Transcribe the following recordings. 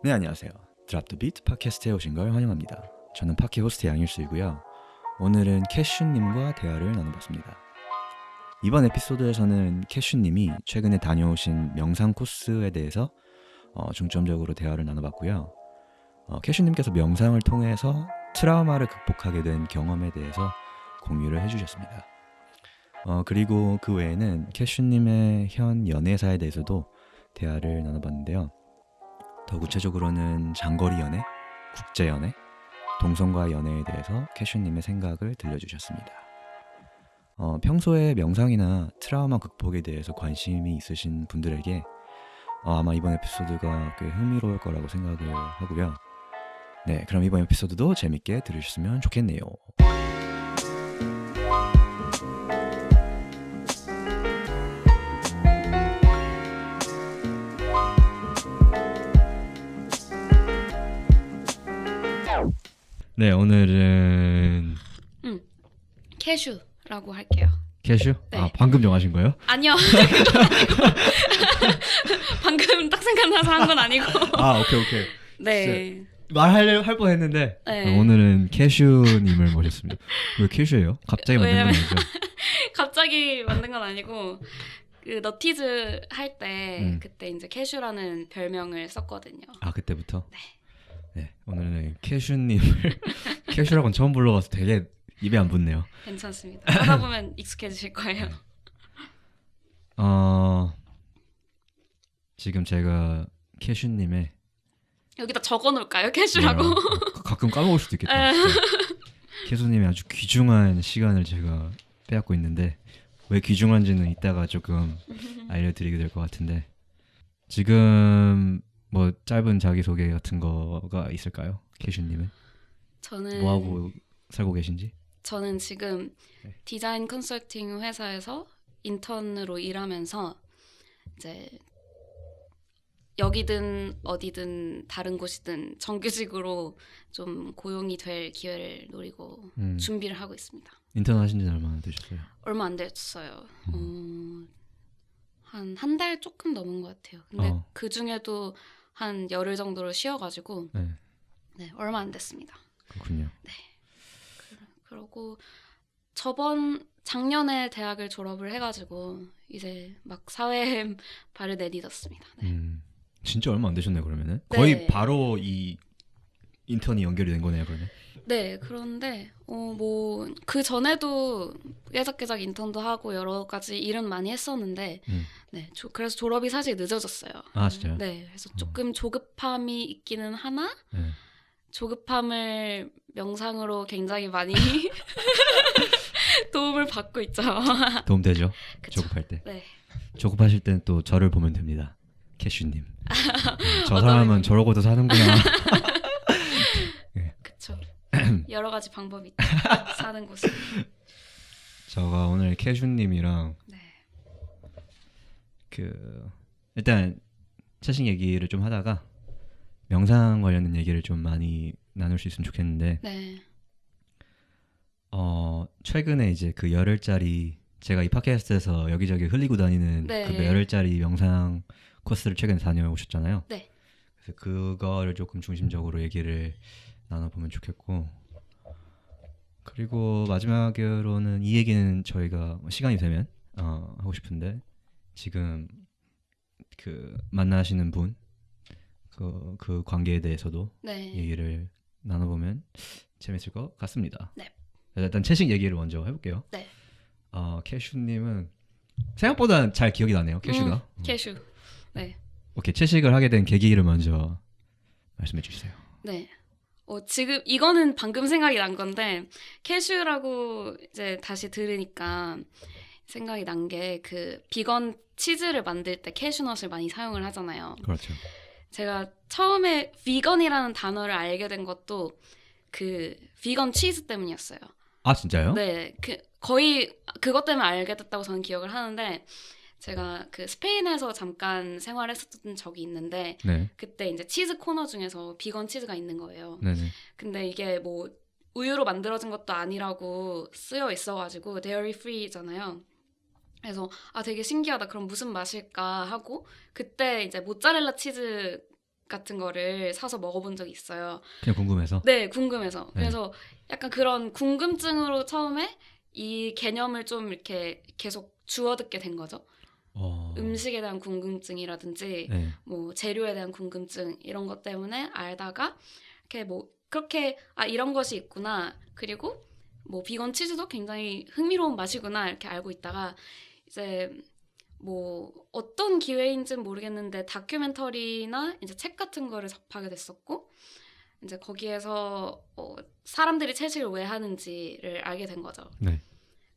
네, 안녕하세요. 드랍 더 비트 팟캐스트에 오신 걸 환영합니다. 저는 팟캐 호스트 양일수이고요. 오늘은 캐슈님과 대화를 나눠봤습니다. 이번 에피소드에서는 캐슈님이 최근에 다녀오신 명상 코스에 대해서 중점적으로 대화를 나눠봤고요. 캐슈님께서 명상을 통해서 트라우마를 극복하게 된 경험에 대해서 공유를 해주셨습니다. 그리고 그 외에는 캐슈님의 현 연애사에 대해서도 대화를 나눠봤는데요. 더 구체적으로는 장거리 연애, 국제 연애, 동성과 연애에 대해서 캐슈님의 생각을 들려주셨습니다. 평소에 명상이나 트라우마 극복에 대해서 관심이 있으신 분들에게 아마 이번 에피소드가 꽤 흥미로울 거라고 생각을 하고요. 네, 그럼 이번 에피소드도 재밌게 들으셨으면 좋겠네요. 네, 오늘은 캐슈라고 할게요. 캐슈? 네. 방금 정하신 거예요? 아니요. 방금 딱 생각나서 한 건 아니고. 오케이. 네. 할 뻔했는데 네. 오늘은 캐슈님을 모셨습니다. 왜 캐슈예요? 갑자기 만든 건 아니죠? 갑자기 만든 건 아니고 그 너티즈 할 때 그때 이제 캐슈라는 별명을 썼거든요. 그때부터? 네. 오늘은 캐슈님을 캐슈라고는 처음 불러봐서 되게 입에 안 붙네요. 괜찮습니다. 하다 보면 익숙해지실 거예요. 지금 제가 캐슈님의 여기다 적어놓을까요? 캐슈라고? 가끔 까먹을 수도 있겠다. 캐슈님의 아주 귀중한 시간을 제가 빼앗고 있는데 왜 귀중한지는 이따가 조금 알려드리게 될 것 같은데 지금 뭐 짧은 자기소개 같은 거가 있을까요? 캐슈님은? 저는 뭐하고 살고 계신지? 저는 지금 디자인 컨설팅 회사에서 인턴으로 일하면서 이제 여기든 어디든 다른 곳이든 정규직으로 좀 고용이 될 기회를 노리고 준비를 하고 있습니다. 인턴 하신 지는 얼마나 되셨어요? 얼마 안 됐어요. 한 달 조금 넘은 것 같아요. 근데 그 중에도 한 열흘 정도로 쉬어가지고 네, 얼마 안 됐습니다. 그렇군요. 네. 그러고 작년에 대학을 졸업을 해가지고 이제 막 사회에 발을 내딛었습니다. 네. 진짜 얼마 안 되셨네요. 그러면은 네. 거의 바로 이 인턴이 연결이 된 거네요. 그러면. 네, 그런데 뭐 그 전에도 깨작깨작 인턴도 하고 여러 가지 일은 많이 했었는데 네, 그래서 졸업이 사실 늦어졌어요. 진짜요? 네, 그래서 조금 조급함이 있기는 하나 네. 조급함을 명상으로 굉장히 많이 도움을 받고 있죠. 도움 되죠. 그쵸. 조급할 때. 네. 조급하실 땐 또 저를 보면 됩니다. 캐슈님. 저 사람은 저러고도 사는구나. 그쵸. 여러 가지 방법이 있다. 사는 곳은. 제가 오늘 캐슈님이랑 네. 일단 최신 얘기를 좀 하다가 명상 관련된 얘기를 좀 많이 나눌 수 있으면 좋겠는데 네. 최근에 이제 그 열흘짜리 제가 이 팟캐스트에서 여기저기 흘리고 다니는 네. 그 열흘짜리 명상 코스를 최근에 다녀오셨잖아요. 네. 그래서 그거를 조금 중심적으로 얘기를 나눠보면 좋겠고 그리고 마지막으로는 이 얘기는 저희가 시간이 되면 하고 싶은데 지금 그 만나시는 분 그 관계에 대해서도 네. 얘기를 나눠보면 재밌을 것 같습니다. 네. 일단 채식 얘기를 먼저 해볼게요. 네. 캐슈님은 생각보다 잘 기억이 나네요. 캐슈가. 캐슈. 네. 오케이, 채식을 하게 된 계기를 먼저 말씀해 주세요. 네. 지금 이거는 방금 생각이 난 건데 캐슈라고 이제 다시 들으니까 생각이 난 게 그 비건 치즈를 만들 때 캐슈넛을 많이 사용을 하잖아요. 그렇죠. 제가 처음에 비건이라는 단어를 알게 된 것도 그 비건 치즈 때문이었어요. 진짜요? 네, 거의 그것 때문에 알게 됐다고 저는 기억을 하는데 제가 그 스페인에서 잠깐 생활했었던 적이 있는데 네. 그때 이제 치즈 코너 중에서 비건 치즈가 있는 거예요. 네네. 근데 이게 뭐 우유로 만들어진 것도 아니라고 쓰여 있어가지고 데어리 프리잖아요. 그래서 되게 신기하다. 그럼 무슨 맛일까 하고 그때 이제 모짜렐라 치즈 같은 거를 사서 먹어본 적이 있어요. 그냥 궁금해서. 네, 궁금해서. 네. 그래서 약간 그런 궁금증으로 처음에 이 개념을 좀 이렇게 계속 주워듣게 된 거죠. 음식에 대한 궁금증이라든지 네. 뭐 재료에 대한 궁금증 이런 것 때문에 알다가 이렇게 뭐 그렇게 이런 것이 있구나. 그리고 뭐 비건 치즈도 굉장히 흥미로운 맛이구나 이렇게 알고 있다가 이제 뭐 어떤 기회인지는 모르겠는데 다큐멘터리나 이제 책 같은 거를 접하게 됐었고 이제 거기에서 사람들이 채식을 왜 하는지를 알게 된 거죠. 네.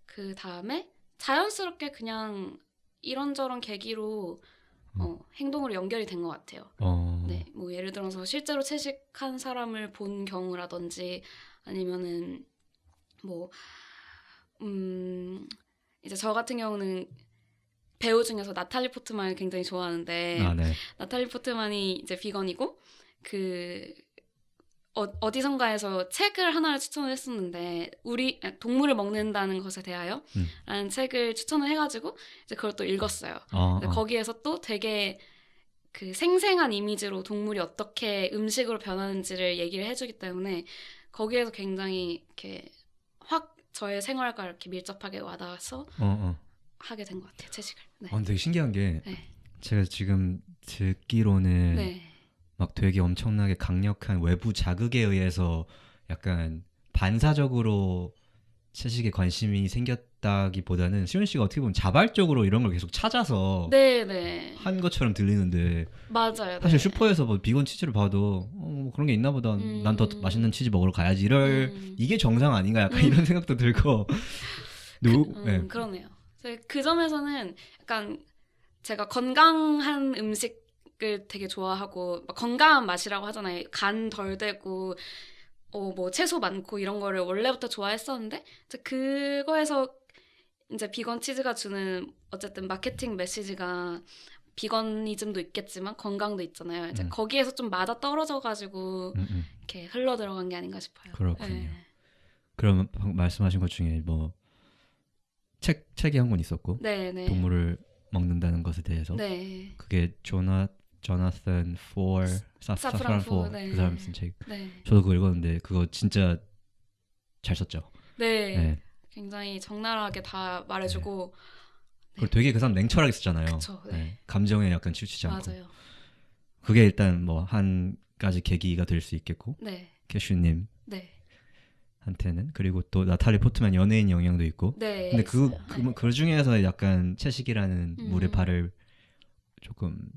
그 다음에 자연스럽게 그냥 이런저런 계기로 행동으로 연결이 된 것 같아요. 네, 뭐 예를 들어서 실제로 채식한 사람을 본 경우라든지 아니면은 뭐 이제 저 같은 경우는 배우 중에서 나탈리 포트만을 굉장히 좋아하는데 네. 나탈리 포트만이 이제 비건이고 그 어디선가에서 책을 하나를 추천을 했었는데 우리 동물을 먹는다는 것에 대하여 라는 책을 추천을 해가지고 이제 그걸 또 읽었어요. 근데 거기에서 또 되게 그 생생한 이미지로 동물이 어떻게 음식으로 변하는지를 얘기를 해주기 때문에 거기에서 굉장히 이렇게 확 저의 생활과 이렇게 밀접하게 와닿아서 하게 된 것 같아요, 채식을. 네. 되게 신기한 게 네. 제가 지금 듣기로는 네. 막 되게 엄청나게 강력한 외부 자극에 의해서 약간 반사적으로 채식에 관심이 생겼다기보다는 시원 씨가 어떻게 보면 자발적으로 이런 걸 계속 찾아서 네. 한 것처럼 들리는데 맞아요. 사실 네. 슈퍼에서 뭐 비건 치즈를 봐도 뭐 그런 게 있나 보다. 난 더 맛있는 치즈 먹으러 가야지. 이게 정상 아닌가 약간 이런 생각도 들고. 네. 그러네요. 그 점에서는 약간 제가 건강한 음식을 되게 좋아하고 막 건강한 맛이라고 하잖아요. 간 덜 되고 뭐 채소 많고 이런 거를 원래부터 좋아했었는데 그거에서 이제 비건 치즈가 주는 어쨌든 마케팅 메시지가 비건이즘도 있겠지만 건강도 있잖아요. 이제 거기에서 좀 맞아 떨어져가지고 이렇게 흘러 들어간 게 아닌가 싶어요. 그렇군요. 네. 그럼 말씀하신 것 중에 뭐 책이 한 권 있었고 네. 동물을 먹는다는 것에 대해서 네. 그게 조나선 사프란 포 네. 그 사람 쓴 책. 네. 저도 그거 읽었는데 그거 진짜 잘 썼죠. 네. 네. 굉장히 적나라하게 다 말해주고. 그리고 되게 그 사람 냉철하게 쓰잖아요. 그쵸, 네. 네. 감정에 약간 치우치지 않고. 맞아요. 그게 일단 뭐 한 가지 계기가 될 수 있겠고. 네. 캐슈님 네. 한테는 그리고 또 나탈리 포트만 연예인 영향도 있고. 네. 근데 있어요. 그 중에서 약간 채식이라는 물에 발을 조금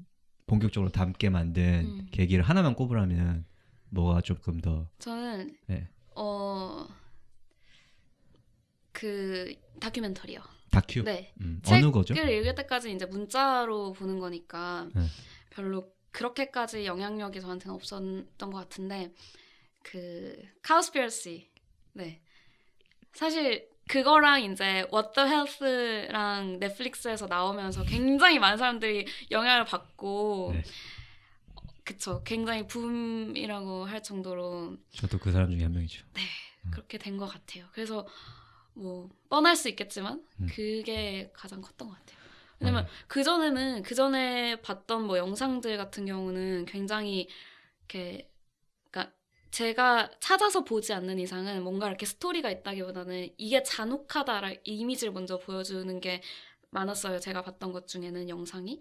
본격적으로 담게 만든 계기를 하나만 꼽으라면 뭐가 조금 더 저는 네. 그 다큐멘터리요. 다큐? 네. 어느 거죠? 책을 읽을 때까지 이제 문자로 보는 거니까 네. 별로 그렇게까지 영향력이 저한테는 없었던 것 같은데 그 카우스피어시. 네. 사실 그거랑 이제 What the Health랑 넷플릭스에서 나오면서 굉장히 많은 사람들이 영향을 받고 네. 그쵸. 굉장히 붐이라고 할 정도로 저도 그 사람 중에 한 명이죠. 네. 그렇게 된 것 같아요. 그래서 뭐 뻔할 수 있겠지만 그게 가장 컸던 것 같아요. 왜냐면 그 전에 봤던 뭐 영상들 같은 경우는 굉장히 이렇게 그러니까 제가 찾아서 보지 않는 이상은 뭔가 이렇게 스토리가 있다기보다는 이게 잔혹하다라 이미지를 먼저 보여주는 게 많았어요. 제가 봤던 것 중에는 영상이.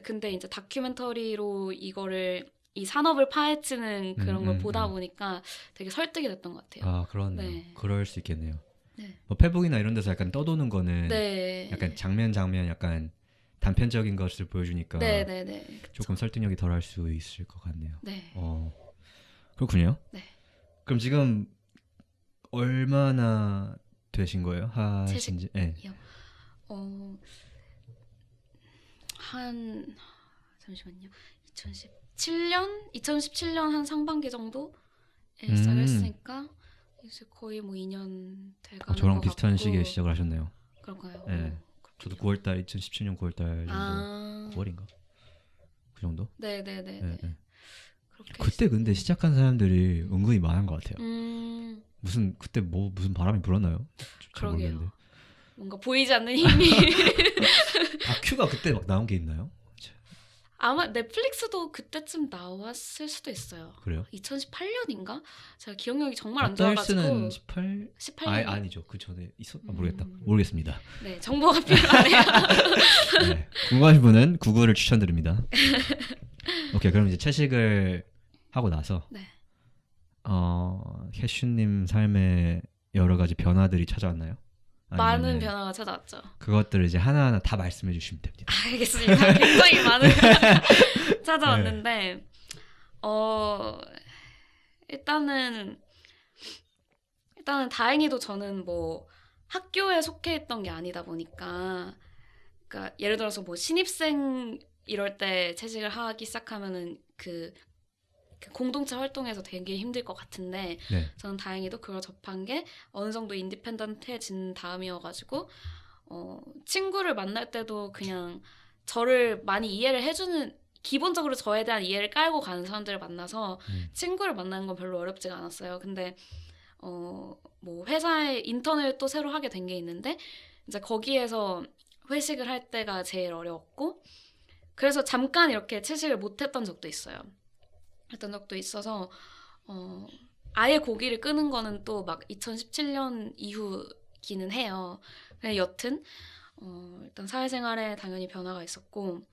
근데 이제 다큐멘터리로 이 산업을 파헤치는 그런 걸 보다 보니까 되게 설득이 됐던 것 같아요. 아, 그렇네요. 네. 그럴 수 있겠네요. 네. 뭐 페북이나 이런 데서 약간 떠도는 거는 네. 약간 장면 약간 단편적인 것을 보여주니까 네. 조금 설득력이 덜할 수 있을 것 같네요. 네. 그렇군요. 네. 그럼 지금 얼마나 되신 거예요? 하신지? 네. 한 잠시만요. 2017년 한 상반기 정도에 시작했으니까 이제 거의 뭐 2년 돼가는 저랑 것 비슷한 같고. 시기에 시작을 하셨네요. 그런가요? 네. 저도 9월달 2017년 9월달 정도 9월인가? 그 정도? 네네네. 네. 그렇게 그때 근데 시작한 사람들이 은근히 많은 것 같아요. 그때 무슨 바람이 불었나요? 잘 모르겠는데. 그러게요. 뭔가 보이지 않는 힘이 다큐가 그때 막 나온 게 있나요? 아마 넷플릭스도 그때쯤 나왔을 수도 있어요. 그래요? 2018년인가? 제가 기억력이 정말 안 닥터헬스는 좋아가지고 18? 18년. 아니죠. 그 전에 모르겠다. 모르겠습니다. 네, 정보가 필요하네요. 네. 궁금하신 분은 구글을 추천드립니다. 오케이, 그럼 이제 채식을 하고 나서 네. 캐슈님 삶에 여러 가지 변화들이 찾아왔나요? 많은 아니면은 변화가 찾아왔죠. 그것들을 이제 하나하나 다 말씀해 주시면 됩니다. 알겠습니다. 굉장히 많은 찾아왔는데 일단은 다행히도 저는 뭐 학교에 속해 있던 게 아니다 보니까, 그러니까 예를 들어서 뭐 신입생 이럴 때 채식을 하기 시작하면은 그 공동체 활동에서 되게 힘들 것 같은데, 네. 저는 다행히도 그걸 접한 게 어느 정도 인디펜던트해진 다음이어가지고 친구를 만날 때도 그냥 저를 많이 이해를 해주는, 기본적으로 저에 대한 이해를 깔고 가는 사람들을 만나서 친구를 만나는 건 별로 어렵지가 않았어요. 근데 뭐 회사에 인턴을 또 새로 하게 된 게 있는데, 이제 거기에서 회식을 할 때가 제일 어려웠고, 그래서 잠깐 이렇게 채식을 못했던 적도 있어요. 했던 적도 있어서 아예 고기를 끄는 거는 또 막 2017년 이후기는 해요. 근데 여튼 일단 사회생활에 당연히 변화가 있었고,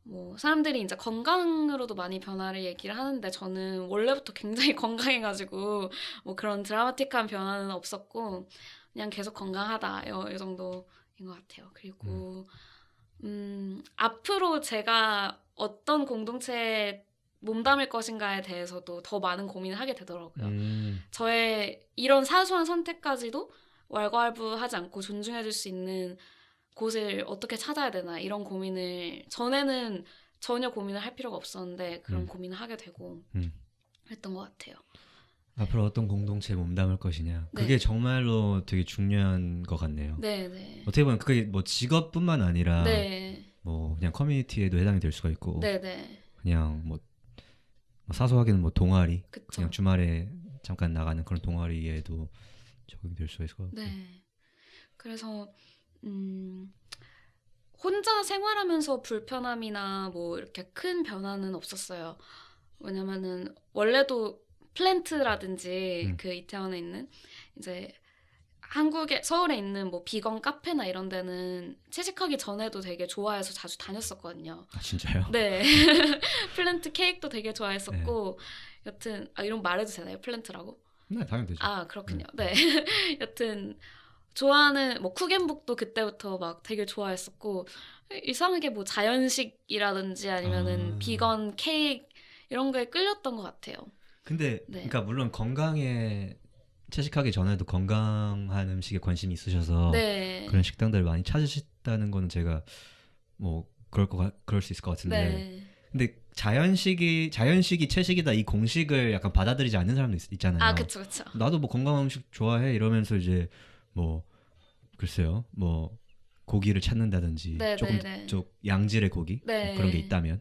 뭐 사람들이 이제 건강으로도 많이 변화를 얘기를 하는데, 저는 원래부터 굉장히 건강해가지고 뭐 그런 드라마틱한 변화는 없었고 그냥 계속 건강하다 이 정도인 것 같아요. 그리고 앞으로 제가 어떤 공동체에 몸담을 것인가에 대해서도 더 많은 고민을 하게 되더라고요. 저의 이런 사소한 선택까지도 왈가왈부하지 않고 존중해줄 수 있는 곳을 어떻게 찾아야 되나, 이런 고민을 전에는 전혀 고민을 할 필요가 없었는데 그런 고민을 하게 되고 했던 것 같아요. 앞으로 어떤 공동체에 몸담을 것이냐, 네. 그게 정말로 되게 중요한 것 같네요. 네. 어떻게 보면 그게 뭐 직업뿐만 아니라 네. 뭐 그냥 커뮤니티에도 해당이 될 수가 있고, 네. 그냥 뭐 사소하게는 뭐 동아리, 그쵸. 그냥 주말에 잠깐 나가는 그런 동아리에도 적용이 될 수가 있을 것 같고. 네. 그래서 혼자 생활하면서 불편함이나 뭐 이렇게 큰 변화는 없었어요. 왜냐면은 원래도 플랜트라든지 그 이태원에 있는 이제 한국에, 서울에 있는 뭐 비건 카페나 이런 데는 채식하기 전에도 되게 좋아해서 자주 다녔었거든요. 아, 진짜요? 네. 플랜트 케이크도 되게 좋아했었고, 여튼 이런 거 말해도 되나요? 플랜트라고? 네, 당연히 되죠. 아, 그렇군요. 네. 여튼 좋아하는 뭐 쿠겐북도 그때부터 막 되게 좋아했었고, 이상하게 뭐 자연식이라든지 아니면은 비건 케이크 이런 거에 끌렸던 것 같아요. 근데 네. 그러니까 물론 건강에 채식하기 전에도 건강한 음식에 관심이 있으셔서 네. 그런 식당들을 많이 찾으셨다는 거는 제가 뭐 그럴 수 있을 것 같은데, 네. 근데 자연식이 채식이다 이 공식을 약간 받아들이지 않는 사람도 있잖아요. 아, 그쵸. 나도 뭐 건강한 음식 좋아해 이러면서 이제 뭐 글쎄요, 뭐 고기를 찾는다든지 네, 조금 네. 좀 양질의 고기 네. 뭐 그런 게 있다면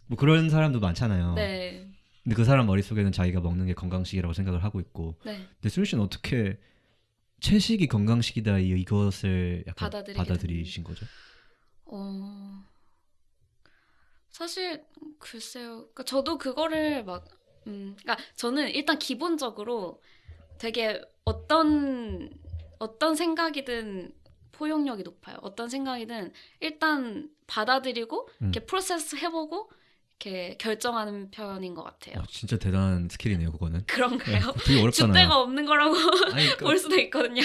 뭐 그런 사람도 많잖아요. 네. 근데 그 사람 머릿속에는 자기가 먹는 게 건강식이라고 생각을 하고 있고, 네. 근데 수민 씨는 어떻게 채식이 건강식이다 이것을 약간 받아들이신 거죠? 사실 글쎄요. 그러니까 저도 그거를 막 그러니까 저는 일단 기본적으로 되게 어떤 생각이든 포용력이 높아요. 어떤 생각이든 일단 받아들이고 이렇게 프로세스 해보고 이렇게 결정하는 편인 것 같아요. 진짜 대단한 스킬이네요, 그거는. 그런가요? 되게 어렵잖아요. 줏대가 없는 거라고 아니, 그러니까 볼 수도 있거든요.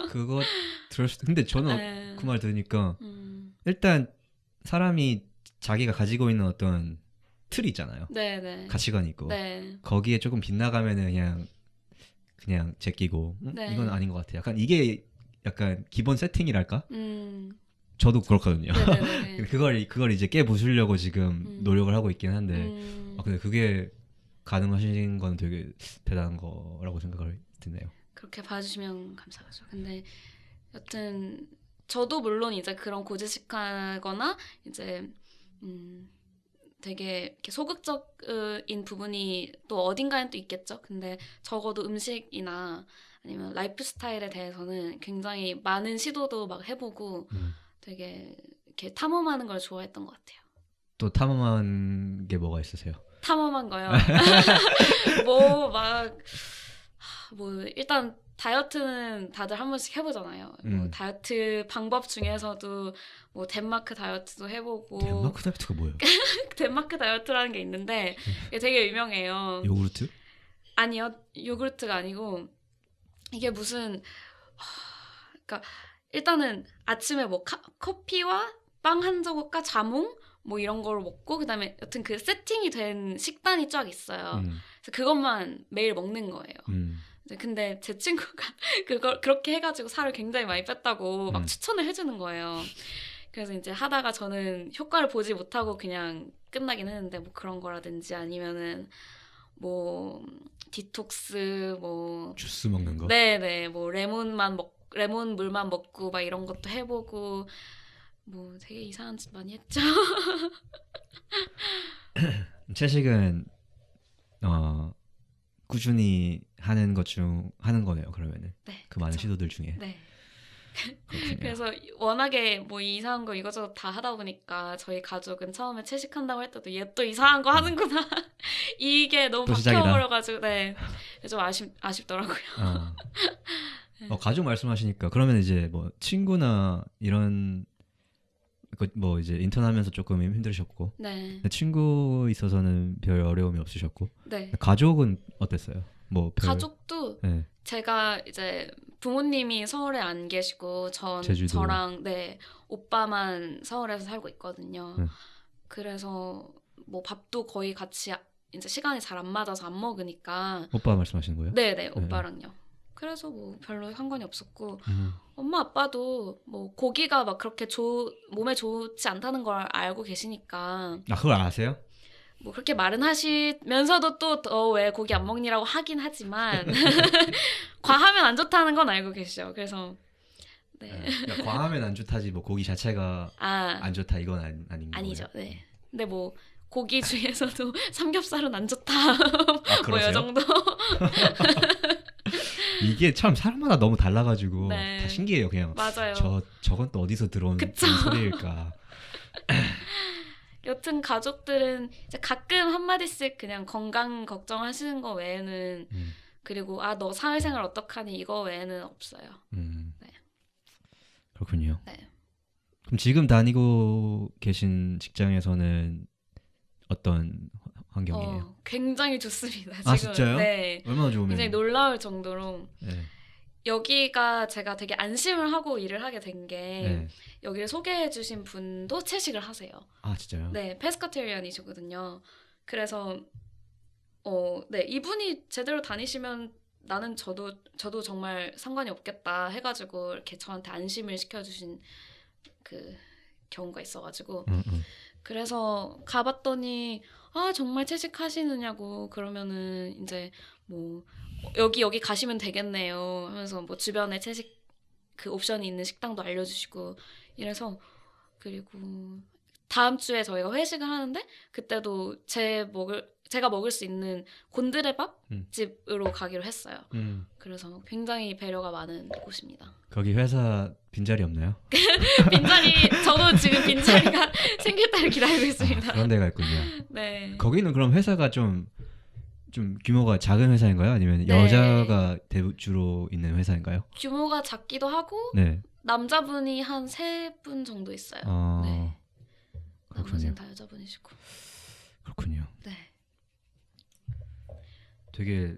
그거 들을 수도. 근데 저는 그 말 들으니까 일단 사람이 자기가 가지고 있는 어떤 틀이 있잖아요. 네네. 가치관이 있고. 네. 거기에 조금 빗나가면은 그냥 제끼고 네. 이건 아닌 것 같아요. 약간 이게 약간 기본 세팅이랄까? 음. 저도 그렇거든요. 네네네. 그걸 이제 깨 부수려고 지금 노력을 하고 있긴 한데, 근데 그게 가능하신 건 되게 대단한 거라고 생각을 드네요. 그렇게 봐주시면 감사하죠. 근데 여튼 저도 물론 이제 그런 고지식하거나 이제 되게 이렇게 소극적인 부분이 또 어딘가엔 또 있겠죠. 근데 적어도 음식이나 아니면 라이프 스타일에 대해서는 굉장히 많은 시도도 막 해보고 되게 이렇게 탐험하는 걸 좋아했던 것 같아요. 또 탐험한 게 뭐가 있으세요? 탐험한 거요. 뭐 막 뭐 일단 다이어트는 다들 한 번씩 해보잖아요. 뭐 다이어트 방법 중에서도 뭐 덴마크 다이어트도 해보고 덴마크 다이어트가 뭐예요? 덴마크 다이어트라는 게 있는데 이게 되게 유명해요. 요구르트? 아니요, 요구르트가 아니고 이게 무슨 그러니까 일단은 아침에 뭐 커피와 빵 한 조각과 자몽 뭐 이런 걸 먹고 그다음에 여튼 그 세팅이 된 식단이 쫙 있어요. 그래서 그것만 매일 먹는 거예요. 근데 제 친구가 그걸 그렇게 해가지고 살을 굉장히 많이 뺐다고 막 추천을 해주는 거예요. 그래서 이제 하다가 저는 효과를 보지 못하고 그냥 끝나긴 했는데 뭐 그런 거라든지 아니면은 뭐 디톡스 뭐 주스 먹는 거? 네네 뭐 레몬 물만 먹고 막 이런 것도 해보고 뭐 되게 이상한 짓 많이 했죠. 채식은 꾸준히 하는 거네요. 그러면은 네, 그 많은 그쵸. 시도들 중에. 네. 그렇군요. 그래서 워낙에 뭐 이상한 거 이것저것 다 하다 보니까 저희 가족은 처음에 채식한다고 할 때도 얘 또 이상한 거 하는구나 이게 너무 또 시작이다. 박혀버려가지고 네, 좀 아쉽더라고요. 가족 말씀하시니까 그러면 이제 뭐 친구나 이런 뭐 이제 인턴하면서 조금 힘들으셨고 네, 친구 있어서는 별 어려움이 없으셨고 네. 가족은 어땠어요? 뭐 가족도 네. 제가 이제 부모님이 서울에 안 계시고 제주도. 저랑 네 오빠만 서울에서 살고 있거든요. 네. 그래서 뭐 밥도 거의 같이 이제 시간이 잘 안 맞아서 안 먹으니까 오빠 말씀하시는 거예요? 네네 오빠랑요. 그래서 뭐 별로 상관이 없었고 엄마 아빠도 뭐 고기가 막 그렇게 몸에 좋지 않다는 걸 알고 계시니까 그걸 아세요? 뭐 그렇게 말은 하시면서도 또 왜 고기 안 먹니라고 하긴 하지만 과하면 안 좋다는 건 알고 계시죠. 그래서 네. 그러니까 과하면 안 좋다지 뭐 고기 자체가 안 좋다 이건 아닌 거예요? 아니죠. 네. 근데 뭐 고기 중에서도 삼겹살은 안 좋다. 뭐 이 그러세요? 정도. 이게 참 사람마다 너무 달라가지고 네. 다 신기해요. 그냥 맞아요. 저건 또 어디서 들어온 그쵸. 소리일까? 여튼 가족들은 이제 가끔 한마디씩 그냥 건강 걱정하시는 거 외에는 그리고 너 사회생활 어떡하니 이거 외에는 없어요. 네. 그렇군요. 네. 그럼 지금 다니고 계신 직장에서는 어떤 환경이에요? 굉장히 좋습니다. 지금. 진짜요? 네. 얼마나 좋으면? 굉장히 놀라울 정도로 네. 여기가 제가 되게 안심을 하고 일을 하게 된 게 네. 여기를 소개해 주신 분도 채식을 하세요. 진짜요? 네, 페스카테리안이시거든요. 그래서 네, 이분이 제대로 다니시면 나는 저도 정말 상관이 없겠다 해가지고 이렇게 저한테 안심을 시켜주신 그 경우가 있어가지고 그래서 가봤더니 정말 채식하시느냐고 그러면은 이제 뭐 여기 가시면 되겠네요 하면서 뭐 주변에 채식 그 옵션이 있는 식당도 알려주시고 이래서 그리고 다음 주에 저희가 회식을 하는데 그때도 제가 먹을 수 있는 곤드레밥 집으로 가기로 했어요. 그래서 굉장히 배려가 많은 곳입니다. 거기 회사 빈자리 없나요? 저도 지금 빈자리가 생길 때를 기다리고 있습니다. 그런 데가 있군요. 네. 거기는 그럼 회사가 좀 규모가 작은 회사인가요? 아니면 네. 여자가 주로 있는 회사인가요? 규모가 작기도 하고 네. 남자분이 한 3분 정도 있어요. 네. 나머지는 다 여자분이시고. 그렇군요. 네. 되게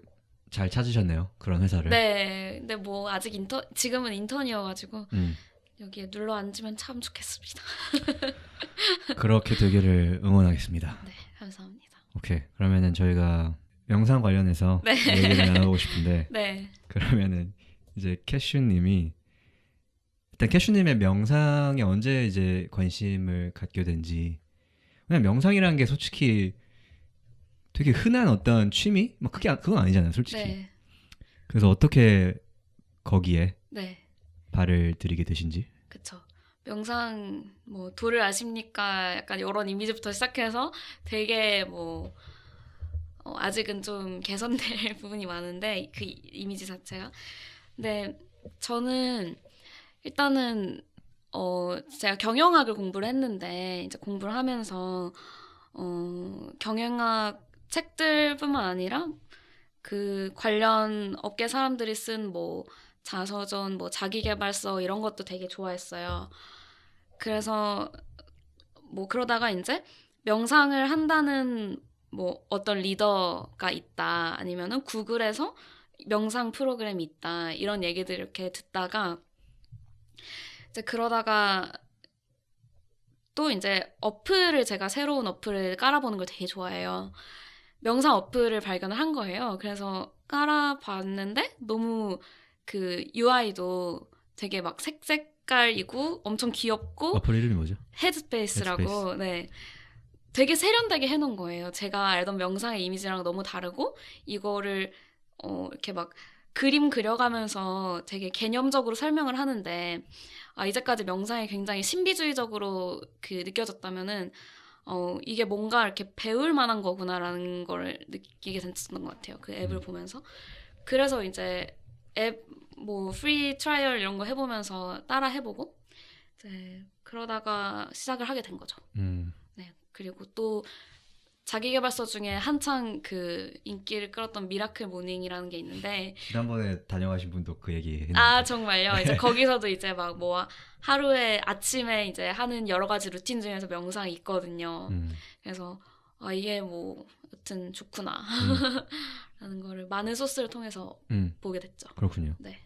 잘 찾으셨네요. 그런 회사를. 네. 근데 뭐 아직 지금은 인턴이어가지고 여기에 눌러 앉으면 참 좋겠습니다. 그렇게 되기를 응원하겠습니다. 네, 감사합니다. 오케이. 그러면은 저희가 명상 관련해서 얘기를 나눠보고 싶은데 네. 그러면은 이제 캐슈님이 일단 캐슈님의 명상에 언제 이제 관심을 갖게 된지 그냥 명상이라는 게 솔직히 되게 흔한 어떤 취미? 막 그건 아니잖아요, 솔직히. 네. 그래서 어떻게 거기에 네. 발을 들이게 되신지. 그쵸. 명상 뭐 도를 아십니까? 약간 이런 이미지부터 시작해서 되게 뭐 아직은 좀 개선될 부분이 많은데 그 이미지 자체가. 근데 저는 일단은 제가 경영학을 공부를 했는데 이제 공부를 하면서 경영학 책들뿐만 아니라 그 관련 업계 사람들이 쓴 뭐 자서전, 뭐 자기계발서 이런 것도 되게 좋아했어요. 그래서 뭐 그러다가 이제 명상을 한다는 뭐 어떤 리더가 있다 아니면은 구글에서 명상 프로그램이 있다 이런 얘기들 이렇게 듣다가 이제 그러다가 또 이제 어플을 제가 새로운 어플을 깔아보는 걸 되게 좋아해요. 명상 어플을 발견을 한 거예요. 그래서 깔아봤는데 너무 그 UI도 되게 막 색색깔이고 엄청 귀엽고 어플 이름이 뭐죠? 헤드스페이스라고 헤드스페이스. 네. 되게 세련되게 해놓은 거예요. 제가 알던 명상의 이미지랑 너무 다르고 이거를 이렇게 막 그림 그려가면서 되게 개념적으로 설명을 하는데 이제까지 명상이 굉장히 신비주의적으로 그 느껴졌다면은 이게 뭔가 이렇게 배울 만한 거구나라는 걸 느끼게 됐었던 것 같아요. 그 앱을 보면서. 그래서 이제 앱 뭐 프리 트라이얼 이런 거 해보면서 따라 해보고 이제 그러다가 시작을 하게 된 거죠. 네. 그리고 또 자기계발서 중에 한창 그 인기를 끌었던 미라클 모닝이라는 게 있는데 지난번에 다녀가신 분도 그 얘기 했는데. 정말요? 이제 거기서도 이제 막 뭐 하루에 아침에 이제 하는 여러 가지 루틴 중에서 명상이 있거든요. 그래서 이게 뭐 여튼 좋구나 라는 거를 많은 소스를 통해서 보게 됐죠. 그렇군요. 네.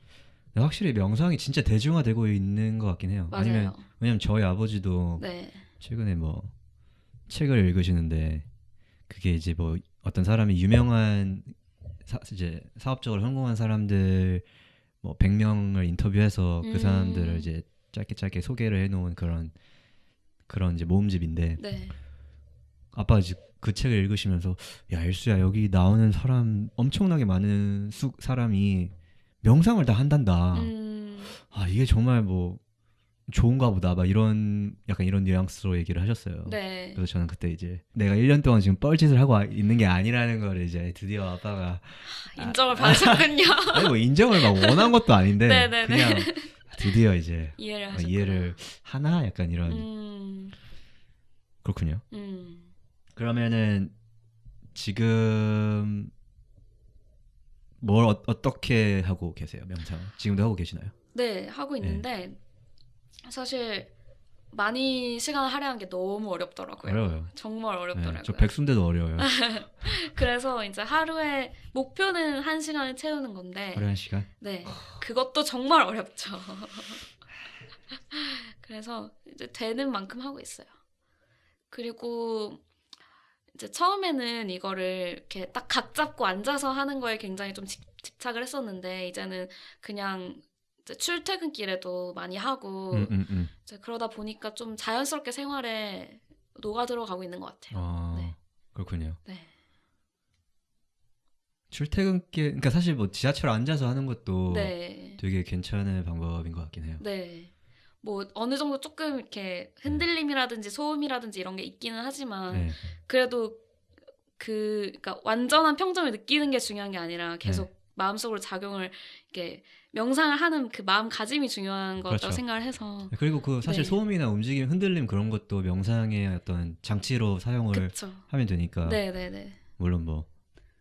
확실히 명상이 진짜 대중화되고 있는 것 같긴 해요. 맞아요. 왜냐면 저희 아버지도 네. 최근에 뭐 책을 읽으시는데 그게 이제 뭐 어떤 사람이 유명한 이제 사업적으로 성공한 사람들 뭐 100명을 인터뷰해서 그 사람들을 이제 짧게 소개를 해놓은 그런 이제 모음집인데 네. 아빠가 이제 그 책을 읽으시면서 야 일수야 여기 나오는 사람 엄청나게 많은 사람이 명상을 다 한단다. 이게 정말 뭐 좋은가 보다 막 약간 이런 뉘앙스로 얘기를 하셨어요. 네. 그래서 저는 그때 이제 내가 1년 동안 지금 뻘짓을 하고 있는 게 아니라는 거를 이제 드디어 아빠가 인정을 받으셨군요. 아니 뭐 인정을 막 원한 것도 아닌데 네네네. 그냥 드디어 이제 이해를 하셨구나. 이해를 하나 약간 이런 그렇군요. 그러면은 지금 뭘 어떻게 하고 계세요? 명상 지금도 하고 계시나요? 네, 하고 있는데 사실 많이 시간을 할애한 게 너무 어렵더라고요. 어려워요. 정말 어렵더라고요. 네, 저 백순대도 어려워요. 그래서 이제 하루에 목표는 1시간을 채우는 건데 하루에 1시간? 네, 그것도 정말 어렵죠. 그래서 이제 되는 만큼 하고 있어요. 그리고 이제 처음에는 이거를 이렇게 딱 각 잡고 앉아서 하는 거에 굉장히 좀 집착을 했었는데 이제는 그냥 이제 출퇴근길에도 많이 하고 이제 그러다 보니까 좀 자연스럽게 생활에 녹아 들어가고 있는 것 같아요. 네. 그렇군요. 네. 출퇴근길 그러니까 사실 뭐 지하철 앉아서 하는 것도 네. 되게 괜찮은 방법인 것 같긴 해요. 네. 뭐 어느 정도 조금 이렇게 흔들림이라든지 소음이라든지 이런 게 있기는 하지만 네. 그래도 그러니까 완전한 평정을 느끼는 게 중요한 게 아니라 계속 마음속으로 작용을 이렇게 명상을 하는 그 마음가짐이 중요한 거라고 그렇죠. 생각을 해서 그리고 그 사실 네. 소음이나 움직임, 흔들림 그런 것도 명상의 어떤 장치로 사용을 그쵸. 하면 되니까 네네네. 물론 뭐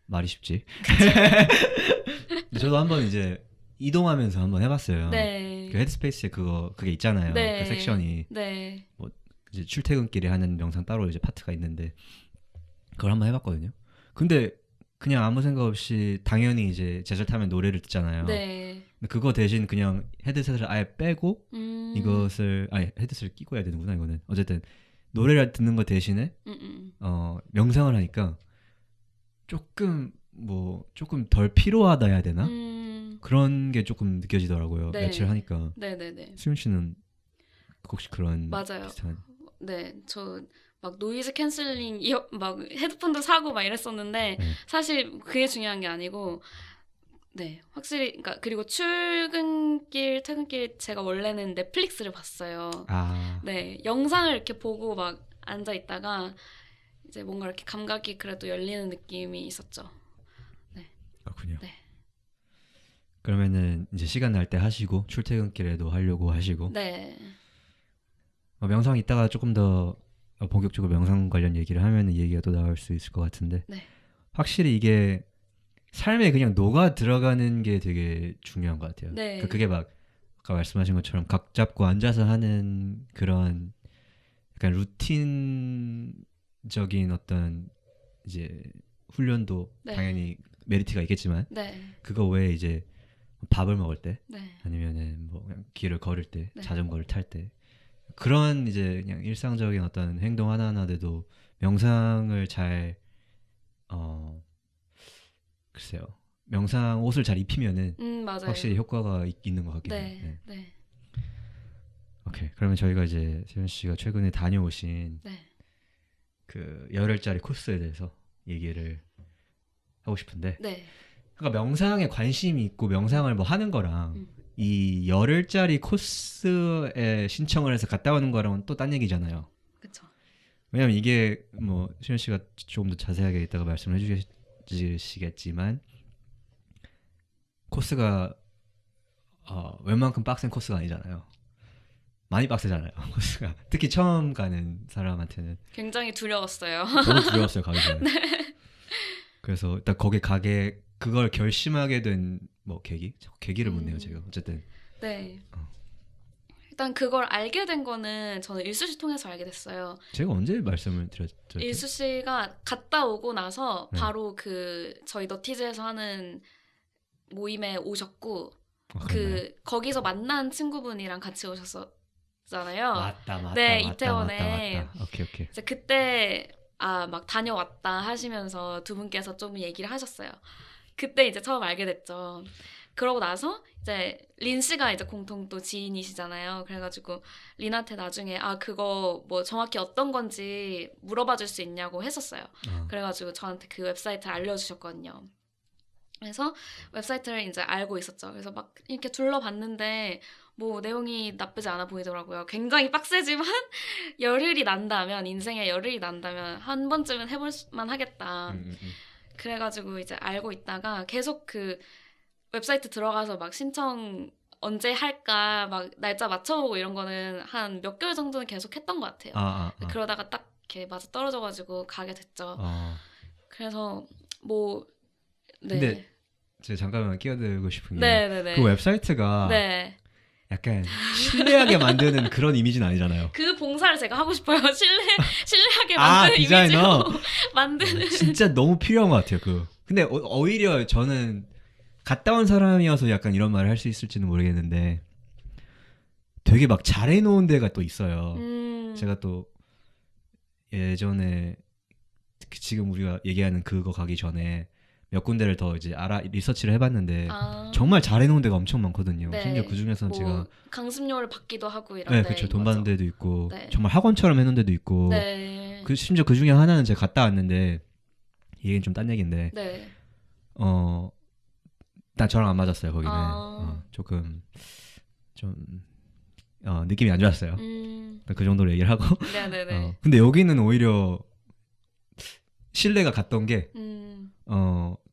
말이 쉽지. 근데 저도 한번 이제 이동하면서 한번 해봤어요. 네. 그 헤드스페이스에 그게 있잖아요. 네. 그 섹션이 네. 뭐 이제 출퇴근길에 하는 명상 따로 이제 파트가 있는데 그걸 한번 해봤거든요. 근데 그냥 아무 생각 없이 당연히 이제 제절 타면 노래를 듣잖아요. 네. 근데 그거 대신 그냥 헤드셋을 아예 빼고 이것을 헤드셋을 끼고 해야 되는구나 이거는. 어쨌든 노래를 듣는 거 대신에 명상을 하니까 조금 덜 피로하다 해야 되나? 그런 게 조금 느껴지더라고요. 네. 며칠 하니까. 네네네. 수윤 씨는 혹시 그런 맞아요. 비슷한? 네, 저 막 노이즈 캔슬링 막 헤드폰도 사고 막 이랬었는데 네. 사실 그게 중요한 게 아니고 네, 확실히 그러니까 그리고 출근길 퇴근길 제가 원래는 넷플릭스를 봤어요. 네, 영상을 이렇게 보고 막 앉아 있다가 이제 뭔가 이렇게 감각이 그래도 열리는 느낌이 있었죠. 네. 그렇군요. 네. 그러면은 이제 시간 날 때 하시고 출퇴근길에도 하려고 하시고. 네. 명상 이따가 조금 더 본격적으로 명상 관련 얘기를 하면 얘기가 또 나올 수 있을 것 같은데 네. 확실히 이게 삶에 그냥 녹아 들어가는 게 되게 중요한 것 같아요. 네. 그러니까 그게 막 아까 말씀하신 것처럼 각 잡고 앉아서 하는 그런 약간 루틴적인 어떤 이제 훈련도 네. 당연히 메리트가 있겠지만 네. 그거 외에 이제 밥을 먹을 때 네. 아니면은 뭐 그냥 길을 걸을 때 네. 자전거를 탈 때 그런 이제 그냥 일상적인 어떤 행동 하나하나들도 명상을 잘 글쎄요 명상 옷을 잘 입히면은 맞아요. 확실히 효과가 있는 것 같긴 해요. 네. 네. 네. 오케이 그러면 저희가 이제 세현 씨가 최근에 다녀오신 네. 그 열흘짜리 코스에 대해서 얘기를 하고 싶은데 네. 그러니까 명상에 관심이 있고 명상을 뭐 하는 거랑 음. 이 열흘짜리 코스에 신청을 해서 갔다 오는 거랑은 또 딴 얘기잖아요. 그렇죠. 왜냐면 이게 뭐 시현 씨가 조금 더 자세하게 이따가 말씀을 해주시겠지만 코스가 웬만큼 빡센 코스가 아니잖아요. 많이 빡세잖아요. 코스가 특히 처음 가는 사람한테는 굉장히 두려웠어요. 너무 두려웠어요 가기 전에. 그래서 일단 거기 가게 그걸 결심하게 된 뭐 계기를 묻네요 제가 어쨌든. 네. 일단 그걸 알게 된 거는 저는 일수 씨 통해서 알게 됐어요. 제가 언제 말씀을 드렸죠? 일수 씨가 갔다 오고 나서 네. 바로 그 저희 너티즈에서 하는 모임에 오셨고 그랬나요? 거기서 만난 친구분이랑 같이 오셨었잖아요. 맞다. 네, 이태원에. 맞다. 오케이. 이제 그때 막 다녀왔다 하시면서 두 분께서 좀 얘기를 하셨어요. 그때 이제 처음 알게 됐죠. 그러고 나서 이제 린 씨가 이제 공통 또 지인이시잖아요. 그래가지고 린한테 나중에 그거 뭐 정확히 어떤 건지 물어봐 줄 수 있냐고 했었어요. 그래가지고 저한테 그 웹사이트를 알려주셨거든요. 그래서 웹사이트를 이제 알고 있었죠. 그래서 막 이렇게 둘러봤는데 뭐 내용이 나쁘지 않아 보이더라고요. 굉장히 빡세지만 인생에 열흘이 난다면 한 번쯤은 해볼 만 하겠다. 그래가지고 이제 알고 있다가 계속 그 웹사이트 들어가서 막 신청 언제 할까 막 날짜 맞춰보고 이런 거는 한 몇 개월 정도는 계속 했던 것 같아요. 그러다가 딱 이렇게 맞아 떨어져가지고 가게 됐죠. 그래서 뭐 네. 근데 제가 잠깐만 끼어들고 싶은 게 네네네. 그 웹사이트가 네. 약간 신뢰하게 만드는 그런 이미지는 아니잖아요. 그 봉사를 제가 하고 싶어요. 신뢰하게 만드는 디자이너? 이미지로 만드는. 진짜 너무 필요한 것 같아요. 근데 오히려 저는 갔다 온 사람이어서 약간 이런 말을 할 수 있을지는 모르겠는데 되게 막 잘해놓은 데가 또 있어요. 제가 또 예전에 지금 우리가 얘기하는 그거 가기 전에 몇 군데를 더 이제 리서치를 해봤는데 정말 잘해놓은 데가 엄청 많거든요. 네. 심지어 그 중에서는 뭐 제가 강습료를 받기도 하고 이런 네, 데 그렇죠. 돈 받는 데도 있고 네. 정말 학원처럼 해놓은 데도 있고 네. 심지어 그 중에 하나는 제가 갔다 왔는데 얘기는 좀 딴 얘기인데 네. 일단 저랑 안 맞았어요. 거기는 조금 좀 느낌이 안 좋았어요. 그 정도로 얘기를 하고 네네네. 근데 여기는 오히려 신뢰가 갔던 게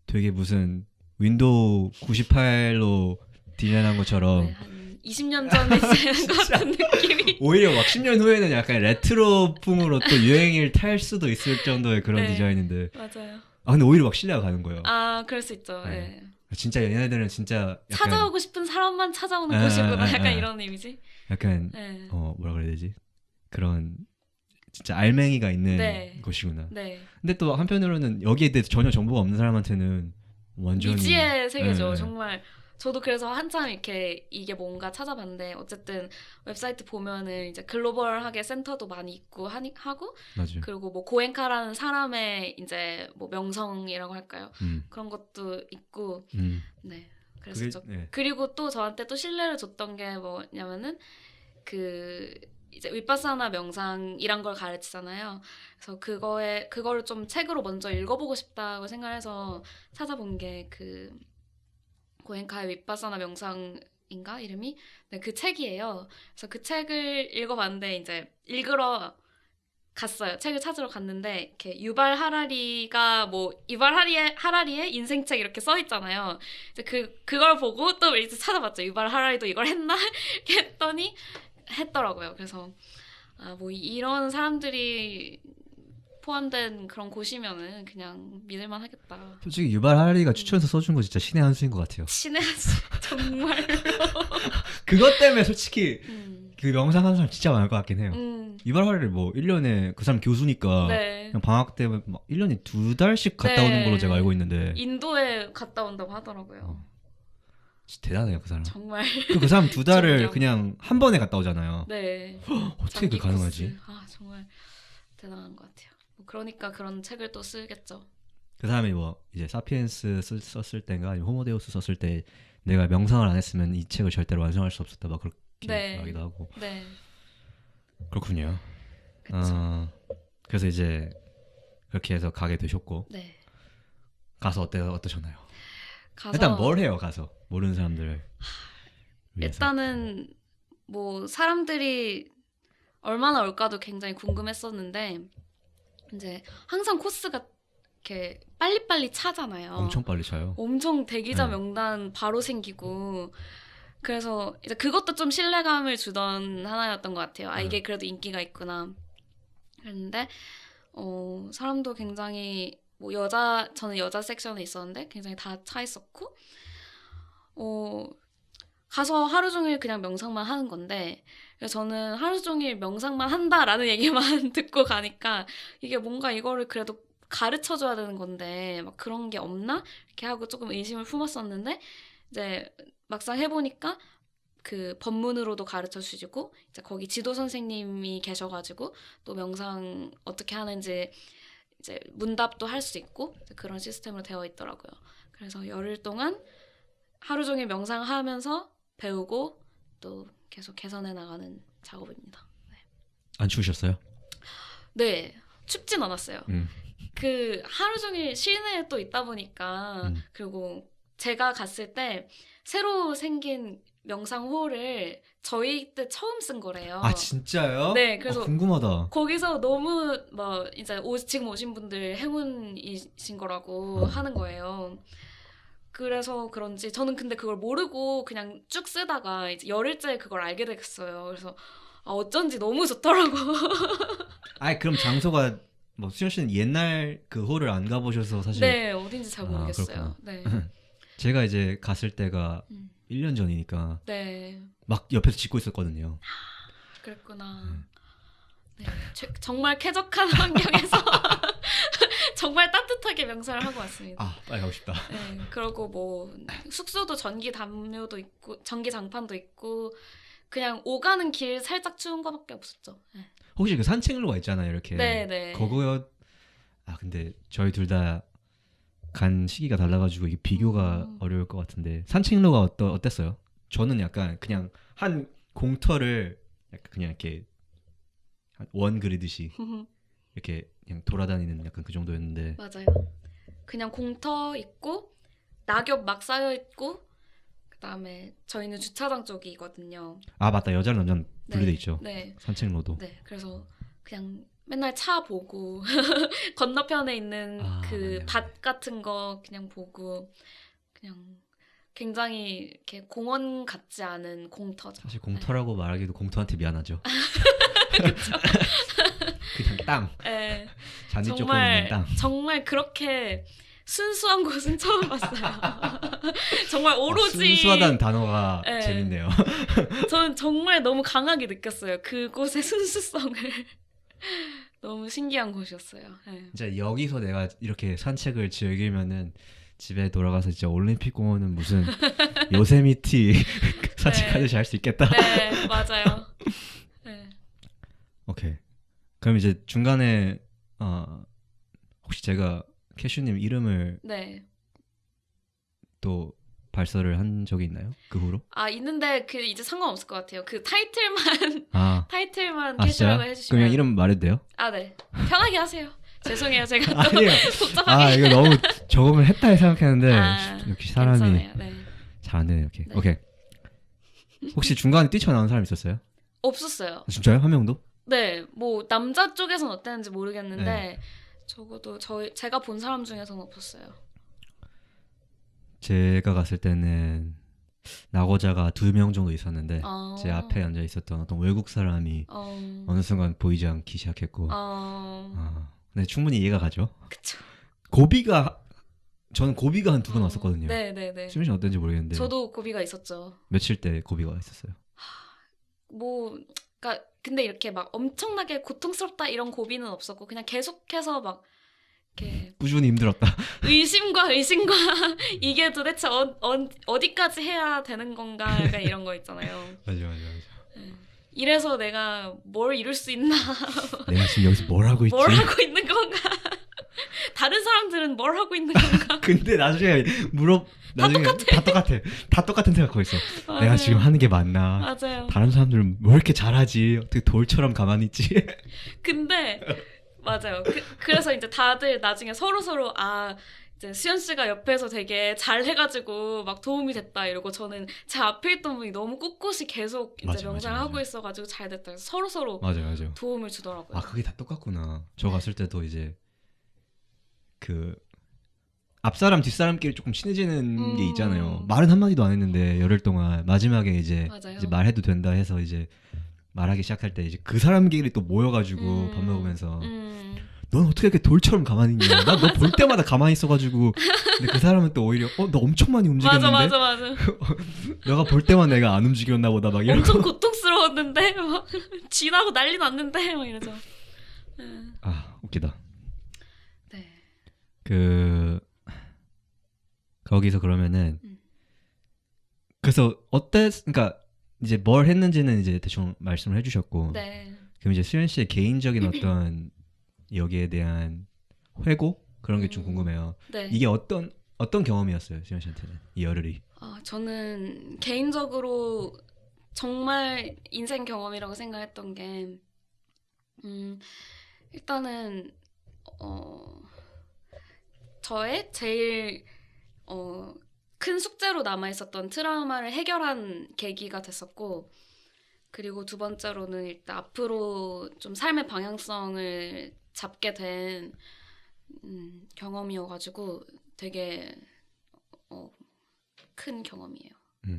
되게 무슨 윈도우 98로 디자인한 것처럼 네, 한 20년 전에 디자인한 것 같은 느낌이. 오히려 막 10년 후에는 약간 레트로풍으로 또 유행을 탈 수도 있을 정도의 그런 네, 디자인인데 맞아요. 근데 오히려 막 신뢰가 가는 거예요. 그럴 수 있죠. 네. 네. 진짜 얘네들은 진짜 약간 찾아오고 싶은 사람만 찾아오는 곳이구나. 약간 이런 이미지. 약간 네. 뭐라 그래야 되지? 그런 진짜 알맹이가 있는 네. 곳이구나. 네. 근데 또 한편으로는 여기에 대해서 전혀 정보가 없는 사람한테는 완전히 미지의 세계죠. 네. 정말 저도 그래서 한참 이렇게 이게 뭔가 찾아봤는데 어쨌든 웹사이트 보면은 이제 글로벌하게 센터도 많이 있고 하고 맞아요. 그리고 뭐 고엔카라는 사람의 이제 뭐 명성이라고 할까요? 그런 것도 있고 네. 그래서 네. 그리고 또 저한테 또 신뢰를 줬던 게 뭐냐면은 그 이제 윗바사나 명상이란 걸 가르치잖아요. 그래서 그거를 좀 책으로 먼저 읽어보고 싶다고 생각해서 찾아본 게 그 고엔카의 윗바사나 명상인가 이름이 네, 그 책이에요. 그래서 그 책을 읽어봤는데 이제 읽으러 갔어요. 책을 찾으러 갔는데 이렇게 유발 하라리가 뭐 유발 하라리의 인생책 이렇게 써 있잖아요. 이제 그걸 보고 또 이제 찾아봤죠. 유발 하라리도 이걸 했나 이렇게 했더니 했더라고요. 그래서 아, 뭐 이런 사람들이 포함된 그런 곳이면은 그냥 믿을만 하겠다. 솔직히 유발 하리가 추천해서 써준 거 진짜 신의 한 수인 것 같아요. 신의 한 수, 정말. 그것 때문에 솔직히 음, 그 명상 하는 사람 진짜 많을 것 같긴 해요. 음, 유발 하리를 뭐 1년에 그 사람 교수니까 네. 그냥 방학 때 막 1년에 2달씩 갔다 네. 오는 걸로 제가 알고 있는데 인도에 갔다 온다고 하더라고요. 어. 진짜 대단해요 그 사람. 정말. 그 사람 2달을 존경. 그냥 한 번에 갔다 오잖아요. 네. 어떻게 그 장기 가능하지? 코스. 아, 정말 대단한 것 같아요. 뭐 그러니까 그런 책을 또 쓰겠죠. 그 사람이 뭐 이제 사피엔스 썼을 때인가 아니면 호모데우스 썼을 때 내가 명상을 안 했으면 이 책을 절대로 완성할 수 없었다 막 그렇게 네. 말하기도 하고. 네. 그렇군요. 그쵸. 그래서 이제 그렇게 해서 가게 되셨고 네. 가서 어떠셨나요? 가서 일단 뭘 해요 가서 모르는 사람들을 위해서. 일단은 뭐 사람들이 얼마나 올까도 굉장히 궁금했었는데 이제 항상 코스가 이렇게 빨리빨리 차잖아요. 엄청 빨리 차요. 엄청 대기자 네. 명단 바로 생기고 그래서 이제 그것도 좀 신뢰감을 주던 하나였던 것 같아요. 아 이게 그래도 인기가 있구나. 그랬는데 사람도 굉장히 뭐 저는 여자 섹션에 있었는데 굉장히 다 차 있었고 가서 하루 종일 그냥 명상만 하는 건데 그래서 저는 하루 종일 명상만 한다라는 얘기만 듣고 가니까 이게 뭔가 이거를 그래도 가르쳐 줘야 되는 건데 막 그런 게 없나? 이렇게 하고 조금 의심을 품었었는데 이제 막상 해보니까 그 법문으로도 가르쳐 주시고 이제 거기 지도 선생님이 계셔가지고 또 명상 어떻게 하는지 이제 문답도 할 수 있고 그런 시스템으로 되어 있더라고요. 그래서 열흘 동안 하루 종일 명상하면서 배우고 또 계속 개선해 나가는 작업입니다. 안 추우셨어요? 네, 춥진 않았어요. 음. 그 하루 종일 실내에 또 있다 보니까 그리고 제가 갔을 때 새로 생긴 명상홀을 저희 때 처음 쓴 거래요. 아 진짜요? 네, 그래서 궁금하다. 거기서 너무 막 이제 지금 오신 분들 행운이신 거라고 하는 거예요. 그래서 그런지 저는 근데 그걸 모르고 그냥 쭉 쓰다가 이제 열흘째 그걸 알게 됐어요. 그래서 어쩐지 너무 좋더라고. 아 그럼 장소가 뭐 수현 씨는 옛날 그 홀을 안 가보셔서 사실. 네, 어딘지 잘 모르겠어요. 그렇구나. 네. 제가 이제 갔을 때가 음. 1년 전이니까 네. 막 옆에서 짓고 있었거든요. 그랬구나. 네. 정말 쾌적한 환경에서 정말 따뜻하게 명상을 하고 왔습니다. 아 빨리 가고 싶다. 네. 그리고 뭐 숙소도 전기 담요도 있고 전기 장판도 있고 그냥 오가는 길 살짝 추운 거밖에 없었죠. 네. 혹시 그 산책로가 있잖아요 이렇게. 네. 그거 근데 저희 둘 다 간 시기가 달라가지고 이게 비교가 어려울 것 같은데 산책로가 어땠어요? 저는 약간 그냥 한 공터를 약간 그냥 이렇게 원 그리듯이 이렇게 그냥 돌아다니는 약간 그 정도였는데. 맞아요. 그냥 공터 있고 낙엽 막 쌓여 있고 그다음에 저희는 주차장 쪽이거든요. 아 맞다 여자랑 남자는 분리돼 있죠. 네. 산책로도. 네. 그래서 그냥 맨날 차 보고 건너편에 있는 그 맞네, 밭 같은 거 그냥 보고 그냥 굉장히 이렇게 공원 같지 않은 공터죠. 사실 공터라고 말하기도 공터한테 미안하죠. 그냥 땅. 네. 잔디 조금 있는 땅. 정말 그렇게 순수한 곳은 처음 봤어요. 정말 오로지 순수하다는 단어가 네. 재밌네요. 저는 정말 너무 강하게 느꼈어요. 그곳의 순수성을. 너무 신기한 곳이었어요. 네. 진짜 여기서 내가 이렇게 산책을 즐기면은 집에 돌아가서 진짜 올림픽 공원은 무슨 요세미티 산책하듯이 할 수 있겠다. 네, 맞아요. 네. 오케이. 그럼 이제 중간에 혹시 제가 캐슈님 이름을 네. 또 발설을 한 적이 있나요? 그 후로? 있는데 그 이제 상관없을 것 같아요. 그 타이틀만 진짜요? 캐슈라고 해주시면. 그럼 그냥 이름 말해도 돼요? 네. 편하게 하세요. 죄송해요, 제가 또 아니에요. 복잡하게. 이거 너무 적으면 했다 생각했는데 역시 사람이 괜찮아요. 네. 잘 안 되네 이렇게. 네. 오케이. 혹시 중간에 뛰쳐나온 사람 있었어요? 없었어요. 진짜요? 한 명도? 네, 뭐 남자 쪽에선 어땠는지 모르겠는데 적어도 제가 본 사람 중에서는 없었어요. 제가 갔을 때는 낙오자가 2명 정도 있었는데 어, 제 앞에 앉아 있었던 어떤 외국 사람이 어, 어느 순간 보이지 않기 시작했고 근데 충분히 이해가 가죠. 그쵸. 저는 고비가 한 2번 왔었거든요. 네네네. 수민 씨는 어떤지 모르겠는데 저도 고비가 있었죠. 며칠 때 고비가 있었어요. 뭐, 그러니까 근데 이렇게 막 엄청나게 고통스럽다 이런 고비는 없었고 그냥 계속해서 막 이렇게 꾸준히 힘들었다. 의심과 이게 도대체 어디까지 해야 되는 건가 약간 이런 거 있잖아요. 맞아. 네. 이래서 내가 뭘 이룰 수 있나 내가 지금 여기서 뭘 하고 있지? 뭘 하고 있는 건가 다른 사람들은 뭘 하고 있는 건가 근데 나중에 다 똑같은 생각하고 있어. 내가 맞아요. 지금 하는 게 맞나? 맞아요. 다른 사람들은 왜 이렇게 잘하지? 어떻게 돌처럼 가만히 있지? 근데 맞아요. 그래서 이제 다들 나중에 서로 이제 수연 씨가 옆에서 되게 잘 해가지고 막 도움이 됐다 이러고 저는 제 앞에 있던 분이 너무 꿋꿋이 계속 이제 맞아, 명상을 맞아. 하고 있어가지고 잘 됐다. 그래서 서로 맞아. 도움을 주더라고요. 아 그게 다 똑같구나. 저 갔을 때도 이제 그 앞사람 뒷사람끼리 조금 친해지는 게 있잖아요. 말은 한마디도 안 했는데 열흘 동안 마지막에 이제 맞아요. 말해도 된다 해서 이제 말하기 시작할 때 이제 그 사람끼리 또 모여가지고 밥 먹으면서 넌 어떻게 이렇게 돌처럼 가만히 있냐? 나 너 볼 때마다 가만히 있어가지고 근데 그 사람은 또 오히려 너 엄청 많이 움직였는데 맞아. 너가 볼 때만 내가 안 움직였나 보다 막 이러고 엄청 고통스러웠는데 막 쥐나고 난리 났는데 막 이러죠. 아 웃기다. 네. 거기서 그러면은 그래서 그러니까 이제 뭘 했는지는 이제 대충 말씀을 해주셨고 네. 그럼 이제 수연 씨의 개인적인 어떤 여기에 대한 회고 그런 게 좀 궁금해요. 네. 이게 어떤 경험이었어요, 수연 씨한테는 이 열흘이? 저는 개인적으로 정말 인생 경험이라고 생각했던 게 일단은 저의 제일 큰 숙제로 남아있었던 트라우마를 해결한 계기가 됐었고 그리고 두 번째로는 일단 앞으로 좀 삶의 방향성을 잡게 된 경험이어가지고 되게 큰 경험이에요.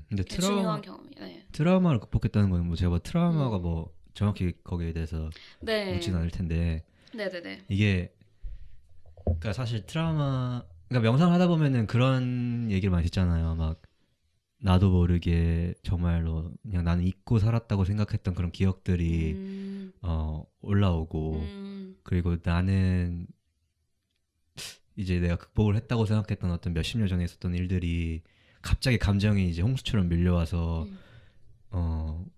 근데 중요한 경험이에요. 네. 트라우마를 극복했다는 건 뭐 제가 트라우마가 뭐 정확히 거기에 대해서 네. 묻진 않을 텐데 네네네. 이게 그러니까 사실 그러니까 명상을 하다 보면은 그런 얘기를 많이 듣잖아요. 막 나도 모르게 정말로 그냥 나는 잊고 살았다고 생각했던 그런 기억들이 올라오고 그리고 나는 이제 내가 극복을 했다고 생각했던 어떤 몇십 년 전에 있었던 일들이 갑자기 감정이 이제 홍수처럼 밀려와서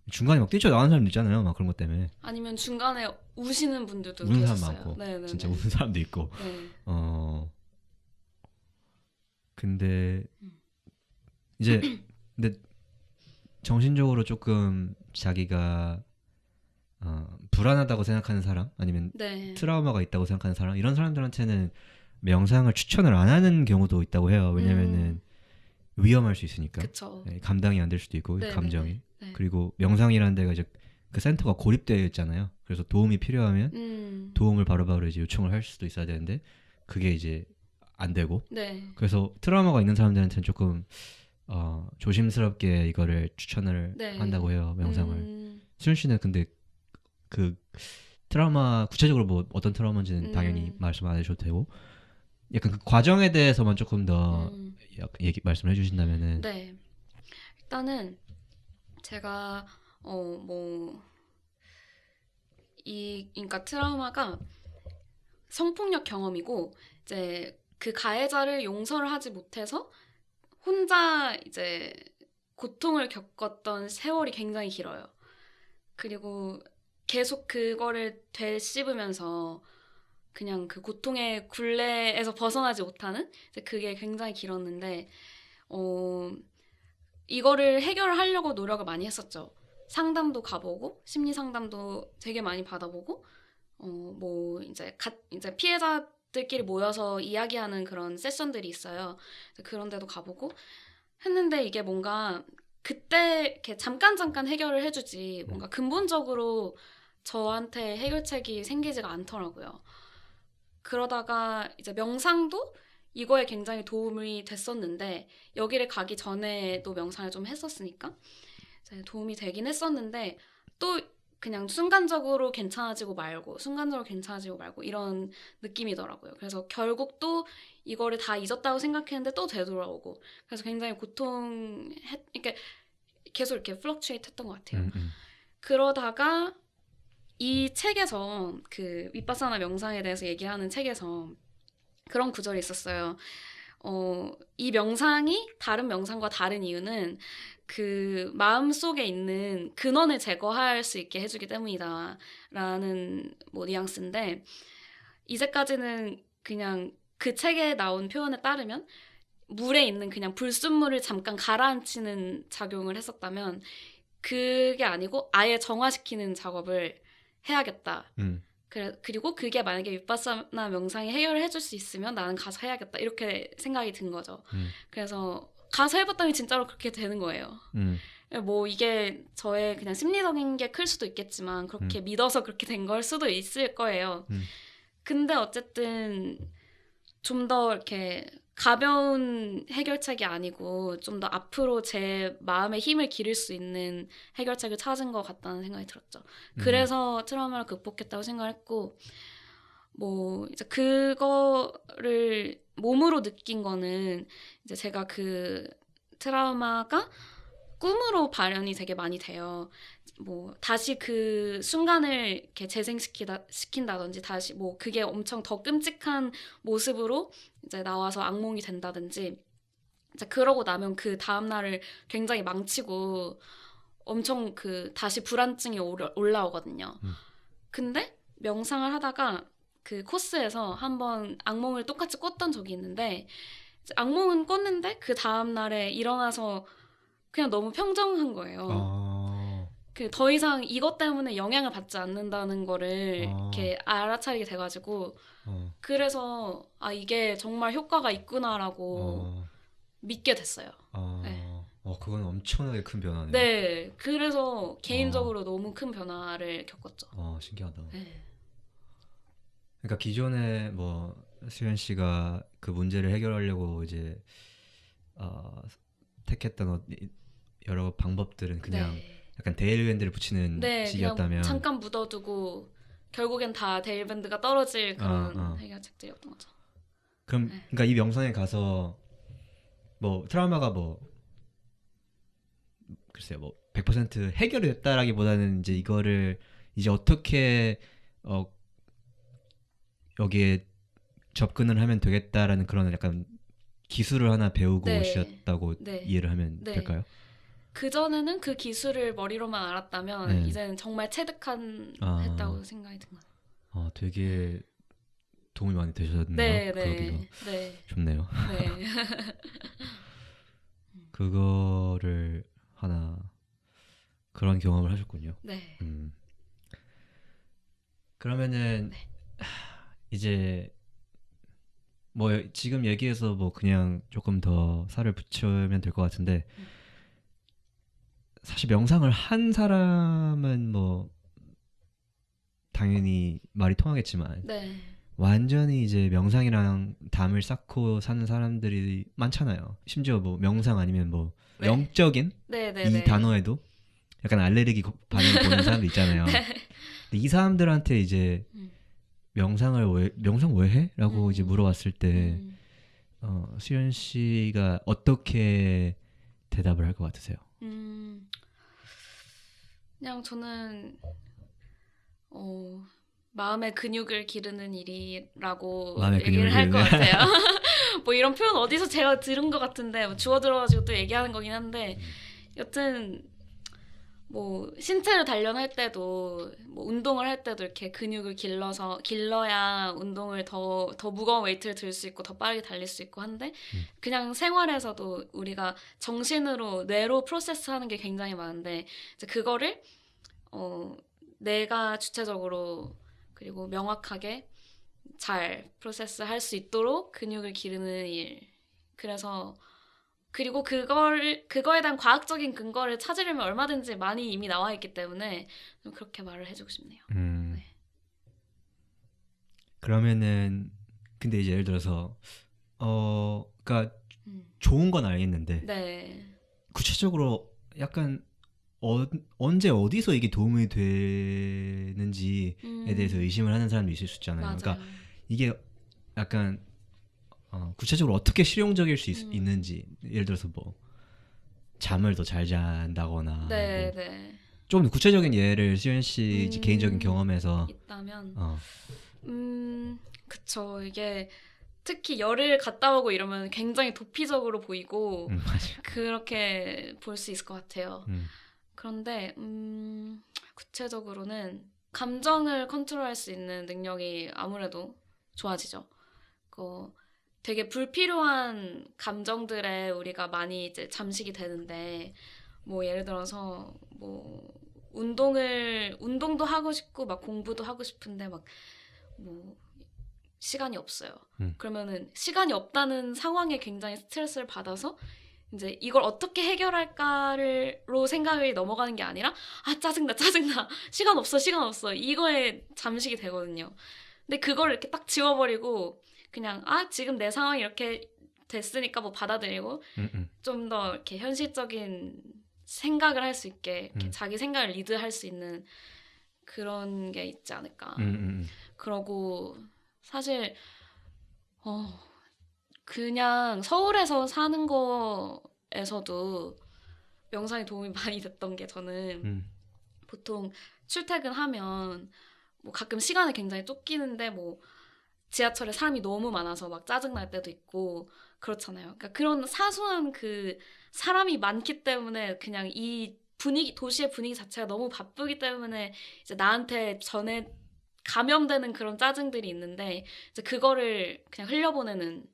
중간에 막 뛰쳐나가는 사람도 있잖아요. 막 그런 것 때문에 아니면 중간에 우시는 분들도 우는 사람 계셨어요. 많고 네네네. 진짜 우는 사람도 있고 네. 근데 이제 근데 정신적으로 조금 자기가 불안하다고 생각하는 사람 아니면 네. 트라우마가 있다고 생각하는 사람 이런 사람들한테는 명상을 추천을 안 하는 경우도 있다고 해요. 왜냐면은 위험할 수 있으니까. 그쵸. 네, 감당이 안 될 수도 있고 네네네. 감정이. 네. 그리고 명상이라는 데가 이제 그 센터가 고립되어 있잖아요. 그래서 도움이 필요하면 도움을 바로바로 이제 요청을 할 수도 있어야 되는데 그게 이제 안 되고. 네. 그래서 트라우마가 있는 사람들한테는 조금 조심스럽게 이거를 추천을 네. 한다고 해요. 명상을. 수현 씨는 근데 그 트라우마 구체적으로 뭐 어떤 트라우마인지는 당연히 말씀 안 해주셔도 되고 약간 그 과정에 대해서만 조금 더 말씀을 해주신다면은. 네. 일단은 제가 그러니까 트라우마가 성폭력 경험이고 이제 그 가해자를 용서를 하지 못해서 혼자 이제 고통을 겪었던 세월이 굉장히 길어요. 그리고 계속 그거를 되씹으면서 그냥 그 고통의 굴레에서 벗어나지 못하는 이제 그게 굉장히 길었는데 이거를 해결하려고 노력을 많이 했었죠. 상담도 가보고 심리 상담도 되게 많이 받아보고 뭐 이제 피해자들끼리 모여서 이야기하는 그런 세션들이 있어요. 그런 데도 가보고 했는데 이게 뭔가 그때 이렇게 잠깐 해결을 해주지 뭔가 근본적으로 저한테 해결책이 생기지가 않더라고요. 그러다가 이제 명상도 이거에 굉장히 도움이 됐었는데 여기를 가기 전에도 명상을 좀 했었으니까 이제 도움이 되긴 했었는데 또 그냥 순간적으로 괜찮아지고 말고 이런 느낌이더라고요. 그래서 결국 또 이거를 다 잊었다고 생각했는데 또 되돌아오고 그래서 굉장히 이렇게 계속 이렇게 플럭츄에이트 했던 것 같아요. 그러다가 이 책에서 그 윗바사나 명상에 대해서 얘기하는 책에서 그런 구절이 있었어요. 이 명상이 다른 명상과 다른 이유는 그 마음 속에 있는 근원을 제거할 수 있게 해주기 때문이다 라는 뭐 뉘앙스인데 이제까지는 그냥 그 책에 나온 표현에 따르면 물에 있는 그냥 불순물을 잠깐 가라앉히는 작용을 했었다면 그게 아니고 아예 정화시키는 작업을 해야겠다. 그리고 그게 만약에 윗바사나 명상이 해결을 해줄 수 있으면 나는 가서 해야겠다. 이렇게 생각이 든 거죠. 그래서 가서 해봤더니 진짜로 그렇게 되는 거예요. 뭐 이게 저의 그냥 심리적인 게 클 수도 있겠지만 그렇게 믿어서 그렇게 된 걸 수도 있을 거예요. 근데 어쨌든 좀 더 이렇게 가벼운 해결책이 아니고 좀 더 앞으로 제 마음의 힘을 기를 수 있는 해결책을 찾은 것 같다는 생각이 들었죠. 그래서 트라우마를 극복했다고 생각했고 뭐 이제 그거를 몸으로 느낀 거는 이제 제가 그 트라우마가 꿈으로 발현이 되게 많이 돼요. 뭐 다시 그 순간을 이렇게 재생시킨다든지 다시 뭐 그게 엄청 더 끔찍한 모습으로 이제 나와서 악몽이 된다든지 이제 그러고 나면 그 다음 날을 굉장히 망치고 엄청 그 다시 불안증이 올라오거든요. 근데 명상을 하다가 그 코스에서 한번 악몽을 똑같이 꿨던 적이 있는데 악몽은 꿨는데 그 다음 날에 일어나서 그냥 너무 평정한 거예요. 그 더 이상 이것 때문에 영향을 받지 않는다는 거를 이렇게 알아차리게 돼가지고 그래서 아 이게 정말 효과가 있구나라고 믿게 됐어요. 네. 그건 엄청나게 큰 변화네요. 네, 그래서 개인적으로 너무 큰 변화를 겪었죠. 신기하다. 네. 그러니까 기존에 뭐 수현 씨가 그 문제를 해결하려고 이제 택했던 여러 방법들은 그냥 네. 약간 데일밴드를 붙이는 식이었다면 그냥 잠깐 묻어두고 결국엔 다 데일밴드가 떨어질 그런 해결책들이었던 거죠. 그럼 그러니까 이 명상에 가서 뭐 트라우마가 뭐 글쎄요 뭐 100% 해결이 됐다라기보다는 이제 이거를 이제 어떻게 여기에 접근을 하면 되겠다라는 그런 약간 기술을 하나 배우고 오셨다고 이해를 하면 될까요? 그전에는 그 기술을 머리로만 알았다면 이제는 정말 체득했다고 생각이 든 거예요. 되게 도움이 많이 되셨네요. 그러기가 좋네요. 네. 그거를 하나 그런 경험을 하셨군요. 네. 그러면은 이제 뭐 지금 얘기해서 뭐 그냥 조금 더 살을 붙이면 될 것 같은데 사실 명상을 한 사람은 뭐 당연히 말이 통하겠지만 완전히 이제 명상이랑 담을 쌓고 사는 사람들이 많잖아요. 심지어 뭐 명상 아니면 뭐 영적인 이 단어에도 약간 알레르기 반응을 보이는 사람도 있잖아요. 근데 이 사람들한테 이제 명상 왜 해? 라고 이제 물어봤을 때 수연 씨가 어떻게 대답을 할 것 같으세요? 그냥 저는 마음의 근육을 기르는 일이라고 얘기를 할 것 같아요. 뭐 이런 표현 어디서 제가 들은 것 같은데 뭐 주워 들어가지고 또 얘기하는 거긴 한데 여튼 뭐 신체를 단련할 때도 뭐 운동을 할 때도 이렇게 근육을 길러야 운동을 더 무거운 웨이트를 들 수 있고 더 빠르게 달릴 수 있고 한데 그냥 생활에서도 우리가 정신으로 뇌로 프로세스하는 게 굉장히 많은데 이제 그거를 내가 주체적으로 그리고 명확하게 잘 프로세스할 수 있도록 근육을 기르는 일. 그리고 그거에 대한 과학적인 근거를 찾으려면 얼마든지 많이 이미 나와 있기 때문에 좀 그렇게 말을 해주고 싶네요. 그러면은 근데 이제 예를 들어서 그러니까 음. 좋은 건 알겠는데 네. 구체적으로 약간 언제 어디서 이게 도움이 되는지에 대해서 의심을 하는 사람도 있을 수 있잖아요. 맞아요. 그러니까 이게 약간 구체적으로 어떻게 실용적일 수 음. 있는지, 예를 들어서 뭐 잠을 더 잘 잔다거나 네, 뭐 네. 좀 구체적인 예를 수현 씨 개인적인 경험에서 있다면 어, 그쵸. 이게 특히 열을 갔다 오고 이러면 굉장히 도피적으로 보이고 맞아. 그렇게 볼 수 있을 것 같아요. 음, 그런데 구체적으로는 감정을 컨트롤할 수 있는 능력이 아무래도 좋아지죠. 되게 불필요한 감정들에 우리가 많이 이제 잠식이 되는데 뭐 예를 들어서 뭐 운동도 하고 싶고 막 공부도 하고 싶은데 막 뭐 시간이 없어요. 그러면은 시간이 없다는 상황에 굉장히 스트레스를 받아서 이제 이걸 어떻게 해결할까로 생각이 넘어가는 게 아니라 아 짜증나 시간 없어 이거에 잠식이 되거든요. 근데 그걸 이렇게 딱 지워버리고 그냥 아 지금 내 상황이 이렇게 됐으니까 뭐 받아들이고 좀 더 이렇게 현실적인 생각을 할 수 있게 이렇게 자기 생각을 리드할 수 있는 그런 게 있지 않을까. 그러고 사실 그냥 서울에서 사는 거에서도 명상에 도움이 많이 됐던 게 저는 보통 출퇴근하면 뭐 가끔 시간이 굉장히 쫓기는데 뭐 지하철에 사람이 너무 많아서 막 짜증날 때도 있고 그렇잖아요. 그러니까 그런 사소한 그 사람이 많기 때문에 그냥 이 분위기, 도시의 분위기 자체가 너무 바쁘기 때문에 이제 나한테 전에 감염되는 그런 짜증들이 있는데 이제 그거를 그냥 흘려보내는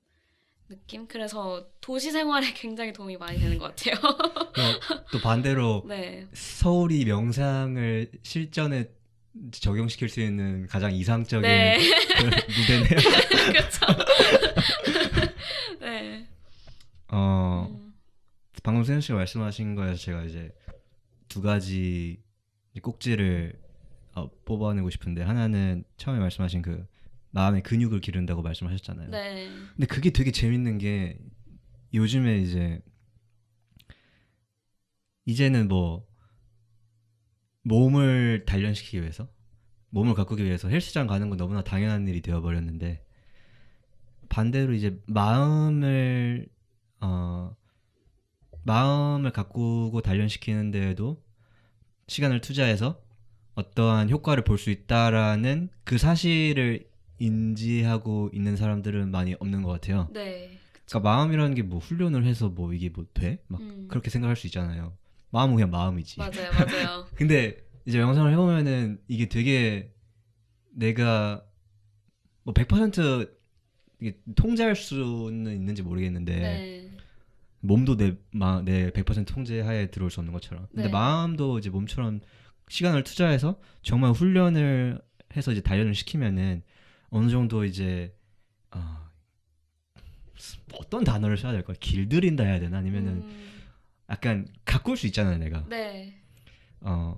느낌? 그래서 도시 생활에 굉장히 도움이 많이 되는 것 같아요. 또 반대로 네. 서울이 명상을 실전에 적용시킬 수 있는 가장 이상적인 네. 그런 무대네요. 그렇죠. 네. 방금 세현 씨가 말씀하신 거에서 제가 이제 두 가지 꼭지를 뽑아내고 싶은데, 하나는 처음에 말씀하신 그 마음의 근육을 기른다고 말씀하셨잖아요. 네. 근데 그게 되게 재밌는 게 요즘에 이제는 뭐 몸을 단련시키기 위해서, 몸을 가꾸기 위해서 헬스장 가는 건 너무나 당연한 일이 되어버렸는데, 반대로 이제 마음을 가꾸고 단련시키는 데에도 시간을 투자해서 어떠한 효과를 볼 수 있다라는 그 사실을 인지하고 있는 사람들은 많이 없는 것 같아요. 네. 그러니까 마음이라는 게 뭐 훈련을 해서 뭐 이게 뭐 돼? 막 그렇게 생각할 수 있잖아요. 마음은 그냥 마음이지. 맞아요. 근데 이제 영상을 해보면은 이게 되게 내가 뭐 100% 이게 통제할 수는 있는지 모르겠는데, 네. 몸도 내 100% 통제하에 들어올 수 없는 것처럼. 근데 네. 마음도 이제 몸처럼 시간을 투자해서 정말 훈련을 해서 이제 단련을 시키면은 어느 정도 이제 어떤 단어를 써야 될까? 길들인다 해야 되나? 아니면은 약간 가꿀 수 있잖아요, 내가. 네.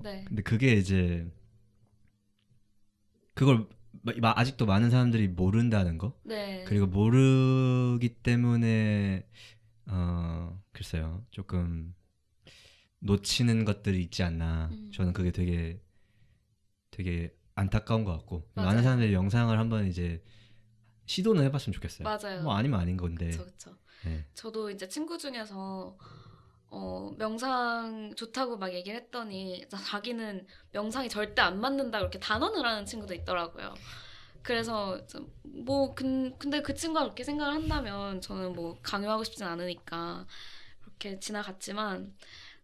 네. 근데 그게 이제 그걸 아직도 많은 사람들이 모른다는 거. 네. 그리고 모르기 때문에 글쎄요, 조금 놓치는 것들이 있지 않나. 저는 그게 되게 안타까운 것 같고, 맞아요. 많은 사람들이 영상을 한번 이제 시도는 해봤으면 좋겠어요. 맞아요. 뭐 아니면 아닌 건데. 그쵸. 네. 저도 이제 친구 중에서 명상 좋다고 막 얘기를 했더니 자기는 명상이 절대 안 맞는다 그렇게 단언을 하는 친구도 있더라고요. 그래서 근데 그 친구가 그렇게 생각을 한다면 저는 뭐 강요하고 싶진 않으니까 그렇게 지나갔지만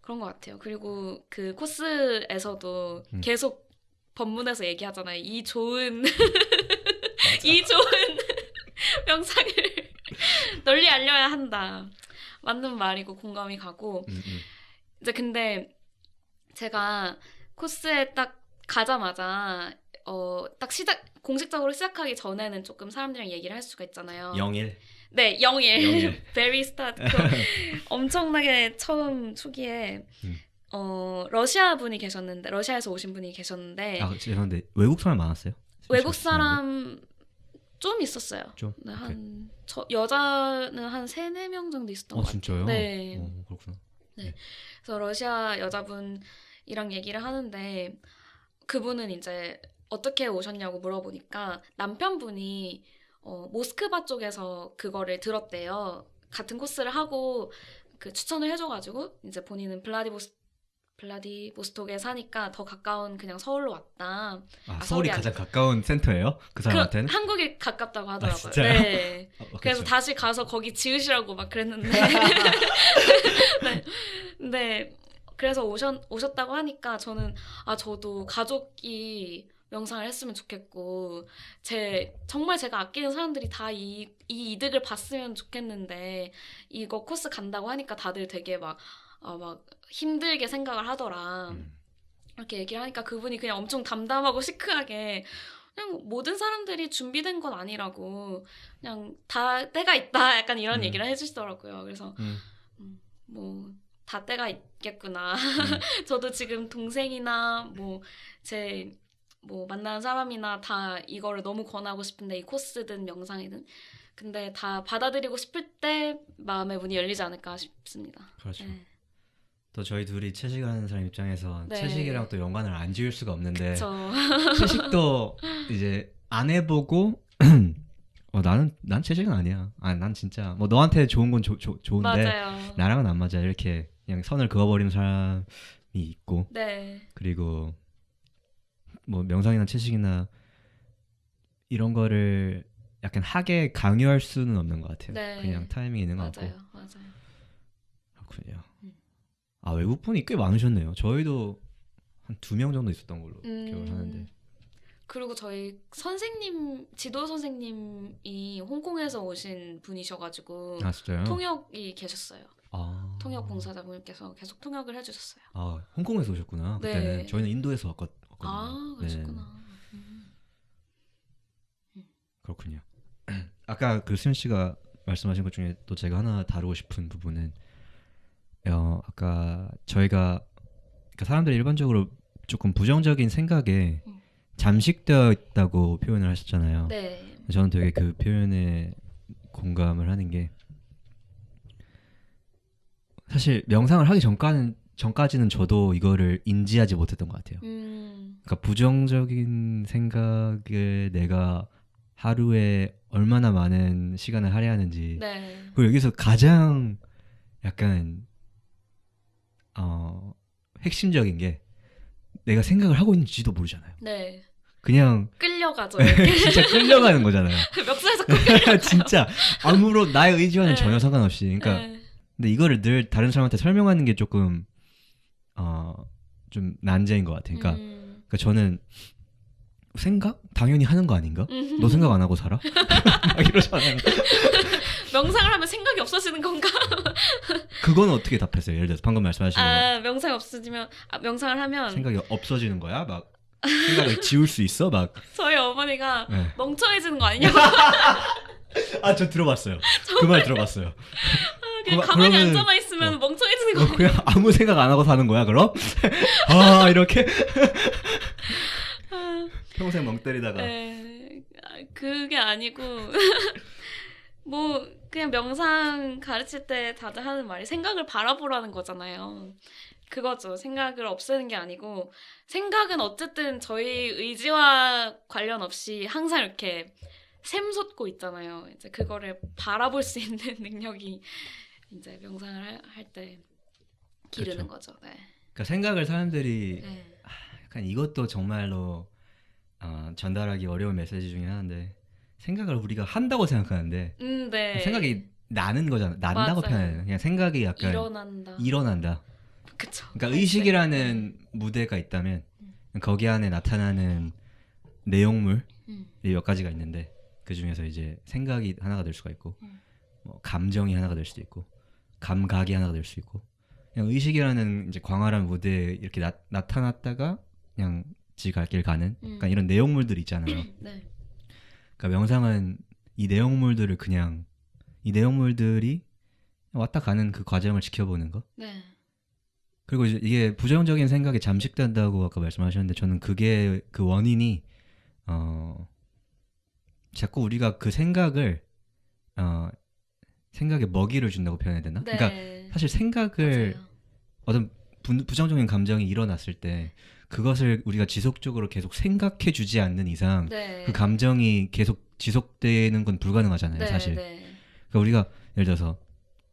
그런 것 같아요. 그리고 그 코스에서도 계속 법문에서 얘기하잖아요. 이 좋은 명상을 널리 알려야 한다. 맞는 말이고 공감이 가고. 이제 근데 제가 코스에 딱 가자마자 딱 공식적으로 시작하기 전에는 조금 사람들이랑 얘기를 할 수가 있잖아요. 0일. 네, 0일. Very start. 엄청나게 처음 초기에 러시아 분이 계셨는데, 러시아에서 오신 분이 계셨는데. 죄송한데 외국 사람 많았어요? 외국 사람 좀 있었어요. 좀? 네, 오케이. 여자는 한 3-4명 정도 있었던 것 같아요. 진짜요? 네. 그렇구나. 그래서 러시아 여자분이랑 얘기를 하는데 그분은 이제 어떻게 오셨냐고 물어보니까 남편분이 모스크바 쪽에서 그거를 들었대요. 같은 코스를 하고 그 추천을 해줘가지고 이제 본인은 블라디보스톡에 사니까 더 가까운 그냥 서울로 왔다. 서울이 서울이 가장 가까운 센터예요? 그 사람한테는? 한국이 가깝다고 하더라고요. 진짜요? 네. 그래서 그쵸. 다시 가서 거기 지으시라고 막 그랬는데. 네. 네. 그래서 오셨다고 하니까 저는 저도 가족이 명상을 했으면 좋겠고 정말 제가 아끼는 사람들이 다 이 이득을 봤으면 좋겠는데 이거 코스 간다고 하니까 다들 되게 막 힘들게 생각을 하더라. 이렇게 얘기를 하니까 그분이 그냥 엄청 담담하고 시크하게 그냥 모든 사람들이 준비된 건 아니라고 그냥 다 때가 있다 약간 이런 얘기를 해주시더라고요. 그래서 뭐 다 때가 있겠구나. 저도 지금 동생이나 제 만나는 사람이나 다 이거를 너무 권하고 싶은데 이 코스든 명상이든 근데 다 받아들이고 싶을 때 마음의 문이 열리지 않을까 싶습니다. 그렇죠. 네. 또 저희 둘이 채식을 하는 사람 입장에서 네. 채식이랑 또 연관을 안 지을 수가 없는데 그쵸. 채식도 이제 안 해보고 난 채식은 아니야. 난 진짜 너한테 좋은 건 좋은데 맞아요. 나랑은 안 맞아. 이렇게 그냥 선을 그어버리는 사람이 있고 네. 그리고 명상이나 채식이나 이런 거를 약간 하게 강요할 수는 없는 것 같아요. 네. 그냥 타이밍이 있는 것 같고. 맞아요. 그렇군요. 외국분이 꽤 많으셨네요. 저희도 한 2명 정도 있었던 걸로 기억을 하는데. 그리고 저희 지도 선생님이 홍콩에서 오신 분이셔가지고 진짜요? 통역이 계셨어요. 통역 봉사자분께서 계속 통역을 해주셨어요. 홍콩에서 오셨구나. 네. 그때는 저희는 인도에서 왔거든요. 그러셨구나. 그렇군요. 아까 그 수현 씨가 말씀하신 것 중에 또 제가 하나 다루고 싶은 부분은 아까 저희가 그러니까 사람들이 일반적으로 조금 부정적인 생각에 잠식되어 있다고 표현을 하셨잖아요. 네. 저는 되게 그 표현에 공감을 하는 게 사실 명상을 하기 전까지는 저도 이거를 인지하지 못했던 것 같아요. 그러니까 부정적인 생각에 내가 하루에 얼마나 많은 시간을 할애하는지 네. 그리고 여기서 가장 약간 핵심적인 게 내가 생각을 하고 있는지도 모르잖아요. 네. 그냥 끌려가죠. 진짜 끌려가는 거잖아요. 멱살에서 끌려가요. 진짜 아무런 나의 의지와는 네. 전혀 상관없이. 그러니까 네. 근데 이거를 늘 다른 사람한테 설명하는 게 조금 좀 난제인 것 같아요. 그러니까 저는 생각? 당연히 하는 거 아닌가? 너 생각 안 하고 살아? 막 이러잖아요. 명상을 하면 생각이 없어지는 건가? 그건 어떻게 답했어요? 예를 들어서 방금 말씀하신 거 명상이 없어지면 명상을 하면 생각이 없어지는 거야? 막 생각을 지울 수 있어? 막 저희 어머니가 네. 멍청해지는 거 아니냐고. 저 들어봤어요. 그 말 들어봤어요. 그냥 가만히 그러면- 앉아만 있으면 멍청해지는 거. 그냥 아무 생각 안 하고 사는 거야 그럼? 이렇게 평생 멍 때리다가 네, 그게 아니고 그냥 명상 가르칠 때 다들 하는 말이 생각을 바라보라는 거잖아요. 그거죠. 생각을 없애는 게 아니고 생각은 어쨌든 저희 의지와 관련 없이 항상 이렇게 샘솟고 있잖아요. 이제 그거를 바라볼 수 있는 능력이 이제 명상을 할 때 기르는 그렇죠. 거죠. 네. 그러니까 생각을 사람들이 네. 약간 이것도 정말로 전달하기 어려운 메시지 중에 하나인데 생각을 우리가 한다고 생각하는데 네. 생각이 나는 거잖아. 난다고 맞아요. 표현해요. 그냥 생각이 약간 일어난다. 그쵸. 그러니까 의식이라는 무대가 있다면 거기 안에 나타나는 내용물이 몇 가지가 있는데 그 중에서 이제 생각이 하나가 될 수가 있고 감정이 하나가 될 수도 있고 감각이 하나가 될 수 있고 그냥 의식이라는 이제 광활한 무대에 이렇게 나타났다가 그냥 지 갈 길 가는 그러니까 이런 내용물들이 있잖아요. 네. 그러니까 명상은 이 내용물들이 왔다 가는 그 과정을 지켜보는 거. 네. 그리고 이게 부정적인 생각이 잠식된다고 아까 말씀하셨는데 저는 그게 그 원인이 자꾸 우리가 그 생각을 생각에 먹이를 준다고 표현해야 되나? 네. 그러니까 사실 생각을 맞아요. 어떤 부정적인 감정이 일어났을 때 그것을 우리가 지속적으로 계속 생각해 주지 않는 이상 네. 그 감정이 계속 지속되는 건 불가능하잖아요, 네, 사실. 네. 그러니까 우리가 예를 들어서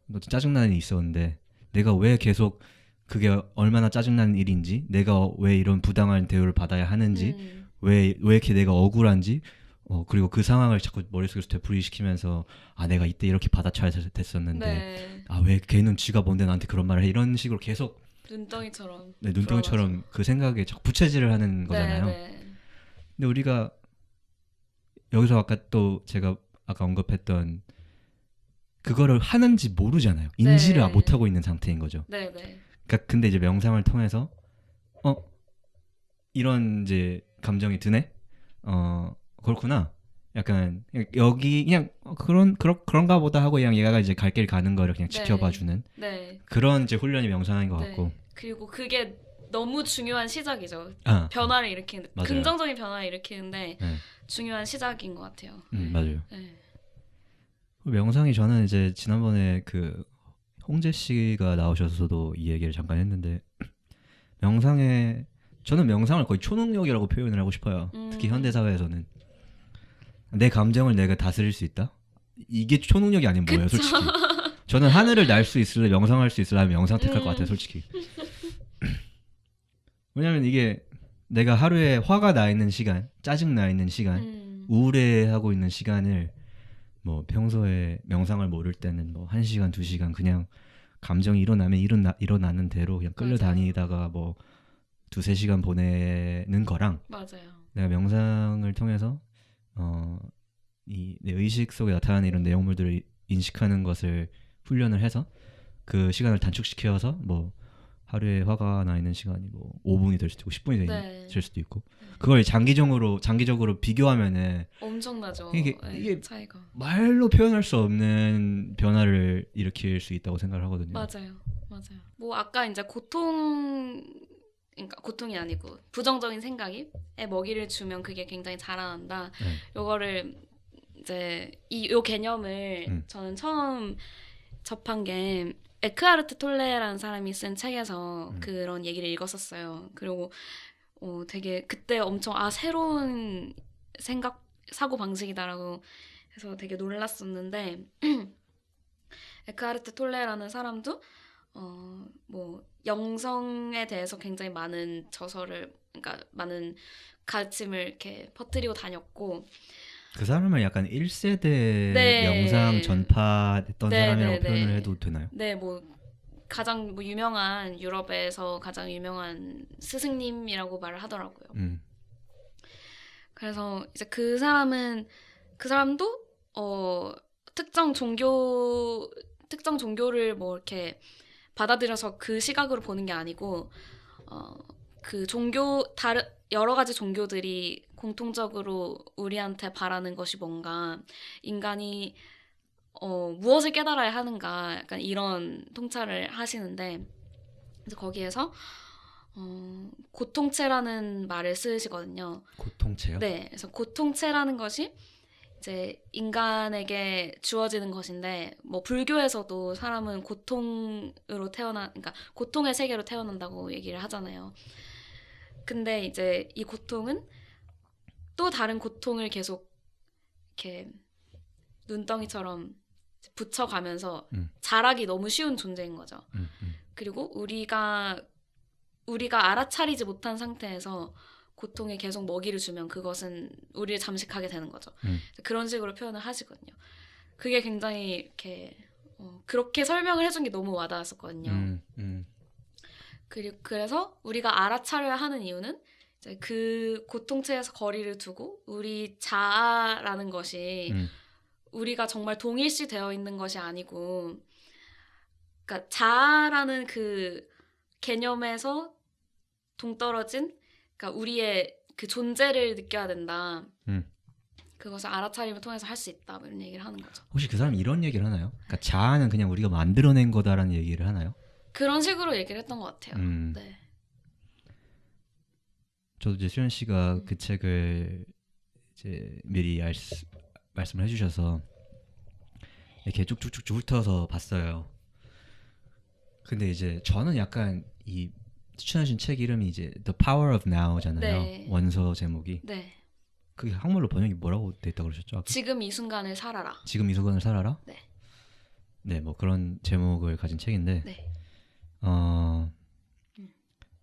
너 짜증나는 일이 있었는데 내가 왜 계속 그게 얼마나 짜증나는 일인지, 내가 왜 이런 부당한 대우를 받아야 하는지, 왜 이렇게 내가 억울한지, 그리고 그 상황을 자꾸 머릿속에서 되풀이시키면서 내가 이때 이렇게 받아쳐야 됐었는데 네. 왜 걔는 지가 뭔데 나한테 그런 말을 해, 이런 식으로 계속 눈덩이처럼. 눈덩이처럼 그 생각에 자꾸 부채질을 하는 거잖아요. 네. 근데 우리가 여기서 아까 또 제가 아까 언급했던 그거를 하는지 모르잖아요. 인지를 네. 못하고 있는 상태인 거죠. 네. 그러니까 근데 이제 명상을 통해서 이런 이제 감정이 드네. 그렇구나. 약간 여기 그냥 그런가 보다 하고 그냥 얘가 이제 갈 길 가는 거를 그냥 네. 지켜봐주는 네. 그런 이제 훈련이 명상인 것 네. 같고. 그리고 그게 너무 중요한 시작이죠. 아, 변화를 일으키는 맞아요. 긍정적인 변화를 일으키는데 네. 중요한 시작인 것 같아요. 맞아요. 네. 명상이 저는 이제 지난번에 그 홍재 씨가 나오셔서도 이 얘기를 잠깐 했는데 저는 명상을 거의 초능력이라고 표현을 하고 싶어요. 특히 현대 사회에서는 내 감정을 내가 다스릴 수 있다. 이게 초능력이 아닌 뭐예요, 그쵸? 솔직히. 저는 하늘을 날 수 있을래, 명상할 수 있을래 하면 명상 택할 것 같아요, 솔직히. 왜냐면 이게 내가 하루에 화가 나 있는 시간, 짜증 나 있는 시간, 우울해하고 있는 시간을 뭐 평소에 명상을 모를 때는 뭐 1시간, 2시간 그냥 감정이 일어나면 일어나는 대로 그냥 끌려다니다가 뭐 2-3시간 보내는 거랑 맞아요. 내가 명상을 통해서 내 의식 속에 나타나는 이런 내용물들을 인식하는 것을 훈련을 해서 그 시간을 단축시켜서 뭐 하루에 화가 나 있는 시간이 뭐 5분이 될 수도 있고 10분이 될 수도 있고 그걸 장기적으로 비교하면은 엄청나죠. 이게 차이가 말로 표현할 수 없는 변화를 일으킬 수 있다고 생각을 하거든요. 맞아요. 뭐 아까 이제 그러니까 고통이 아니고 부정적인 생각에 먹이를 주면 그게 굉장히 자라난다. 요거를 이제 요 개념을 저는 처음 접한 게 에크하르트 톨레라는 사람이 쓴 책에서 그런 얘기를 읽었었어요. 그리고 되게 그때 엄청 새로운 사고 방식이다라고 해서 되게 놀랐었는데 에크하르트 톨레라는 사람도 뭐 영성에 대해서 굉장히 많은 그러니까 많은 가르침을 이렇게 퍼뜨리고 다녔고 그 사람은 약간 1세대 네. 명상 전파했던 네, 사람이라고 네, 표현을 네. 해도 되나요? 네, 뭐 가장 유명한 유럽에서 가장 유명한 스승님이라고 말을 하더라고요. 그래서 이제 그 사람도 특정 종교를 뭐 이렇게 받아들여서 그 시각으로 보는 게 아니고 그 여러 가지 종교들이 공통적으로 우리한테 바라는 것이 뭔가 인간이 무엇을 깨달아야 하는가 약간 이런 통찰을 하시는데 그래서 거기에서 고통체라는 말을 쓰시거든요. 고통체요? 네, 그래서 고통체라는 것이 이제 인간에게 주어지는 것인데 뭐 불교에서도 사람은 그러니까 고통의 세계로 태어난다고 얘기를 하잖아요. 근데 이제 이 고통은 또 다른 고통을 계속 이렇게 눈덩이처럼 붙여가면서 자라기 너무 쉬운 존재인 거죠. 그리고 우리가 알아차리지 못한 상태에서 고통에 계속 먹이를 주면 그것은 우리를 잠식하게 되는 거죠. 그런 식으로 표현을 하시거든요. 그게 굉장히 이렇게 그렇게 설명을 해준 게 너무 와닿았었거든요. 그래서 우리가 알아차려야 하는 이유는 이제 그 고통체에서 거리를 두고 우리 자아라는 것이 우리가 정말 동일시 되어 있는 것이 아니고, 그러니까 자아라는 그 개념에서 동떨어진, 그러니까 우리의 그 존재를 느껴야 된다. 그것을 알아차림을 통해서 할 수 있다. 뭐 이런 얘기를 하는 거죠. 혹시 그 사람이 이런 얘기를 하나요? 그러니까 자아는 그냥 우리가 만들어낸 거다라는 얘기를 하나요? 그런 식으로 얘기를 했던 것 같아요. 네. 저도 이제 수현 씨가 그 책을 이제 미리 말씀을 해주셔서 이렇게 쭉쭉쭉 훑어서 봤어요. 근데 이제 저는 약간 이 추천하신 책 이름이 이제 The Power of Now잖아요. 네. 원서 제목이. 네. 그게 한국말로 번역이 뭐라고 돼 있다고 그러셨죠? 아까? 지금 이 순간을 살아라. 지금 이 순간을 살아라? 네. 네, 뭐 그런 제목을 가진 책인데 네.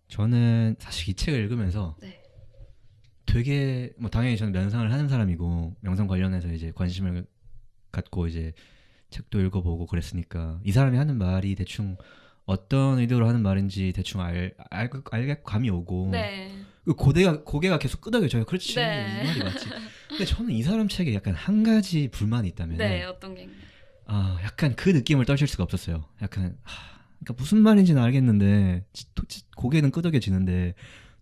저는 사실 이 책을 읽으면서 네. 되게 뭐 당연히 저는 명상을 하는 사람이고 명상 관련해서 이제 관심을 갖고 이제 책도 읽어보고 그랬으니까 이 사람이 하는 말이 대충 어떤 의도로 하는 말인지 대충 알겠고 감이 오고 네. 그 고개가 계속 끄덕여져요. 그렇지 네. 이 말이 맞지. 근데 저는 이 사람 책에 약간 한 가지 불만이 있다면 네. 어떤 게 있나요? 약간 그 느낌을 떨칠 수가 없었어요. 약간 그러니까 무슨 말인지는 알겠는데 고개는 끄덕여지는데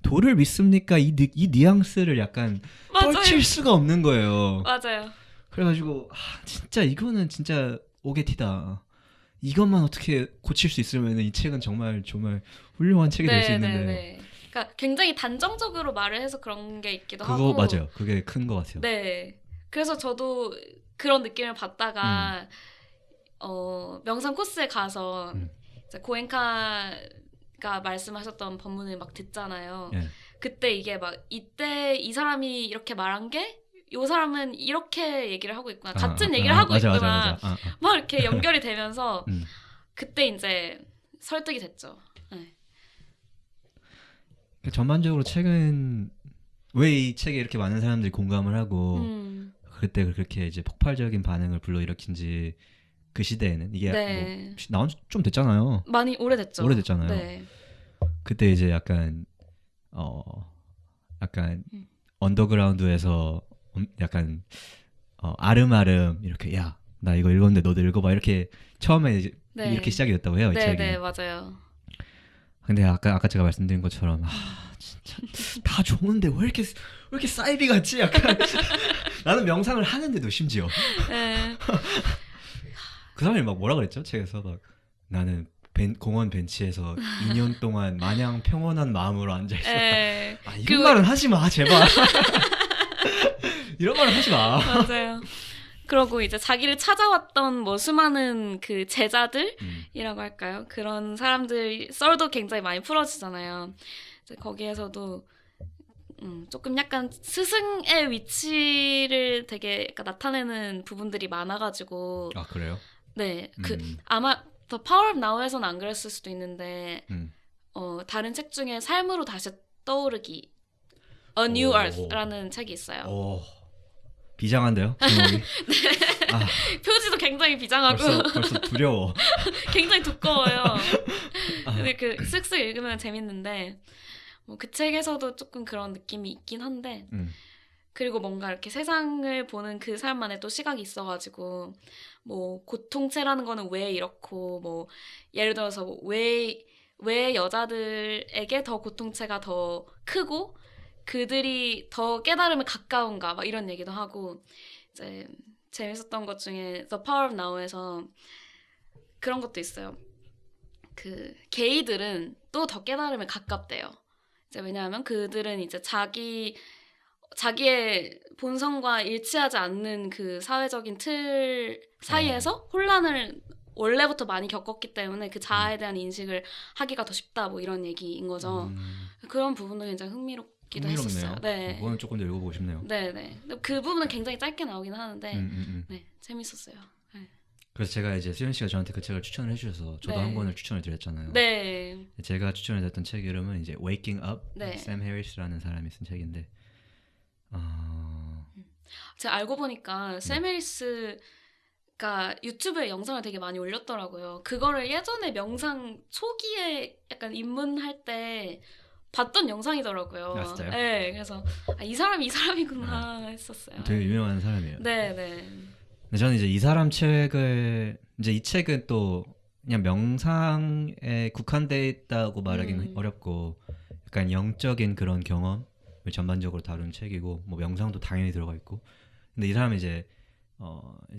도를 믿습니까? 이 뉘앙스를 약간 맞아요. 떨칠 수가 없는 거예요. 맞아요. 그래가지고 진짜 이거는 진짜 오게티다. 이것만 어떻게 고칠 수 있으면 이 책은 정말 훌륭한 책이 될 수 있는데 네. 그러니까 굉장히 단정적으로 말을 해서 그런 게 있기도 그거 하고. 맞아요. 그게 큰 것 같아요. 네. 그래서 저도 그런 느낌을 받다가 명상 코스에 가서 이제 고엔카가 말씀하셨던 법문을 막 듣잖아요. 예. 그때 이게 막 이때 이 사람이 이렇게 말한 게 이 사람은 이렇게 얘기를 하고 있구나. 같은 얘기를 하고 맞아, 있구나. 맞아. 막 이렇게 연결이 되면서 음. 그때 이제 설득이 됐죠. 네. 전반적으로 책은 왜 이 책에 이렇게 많은 사람들이 공감을 하고 그때 그렇게 이제 폭발적인 반응을 불러일으킨지 그 시대에는 이게 네. 뭐 나온 지 좀 됐잖아요. 많이 오래됐죠. 오래됐잖아요. 네. 그때 이제 약간 언더그라운드에서 약간 아름아름 이렇게 야 나 이거 읽었는데 너도 읽어봐 이렇게 처음에 이제 네. 이렇게 시작이 됐다고 해요. 이 네, 책이. 네, 맞아요. 근데 아까 제가 말씀드린 것처럼 진짜 다 좋은데 왜 이렇게 사이비 같지? 약간 나는 명상을 하는데도 심지어 네. 그 사람이 막 뭐라 그랬죠? 책에서 막 나는 공원 벤치에서 2년 동안 마냥 평온한 마음으로 앉아 있었다. 네. 이런 말은 하지 마 제발. 이런 말은 하지 마. 맞아요. 그러고 이제 자기를 찾아왔던 뭐 수많은 그 제자들이라고 할까요? 그런 사람들 썰도 굉장히 많이 풀어지잖아요. 이제 거기에서도 조금 약간 스승의 위치를 되게 약간 나타내는 부분들이 많아가지고 아 그래요? 네, 아마 The Power of Now에서는 안 그랬을 수도 있는데 다른 책 중에 삶으로 다시 떠오르기 A New Earth라는 책이 있어요. 비장한데요? 제목이? 표지도 굉장히 비장하고 벌써 두려워. 굉장히 두꺼워요. 근데 그 쓱쓱 읽으면 재밌는데 뭐 그 책에서도 조금 그런 느낌이 있긴 한데 그리고 뭔가 이렇게 세상을 보는 그 사람만의 또 시각이 있어가지고 뭐 고통체라는 거는 왜 이렇고 뭐 예를 들어서 왜 여자들에게 더 고통체가 더 크고 그들이 더 깨달음에 가까운가 막 이런 얘기도 하고 이제 재밌었던 것 중에 The Power of Now에서 그런 것도 있어요. 그 게이들은 또 더 깨달음에 가깝대요. 이제 왜냐하면 그들은 이제 자기의 본성과 일치하지 않는 그 사회적인 틀 사이에서 혼란을 원래부터 많이 겪었기 때문에 그 자아에 대한 인식을 하기가 더 쉽다 뭐 이런 얘기인 거죠. 그런 부분도 굉장히 흥미롭기도 했었어요. 네. 그거는 조금 더 읽어보고 싶네요. 네네. 그 부분은 굉장히 짧게 나오긴 하는데 네 재밌었어요. 네. 그래서 제가 이제 수현 씨가 저한테 그 책을 추천을 해주셔서 저도 네. 한 권을 추천을 드렸잖아요. 네. 제가 추천을 드렸던 책 이름은 이제 Waking Up, 네. 샘 해리스라는 사람이 쓴 책인데 제가 알고 보니까 샘 해리스가 유튜브에 영상을 되게 많이 올렸더라고요. 그거를 예전에 명상 초기에 약간 입문할 때 봤던 영상이더라고요. 아, 진짜요? 네, 그래서 이 사람이 이 사람이구나 했었어요. 되게 유명한 사람이에요. 네. 근데 저는 이제 이 사람 책을 이제 이 책은 또 그냥 명상에 국한돼 있다고 말하기는 어렵고 약간 영적인 그런 경험을 전반적으로 다룬 책이고 뭐 명상도 당연히 들어가 있고 근데 이 사람은 이제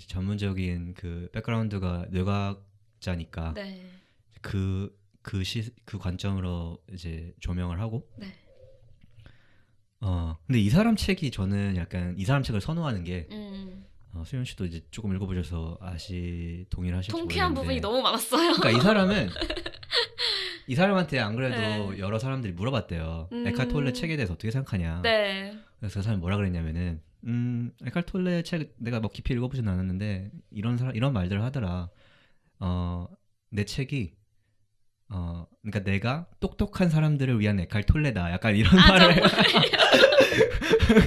전문적인 그 백그라운드가 뇌과학자니까 네. 그 관점으로 이제 조명을 하고 네. 근데 이 사람 책이 저는 약간 이 사람 책을 선호하는 게 수현 씨도 이제 조금 읽어보셔서 동일하실지 통쾌한 모르겠는데 부분이 너무 많았어요. 그러니까 이 사람은 이 사람한테 안 그래도 네. 여러 사람들이 물어봤대요. 에카톨레 책에 대해서 어떻게 생각하냐. 네. 그래서 그 사람이 뭐라 그랬냐면은 에카톨레 책 내가 뭐 깊이 읽어보진 않았는데 이런 말들을 하더라. 내 책이 그러니까 내가 똑똑한 사람들을 위한 에칼톨레다. 약간 이런 말을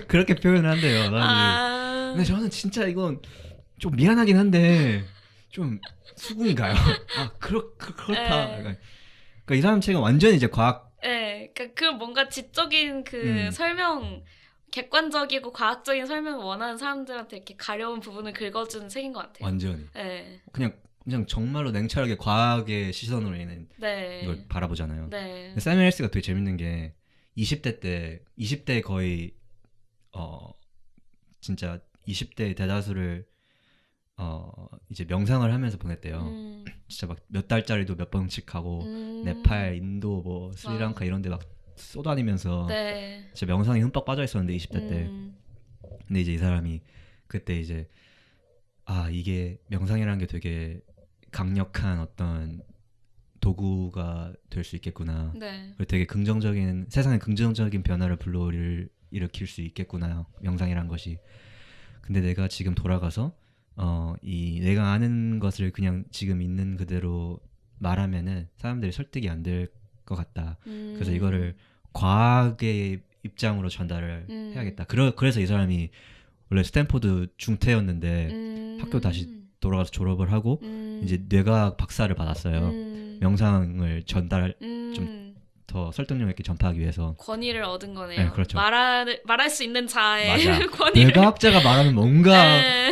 그렇게 표현을 한대요. 사람들이. 근데 저는 진짜 이건 좀 미안하긴 한데 좀 수긍인가요? 그렇다. 네. 약간. 그러니까 이 사람 책은 완전히 이제 과학. 네, 그러니까 그 뭔가 지적인 그 음. 설명, 객관적이고 과학적인 설명을 원하는 사람들한테 이렇게 가려운 부분을 긁어주는 책인 것 같아요. 완전히. 네, 그냥 정말로 냉철하게 과학의 시선으로 있는 네, 이걸 바라보잖아요. 네, 근데 사이먼 헬스가 되게 재밌는 게 20대 거의 진짜 20대 대다수를 이제 명상을 하면서 보냈대요. 진짜 막 몇 달짜리도 몇 번씩 가고 네팔, 인도, 뭐 스리랑카 이런 데 막 쏘다니면서 네, 진짜 명상에 흠뻑 빠져 있었는데 20대 때. 근데 이제 이 사람이 그때 이제 이게 명상이라는 게 되게 강력한 어떤 도구가 될 수 있겠구나. 네, 그리고 되게 세상에 긍정적인 변화를 일으킬 수 있겠구나. 명상이란 것이. 근데 내가 지금 돌아가서 내가 아는 것을 그냥 지금 있는 그대로 말하면은 사람들이 설득이 안 될 것 같다. 그래서 이거를 과학의 입장으로 전달을 해야겠다. 그래서 이 사람이 원래 스탠포드 중퇴였는데 학교 다시 돌아가서 졸업을 하고 이제 뇌과학 박사를 받았어요. 명상을 좀 더 설득력 있게 전파하기 위해서. 권위를 얻은 거네요. 네, 그렇죠. 말할 수 있는 자의 맞아. 권위를. 뇌과학자가 말하면 뭔가 네.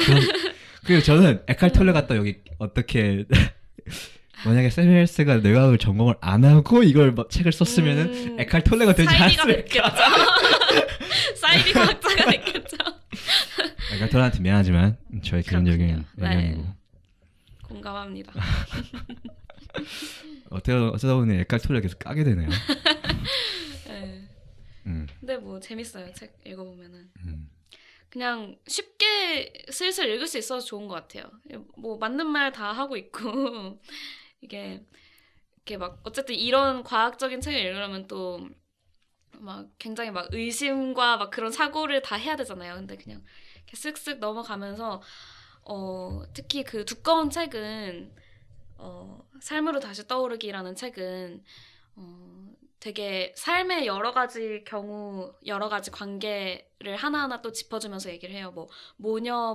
그리고 저는 에칼톨레 갔다 여기 어떻게 만약에 세미헬스가 뇌과학을 전공을 안 하고 이걸 책을 썼으면은 에칼톨레가 되지 않았을까. 사이비 과학자가 됐겠죠. 에칼톨레한테 미안하지만 저의 개인적인 그렇군요. 의견이고. 네. 공감합니다. 어쩌다 보니 에칼톨레 계속 까게 되네요. 네. 음, 근데 뭐 재밌어요. 책 읽어보면은. 음. 그냥 쉽게 슬슬 읽을 수 있어서 좋은 것 같아요. 뭐 맞는 말 다 하고 있고 이게 막 어쨌든 이런 과학적인 책을 읽으려면 또 막 굉장히 막 의심과 막 그런 사고를 다 해야 되잖아요. 근데 그냥 이렇게 쓱쓱 넘어가면서 특히 그 두꺼운 책은 삶으로 다시 떠오르기라는 책은 되게 삶의 여러 가지 경우, 여러 가지 관계를 하나하나 또 짚어주면서 얘기를 해요. 뭐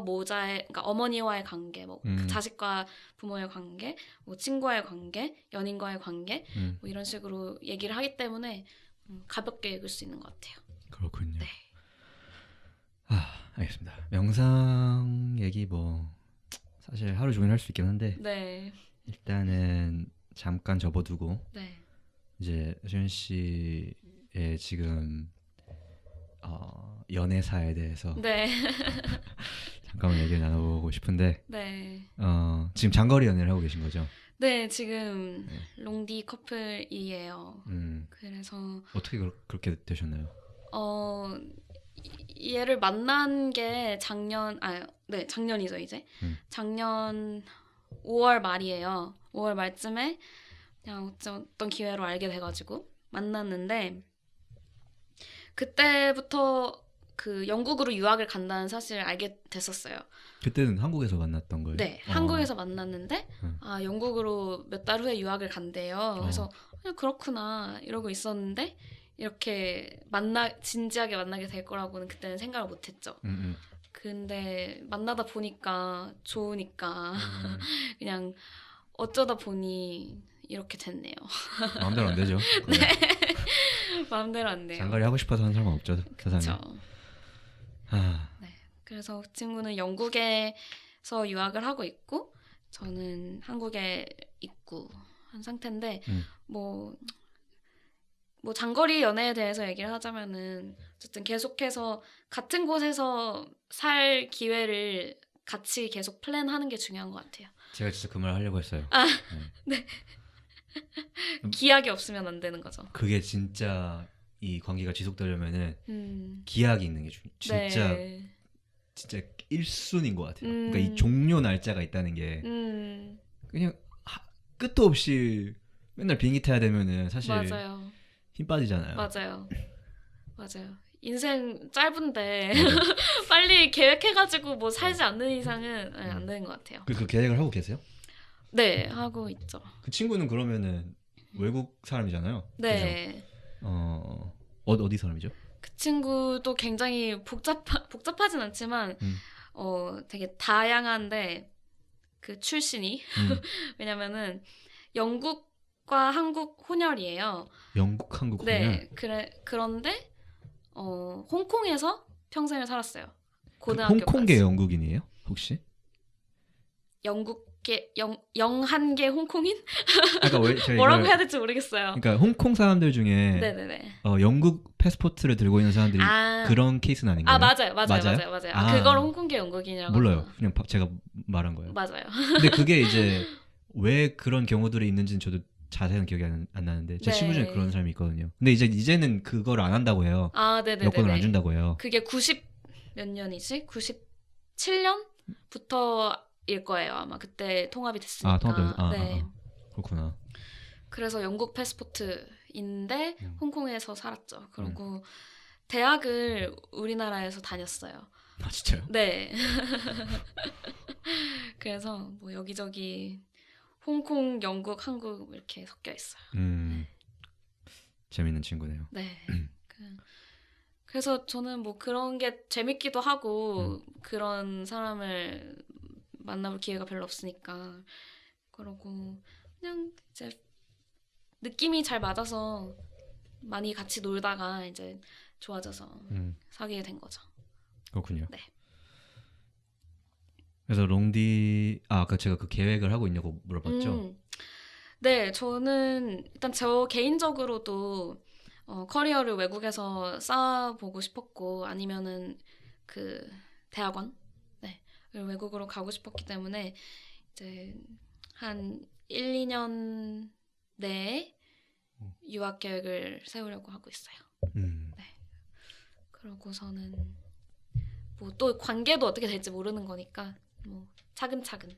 모자의, 그러니까 어머니와의 관계, 뭐 자식과 부모의 관계, 뭐 친구와의 관계, 연인과의 관계, 뭐 이런 식으로 얘기를 하기 때문에 가볍게 읽을 수 있는 것 같아요. 그렇군요. 네. 알겠습니다. 명상 얘기 뭐 사실 하루 종일 할 수 있긴 한데 네. 일단은 잠깐 접어두고 네. 이제 수현 씨의 지금 연애사에 대해서 네. 잠깐만 얘기를 나눠보고 싶은데 네. 지금 장거리 연애를 하고 계신 거죠? 네, 지금 롱디 커플이에요. 그래서 어떻게 그렇게 되셨나요? 얘를 만난 게 작년이죠, 이제. 작년 5월 말이에요. 5월 말쯤에 그냥 어떤 기회로 알게 돼가지고 만났는데 그때부터 그 영국으로 유학을 간다는 사실을 알게 됐었어요. 그때는 한국에서 만났던 거예요? 네, 한국에서 만났는데 영국으로 몇 달 후에 유학을 간대요. 그래서 그냥 그렇구나 이러고 있었는데 이렇게 진지하게 만나게 될 거라고는 그때는 생각을 못했죠. 근데 만나다 보니까 좋으니까 그냥 어쩌다 보니 이렇게 됐네요. 마음대로 안 되죠. 네. 마음대로 안 돼요. 장거리 하고 싶어서 하는 사람은 없죠, 세상에. 그렇죠. 네. 그래서 그 친구는 영국에서 유학을 하고 있고 저는 한국에 있고 한 상태인데 뭐 장거리 연애에 대해서 얘기를 하자면은 어쨌든 계속해서 같은 곳에서 살 기회를 같이 계속 플랜하는 게 중요한 것 같아요. 제가 진짜 그 말 하려고 했어요. 네. 기약이 없으면 안 되는 거죠. 그게 진짜 이 관계가 지속되려면은 기약이 있는 게 진짜 네. 진짜 1순위인 것 같아요. 그러니까 음. 이 종료 날짜가 있다는 게 그냥 끝도 없이 맨날 비행기 타야 되면은 사실 맞아요. 힘 빠지잖아요. 맞아요. 맞아요. 인생 짧은데 맞아요. 빨리 계획해가지고 뭐 살지 않는 이상은 안 되는 것 같아요. 그 계획을 하고 계세요? 네, 하고 있죠. 그 친구는 그러면은 외국 사람이잖아요. 네. 그죠? 어디 사람이죠? 그 친구도 굉장히 복잡하진 않지만 음. 되게 다양한데 그 출신이 음. 왜냐면은 영국과 한국 혼혈이에요. 영국 한국 혼혈. 네, 그런데 홍콩에서 평생을 살았어요. 고등학교까지. 홍콩계 영국인이에요? 혹시? 영국계 영한계 홍콩인? 아까 왜 저희 뭐라고 해야 될지 모르겠어요. 그러니까 홍콩 사람들 중에 네네네. 영국 패스포트를 들고 있는 사람들이 아, 그런 케이스는 아닌가요? 맞아요. 맞아요? 아, 그걸 홍콩계 영국인이라고. 몰라요. 그냥 제가 말한 거예요. 맞아요. 근데 그게 이제 왜 그런 경우들이 있는지는 저도 자세한 기억이 안 나는데 제 네. 친구 중에 그런 사람이 있거든요. 근데 이제는 그걸 안 한다고 해요. 아, 네네네. 여권을 안 준다고 해요. 그게 90 몇 년이지? 97년부터일 거예요. 아마 그때 통합이 됐으니까. 네. 그렇구나. 그래서 영국 패스포트인데 음. 홍콩에서 살았죠. 그리고 대학을 우리나라에서 다녔어요. 아 진짜요? 네. 그래서 뭐 여기저기 홍콩, 영국, 한국 이렇게 섞여 있어요. 재밌는 친구네요. 네. 그래서 저는 뭐 그런 게 재밌기도 하고 그런 사람을 만나볼 기회가 별로 없으니까 그러고 그냥 이제 느낌이 잘 맞아서 많이 같이 놀다가 이제 좋아져서 사귀게 된 거죠. 그렇군요. 네. 그래서 롱디 아까 제가 그 계획을 하고 있냐고 물어봤죠. 네, 저는 일단 저 개인적으로도 커리어를 외국에서 쌓아보고 싶었고 아니면은 그 대학원 외국으로 가고 싶었기 때문에 이제 한 1, 2년 내에 유학 계획을 세우려고 하고 있어요. 네. 그러고서는 뭐 또 관계도 어떻게 될지 모르는 거니까 뭐 차근차근.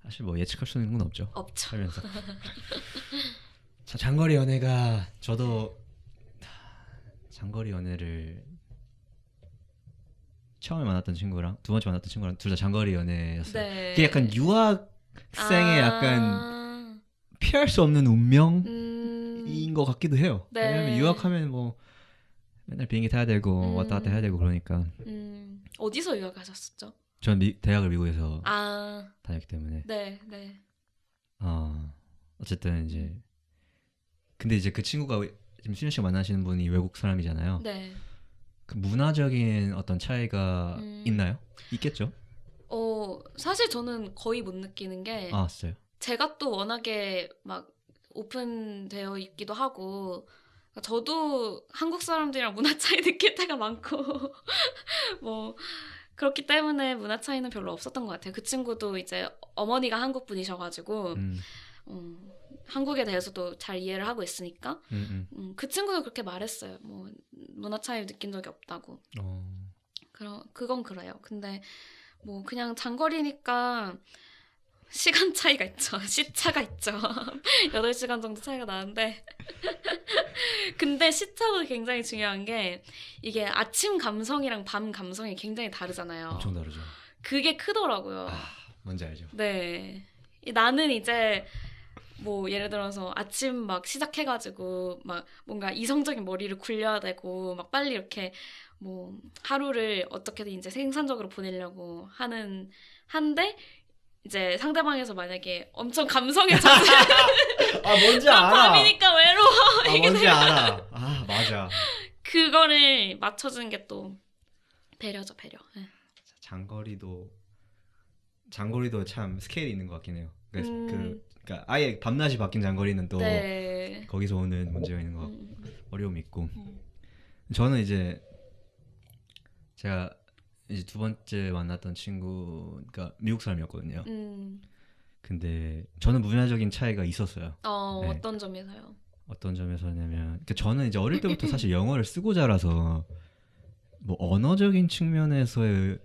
사실 뭐 예측할 수 있는 건 없죠. 없죠. 살면서. 자, 장거리 연애가 저도 장거리 연애를 처음에 만났던 친구랑 두 번째 만났던 친구랑 둘 다 장거리 연애였어요. 네. 그게 약간 유학생의 약간 피할 수 없는 운명인 것 같기도 해요. 네. 왜냐면 유학하면 뭐 맨날 비행기 타야 되고 왔다 갔다 해야 되고 그러니까. 어디서 유학하셨었죠? 전 대학을 미국에서 아, 다녔기 때문에. 네, 네. 어쨌든 이제 근데 이제 그 친구가 지금 수현 씨가 만나시는 분이 외국 사람이잖아요. 네. 그 문화적인 어떤 차이가 있나요? 있겠죠. 사실 저는 거의 못 느끼는 게 진짜요? 제가 또 워낙에 막 오픈되어 있기도 하고 저도 한국 사람들이랑 문화 차이 느낄 때가 많고 뭐 그렇기 때문에 문화 차이는 별로 없었던 것 같아요. 그 친구도 이제 어머니가 한국 분이셔가지고 한국에 대해서도 잘 이해를 하고 있으니까 그 친구도 그렇게 말했어요. 뭐 문화 차이 느낀 적이 없다고. 그건 그래요. 근데 뭐 그냥 장거리니까 시간 차이가 있죠. 시차가 있죠. 8시간 정도 차이가 나는데 근데 시차도 굉장히 중요한 게 이게 아침 감성이랑 밤 감성이 굉장히 다르잖아요. 엄청 다르죠. 그게 크더라고요. 뭔지 알죠. 네. 나는 이제 뭐 예를 들어서 아침 막 시작해가지고 막 뭔가 이성적인 머리를 굴려야 되고 막 빨리 이렇게 뭐 하루를 어떻게든 이제 생산적으로 보내려고 한데 이제 상대방에서 만약에 엄청 감성에 젖은 뭔지 알아. 밤이니까 외로워 이게 뭔지 알아. 맞아. 그거를 맞춰주는 게 또 배려죠, 배려. 네. 장거리도 참 스케일이 있는 것 같긴 해요. 그러니까 아예 밤낮이 바뀐 장거리는 또 네. 거기서 오는 문제가 있는 것 같고 어려움이 있고 저는 이제 제가 이제 두 번째 만났던 친구가 미국 사람이었거든요. 근데 저는 문화적인 차이가 있었어요. 네. 어떤 점에서요? 어떤 점에서냐면 그러니까 저는 이제 어릴 때부터 사실 영어를 쓰고 자라서 뭐 언어적인 측면에서의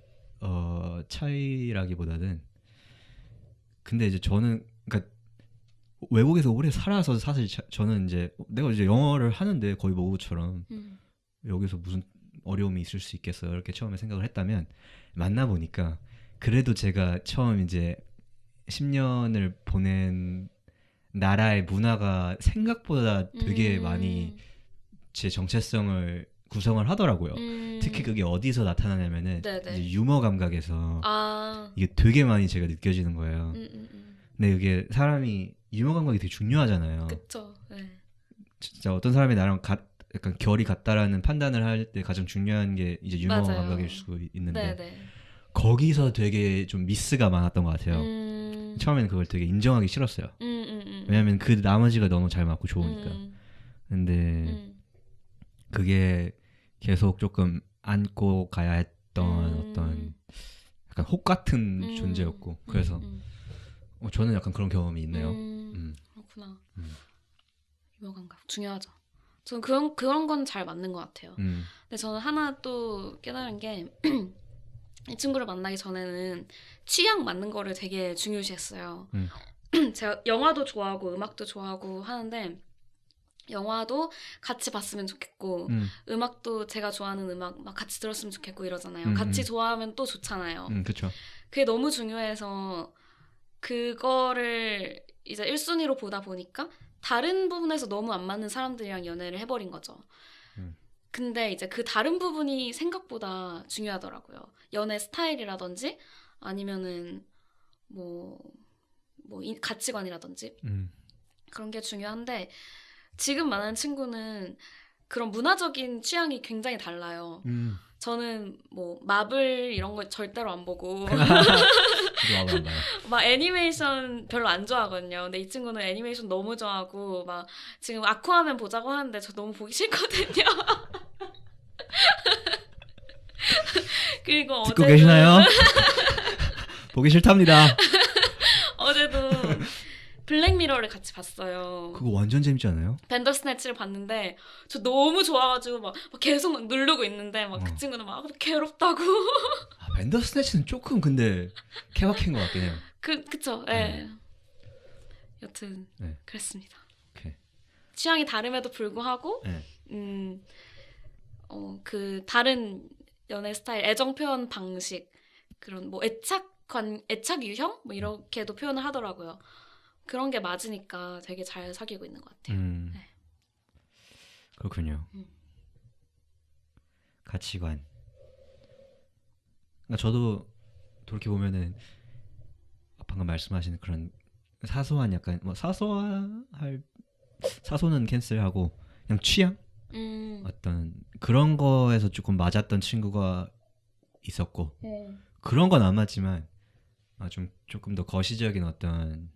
차이라기보다는 근데 이제 저는 그러니까 외국에서 오래 살아서 사실 저는 이제 내가 이제 영어를 하는데 거의 모국처럼 여기서 무슨 어려움이 있을 수 있겠어요 이렇게 처음에 생각을 했다면 만나 보니까 그래도 제가 처음 이제 10년을 보낸 나라의 문화가 생각보다 되게 많이 제 정체성을 구성을 하더라고요. 특히 그게 어디서 나타나냐면은 이제 유머 감각에서 이게 되게 많이 제가 느껴지는 거예요. 근데 이게 사람이 유머 감각이 되게 중요하잖아요. 그쵸. 네. 진짜 어떤 사람이 나랑 약간 결이 같다라는 판단을 할 때 가장 중요한 게 이제 유머 맞아요. 감각일 수 있는데 네네. 거기서 되게 좀 미스가 많았던 것 같아요. 처음에는 그걸 되게 인정하기 싫었어요. 왜냐면 그 나머지가 너무 잘 맞고 좋으니까. 근데 그게 계속 조금 안고 가야 했던 어떤 약간 혹 같은 존재였고 그래서 저는 약간 그런 경험이 있네요. 그렇구나. 유머 감각 중요하죠. 저는 그런 건 잘 맞는 것 같아요. 근데 저는 하나 또 깨달은 게 이 친구를 만나기 전에는 취향 맞는 거를 되게 중요시했어요. 제가 영화도 좋아하고 음악도 좋아하고 하는데 영화도 같이 봤으면 좋겠고 음악도 제가 좋아하는 음악 막 같이 들었으면 좋겠고 이러잖아요. 같이 좋아하면 또 좋잖아요. 그렇죠. 그게 너무 중요해서 그거를 이제 1순위로 보다 보니까 다른 부분에서 너무 안 맞는 사람들이랑 연애를 해버린 거죠. 근데 이제 그 다른 부분이 생각보다 중요하더라고요. 연애 스타일이라든지 아니면은 뭐 가치관이라든지 그런 게 중요한데 지금 만나는 친구는 그런 문화적인 취향이 굉장히 달라요. 저는 뭐 마블 이런 거 절대로 안 보고 막 애니메이션 별로 안 좋아하거든요. 근데 이 친구는 애니메이션 너무 좋아하고 막 지금 아쿠아맨 보자고 하는데 저 너무 보기 싫거든요. 그리고 듣고 계시나요? 보기 싫답니다. 어제도 블랙미러를 같이 봤어요. 그거 완전 재밌지 않아요? 벤더스네치를 봤는데 저 너무 좋아가지고 막 계속 막 누르고 있는데 막 그 친구는 막 괴롭다고. 벤더스네치는 조금 근데 케바케인 것 같긴 해요. 그쵸. 예. 여튼 네. 그랬습니다. 오케이. 취향이 다름에도 불구하고 네. 그 다른 연애 스타일, 애정 표현 방식 그런 뭐 애착 유형 뭐 이렇게도 표현을 하더라고요. 그런 게 맞으니까 되게 잘 사귀고 있는 것 같아요. 네. 그렇군요. 가치관. 그러니까 저도 돌이켜 보면은 방금 말씀하신 그런 사소한 약간 뭐 사소는 캔슬하고 그냥 취향 어떤 그런 거에서 조금 맞았던 친구가 있었고 그런 건 안 맞지만 좀 조금 더 거시적인 어떤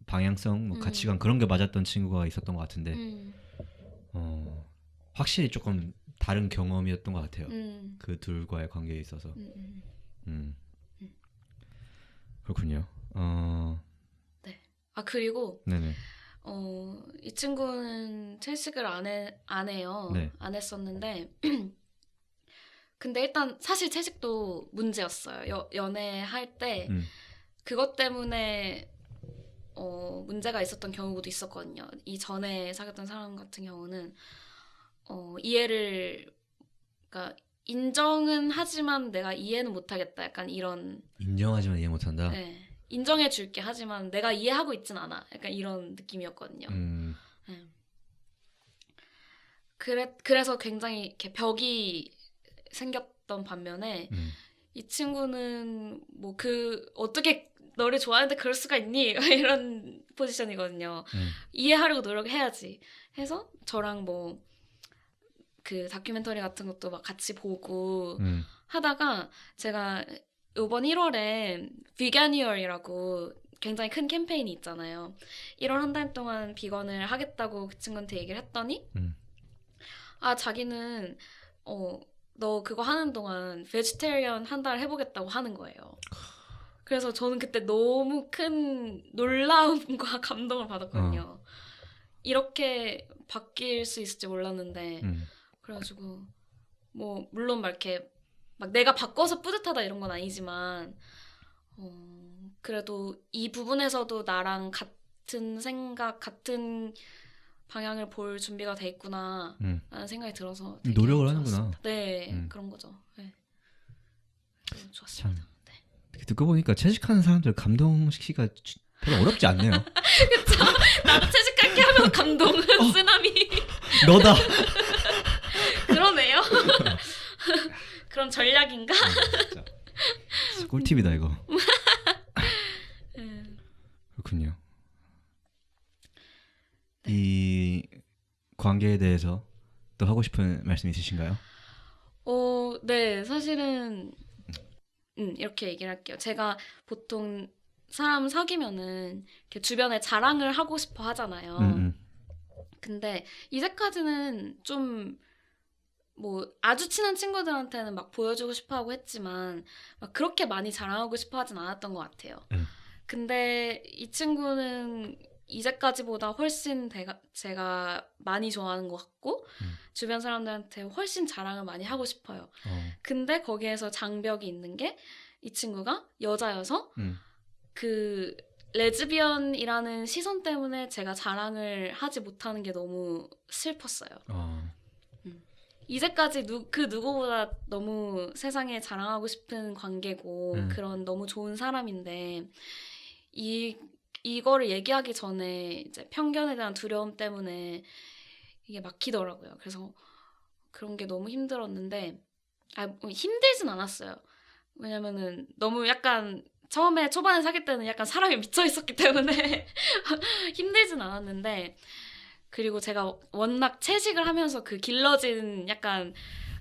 방향성, 뭐 가치관 그런 게 맞았던 친구가 있었던 것 같은데 확실히 조금 다른 경험이었던 것 같아요. 그 둘과의 관계에 있어서. 그렇군요. 네. 그리고 네네. 이 친구는 채식을 안 해요. 네. 안 했었는데 근데 일단 사실 채식도 문제였어요. 연애할 때 그것 때문에 문제가 있었던 경우도 있었거든요. 이 전에 사귀었던 사람 같은 경우는 그러니까 인정은 하지만 내가 이해는 못하겠다. 약간 이런 인정하지만 이해 못한다. 네. 인정해 줄게 하지만 내가 이해하고 있진 않아. 약간 이런 느낌이었거든요. 네. 그래서 굉장히 이렇게 벽이 생겼던 반면에 이 친구는 뭐 어떻게 너를 좋아하는데 그럴 수가 있니? 이런 포지션이거든요. 이해하려고 노력해야지. 해서 저랑 뭐 그 다큐멘터리 같은 것도 막 같이 보고 하다가 제가 이번 1월에 비가니얼이라고 굉장히 큰 캠페인이 있잖아요. 1월 한 달 동안 비건을 하겠다고 그 친구한테 얘기를 했더니 자기는 너 그거 하는 동안 베지테리언 한 달 해보겠다고 하는 거예요. 그래서 저는 그때 너무 큰 놀라움과 감동을 받았거든요. 이렇게 바뀔 수 있을지 몰랐는데 그래가지고 뭐 물론 막 이렇게 막 내가 바꿔서 뿌듯하다 이런 건 아니지만 그래도 이 부분에서도 나랑 같은 생각, 같은 방향을 볼 준비가 돼 있구나 라는 생각이 들어서 되게 노력을 좋았습니다. 하는구나. 네, 그런 거죠. 네. 좋았습니다. 참. 듣고 보니까 채식하는 사람들 감동시키기가 별로 어렵지 않네요. 그쵸? 나도 채식할게 하면 감동, 쓰나미. 너다. 그러네요. 그럼 전략인가? 진짜. 꿀팁이다 이거. 음. 그렇군요. 이 관계에 대해서 또 하고 싶은 말씀 있으신가요? 네, 사실은 이렇게 얘기를 할게요. 제가 보통 사람 사귀면은 이렇게 주변에 자랑을 하고 싶어 하잖아요. 근데 이제까지는 좀 뭐 아주 친한 친구들한테는 막 보여주고 싶어 하고 했지만 막 그렇게 많이 자랑하고 싶어 하진 않았던 것 같아요. 근데 이 친구는 이제까지보다 훨씬 제가 많이 좋아하는 것 같고 주변 사람들한테 훨씬 자랑을 많이 하고 싶어요. 근데 거기에서 장벽이 있는 게 이 친구가 여자여서 그 레즈비언이라는 시선 때문에 제가 자랑을 하지 못하는 게 너무 슬펐어요. 이제까지 그 누구보다 너무 세상에 자랑하고 싶은 관계고 그런 너무 좋은 사람인데 이거를 얘기하기 전에 이제 편견에 대한 두려움 때문에 이게 막히더라고요. 그래서 그런 게 너무 힘들었는데 힘들진 않았어요. 왜냐면은 너무 약간 처음에 초반에 사귈 때는 약간 사람이 미쳐 있었기 때문에 힘들진 않았는데 그리고 제가 워낙 채식을 하면서 그 길러진 약간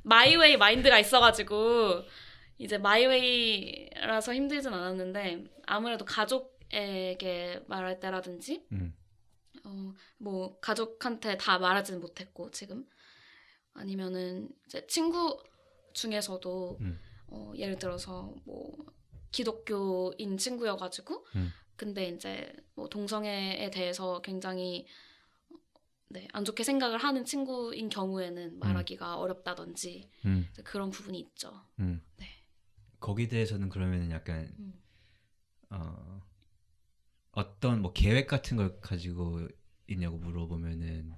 마이웨이 마인드가 있어가지고 이제 마이웨이라서 힘들진 않았는데 아무래도 가족에게 말할 때라든지 뭐 가족한테 다 말하지는 못했고 지금 아니면은 이제 친구 중에서도 예를 들어서 뭐 기독교인 친구여가지고 근데 이제 뭐 동성애에 대해서 굉장히 안 좋게 생각을 하는 친구인 경우에는 말하기가 어렵다든지 그런 부분이 있죠. 네. 거기에 대해서는 그러면 약간 어떤 뭐 계획 같은 걸 가지고 있냐고 물어보면은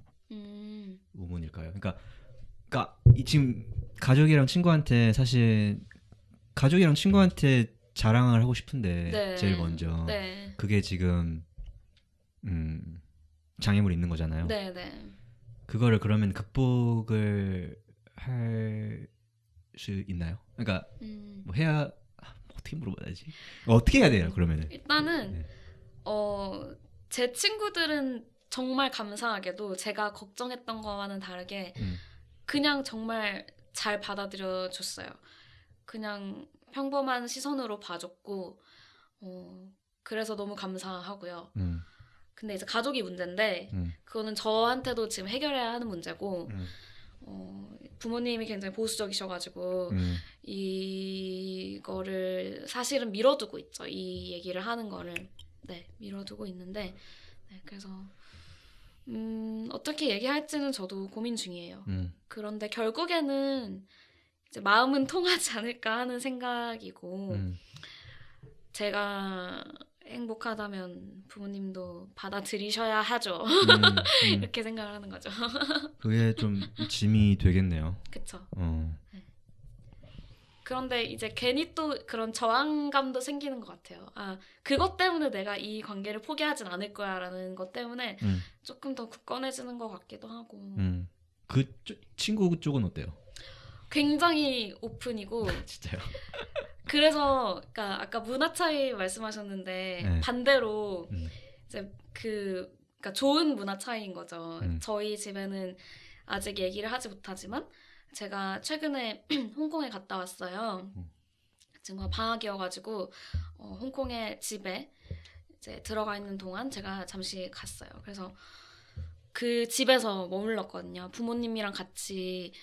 의문일까요? 그러니까 지금 가족이랑 친구한테 자랑을 하고 싶은데 네. 제일 먼저 네. 그게 지금 장애물이 있는 거잖아요. 네, 네. 그거를 그러면 극복을 할 수 있나요? 그러니까 뭐 해야 어떻게 물어봐야지? 어떻게 해야 돼요? 그러면은 일단은 네. 제 친구들은 정말 감사하게도 제가 걱정했던 거와는 다르게 그냥 정말 잘 받아들여 줬어요. 그냥 평범한 시선으로 봐줬고 그래서 너무 감사하고요. 근데 이제 가족이 문제인데 그거는 저한테도 지금 해결해야 하는 문제고 부모님이 굉장히 보수적이셔가지고 이거를 사실은 미뤄두고 있죠. 이 얘기를 하는 거를 미뤄두고 있는데 그래서 어떻게 얘기할지는 저도 고민 중이에요. 그런데 결국에는 이제 마음은 통하지 않을까 하는 생각이고 제가 행복하다면 부모님도 받아들이셔야 하죠. 이렇게 생각을 하는 거죠. 그게 좀 짐이 되겠네요. 그쵸. 네. 그런데 이제 괜히 또 그런 저항감도 생기는 것 같아요. 그것 때문에 내가 이 관계를 포기하진 않을 거야라는 것 때문에 조금 더 굳건해지는 것 같기도 하고. 그 친구 쪽은 어때요? 굉장히 오픈이고. 진짜요? 그래서 그러니까 아까 문화 차이 말씀하셨는데 반대로 이제 그러니까 좋은 문화 차이인 거죠. 저희 집에는 아직 얘기를 하지 못하지만 제가 최근에 홍콩에 갔다 왔어요. 친구가 방학이어가지고 홍콩의 집에 이제 들어가 있는 동안 제가 잠시 갔어요. 그래서 그 집에서 머물렀거든요. 부모님이랑 같이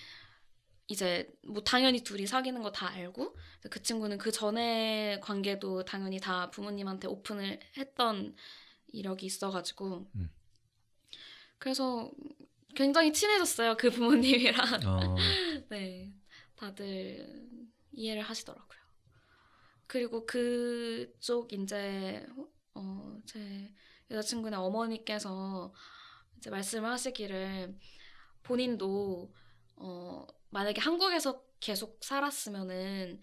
이제 뭐 당연히 둘이 사귀는 거 다 알고 그 친구는 그 전에 관계도 당연히 다 부모님한테 오픈을 했던 이력이 있어가지고 그래서 굉장히 친해졌어요. 그 부모님이랑. 네, 다들 이해를 하시더라고요. 그리고 그쪽 이제 제 여자친구네 어머니께서 이제 말씀을 하시기를 본인도 만약에 한국에서 계속 살았으면은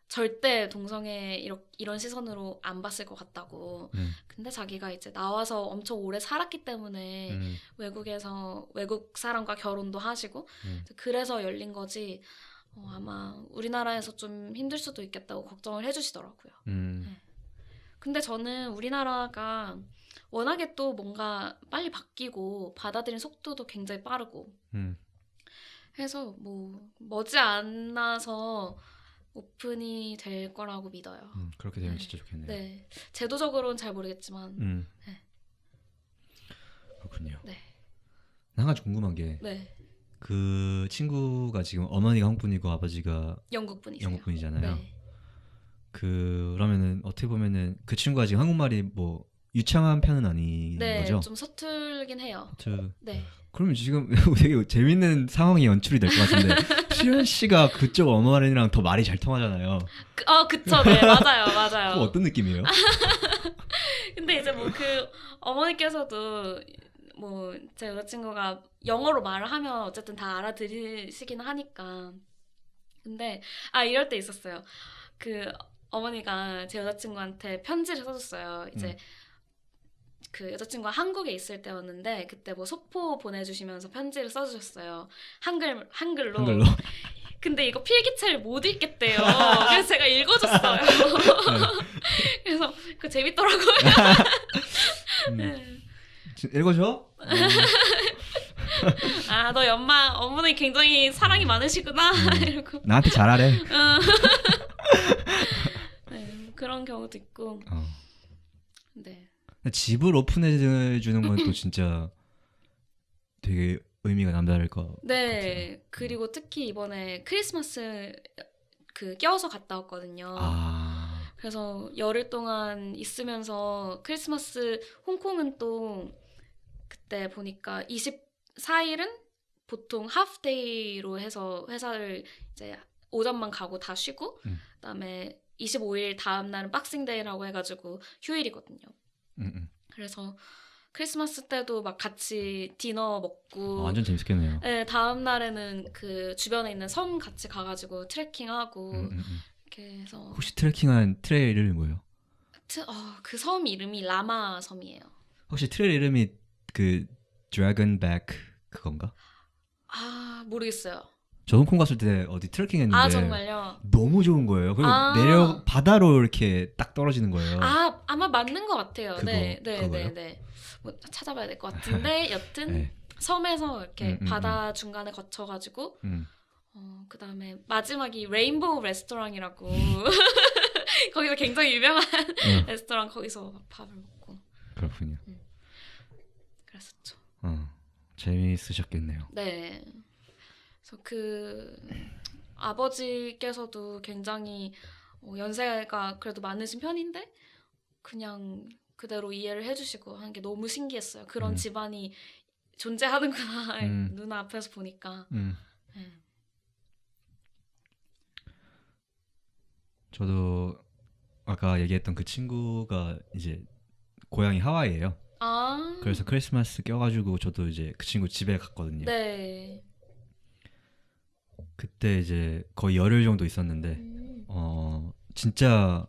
절대 동성애 이런 시선으로 안 봤을 것 같다고. 근데 자기가 이제 나와서 엄청 오래 살았기 때문에 외국에서 외국 사람과 결혼도 하시고 그래서 열린 거지. 아마 우리나라에서 좀 힘들 수도 있겠다고 걱정을 해주시더라고요. 네. 근데 저는 우리나라가 워낙에 또 뭔가 빨리 바뀌고 받아들인 속도도 굉장히 빠르고 해서 뭐 머지않아서 오픈이 될 거라고 믿어요. 그렇게 되면 네. 진짜 좋겠네요. 네, 제도적으로는 잘 모르겠지만. 네. 그렇군요. 네. 한 가지 궁금한 게 네. 그 친구가 지금 어머니가 한국분이고 아버지가 영국 분이세요. 영국 분이잖아요. 네. 그러면은 어떻게 보면은 그 친구가 지금 한국말이 뭐 유창한 편은 아닌 네, 거죠? 좀 서툴긴 해요. 네. 네. 그러면 지금 되게 재밌는 상황이 연출이 될 것 같은데 시연 씨가 그쪽 어머니랑 더 말이 잘 통하잖아요. 그쵸, 네, 맞아요. 그거 어떤 느낌이에요? 근데 이제 뭐 그 어머니께서도 뭐 제 여자친구가 영어로 말을 하면 어쨌든 다 알아들으시긴 하니까. 근데 이럴 때 있었어요. 그 어머니가 제 여자친구한테 편지를 써줬어요. 이제 그 여자친구가 한국에 있을 때였는데 그때 뭐 소포 보내주시면서 편지를 써주셨어요. 한글로. 근데 이거 필기체를 못 읽겠대요. 그래서 제가 읽어줬어요. 그래서 그거 재밌더라고요. 네. 읽어줘? 너 어머니 굉장히 사랑이 많으시구나. 이러고. 나한테 잘하래. 네, 그런 경우도 있고. 네. 집을 오픈해 주는 건 또 진짜 되게 의미가 남다를 것 네. 같아요. 그리고 특히 이번에 크리스마스 껴서 갔다 왔거든요. 그래서 열흘 동안 있으면서 크리스마스 홍콩은 또 그때 보니까 24일은 보통 하프데이로 해서 회사를 이제 오전만 가고 다 쉬고 그다음에 25일 다음 날은 박싱데이라고 해가지고 휴일이거든요. 그래서 크리스마스 때도 막 같이 디너 먹고 완전 재밌겠네요. 네, 다음 날에는 그 주변에 있는 섬 같이 가가지고 트레킹하고 이렇게 해서. 혹시 트레킹한 트레일 이름이 뭐예요? 그 섬 이름이 라마 섬이에요. 혹시 트레일 이름이 그 드래곤백 그건가? 모르겠어요. 저 홍콩 갔을 때 어디 트레킹 했는데 정말요? 너무 좋은 거예요. 그리고 바다로 이렇게 딱 떨어지는 거예요. 아마 맞는 것 같아요. 그거요? 네. 뭐 찾아봐야 될 것 같은데 여튼 네. 섬에서 이렇게 바다 중간에 거쳐가지고 그 다음에 마지막이 레인보우 레스토랑이라고 거기서 굉장히 유명한 레스토랑 거기서 밥을 먹고. 그렇군요. 그랬었죠. 재미있으셨겠네요. 네. 그래서 그 아버지께서도 굉장히 연세가 그래도 많으신 편인데 그냥 그대로 이해를 해주시고 하는 게 너무 신기했어요. 그런 집안이 존재하는구나 눈앞에서 보니까. 네. 저도 아까 얘기했던 그 친구가 이제 고향이 하와이예요. 그래서 크리스마스 껴가지고 저도 이제 그 친구 집에 갔거든요. 네. 그때 이제 거의 열흘 정도 있었는데 진짜